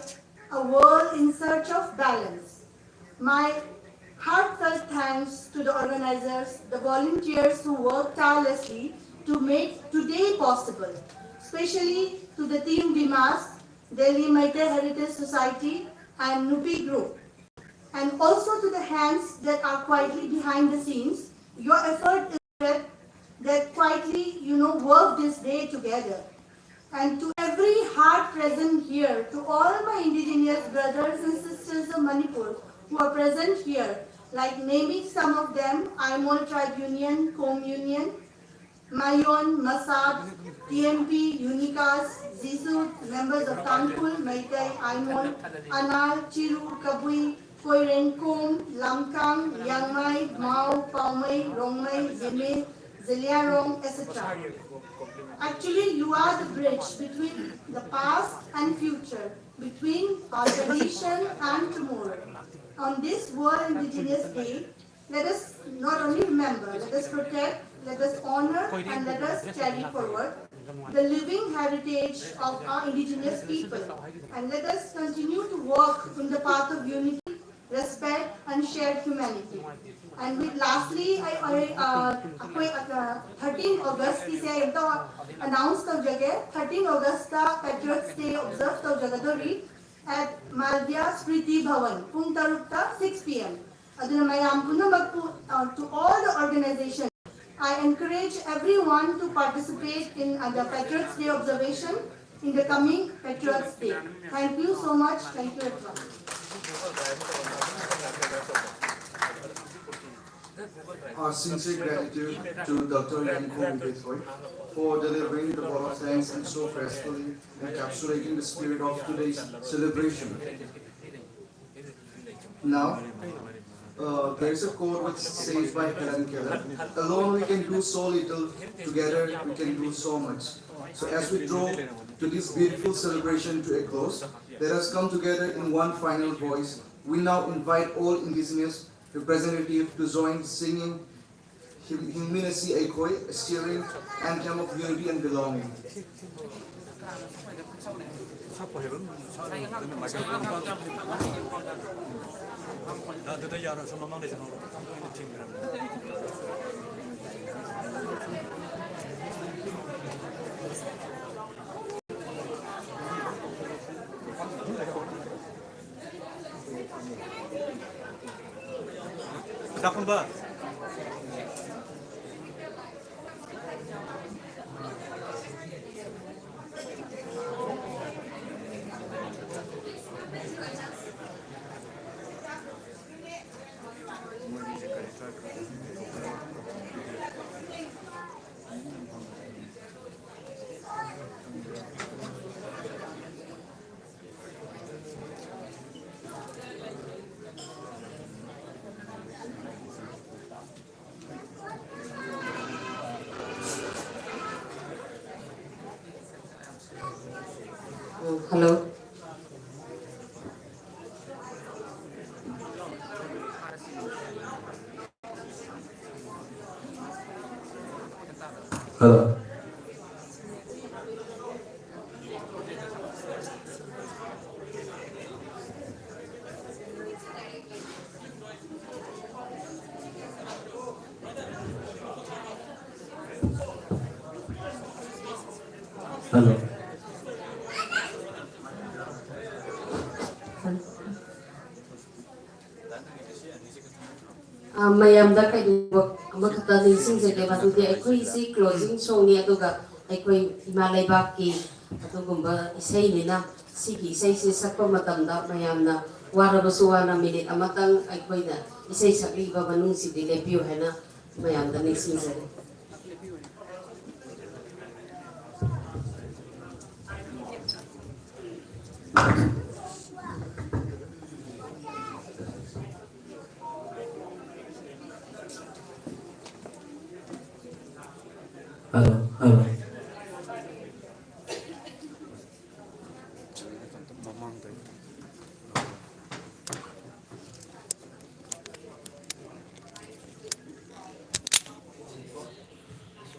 a world in search of balance. My heartfelt thanks to the organizers, the volunteers who work tirelessly to make today possible, especially to the team Dimas, Delhi Meitei Heritage Society and Nupi Group, and also to the hands that are quietly behind the scenes. Your effort is that quietly, work this day together. And to every heart present here, to all my indigenous brothers and sisters of Manipur who are present here, like naming some of them, Aimol Tribe Union, Com Union, Mayon, Masad, TMP, Unikas, Zisu, members of Tangkul, Meitei, Aimol, Anal, Chiru, Kabui, Koiren, Kom, Lamkang, Yangmai, Mao, Paumai, Rongmai, Zeme, Zeliarong, etc. Actually, you are the bridge between the past and future, between our tradition and tomorrow. On this World Indigenous Day, let us not only remember, let us protect, let us honor, and let us carry forward the living heritage of our indigenous people. And let us continue to walk in the path of unity, respect, and shared humanity. And with lastly, I 13 August की से announce कर जगह 13 August का Patriots Day observe कर जगह दो at Malvya Smriti Bhavan pung tarukta 6 p.m. Aduna mayam punamagpu to all the organizations. I encourage everyone to participate in the Patriots Day observation in the coming Patriots Day. Thank you so much. Thank you everyone. Our sincere gratitude to Dr. Meitei for delivering the ball of thanks and so gracefully encapsulating the spirit of today's celebration. Now, there is a quote which says by Helen Keller, alone we can do so little, together we can do so much. So as we draw to this beautiful celebration to a close, let us come together in one final voice. We now invite all indigenous representatives to join singing Himminasi Aikoi, a stirring anthem of unity and belonging. Hello. Hello. Hello. mayamda kai amakata nising je ba tu de ai si closing song ni aduga ai koi himalay baki atugumba isai ni na sigi isai si sakpa matamda mayamna warabasu wana minute amatang ai koi na isai sakli ba manung si de lepiu hai na mayamda nising je Hello.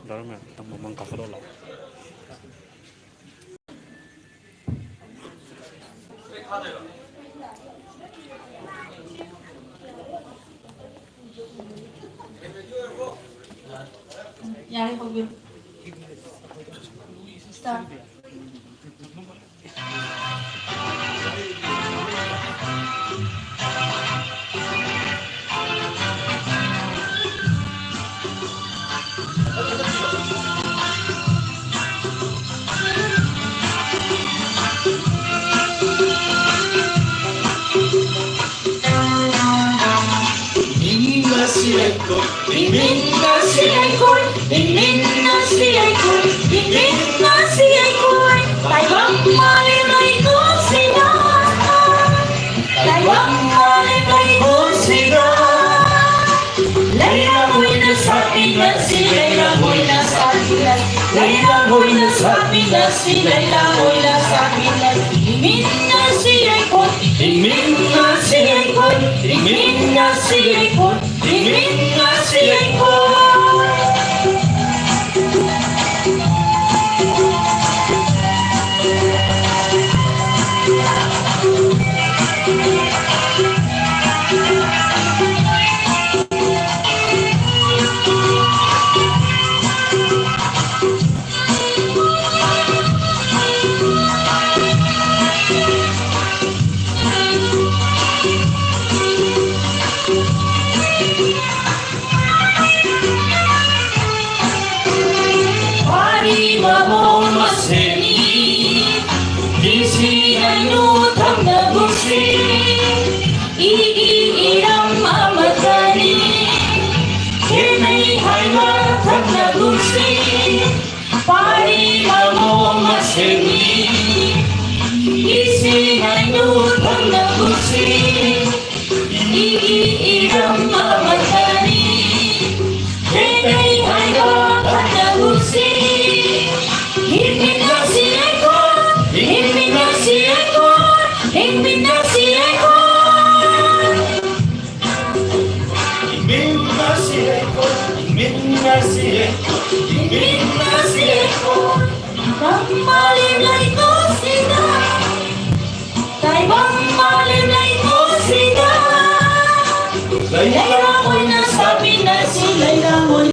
Darma, tamang kafarola. Yeah, I Start. Ang malimlay ko sila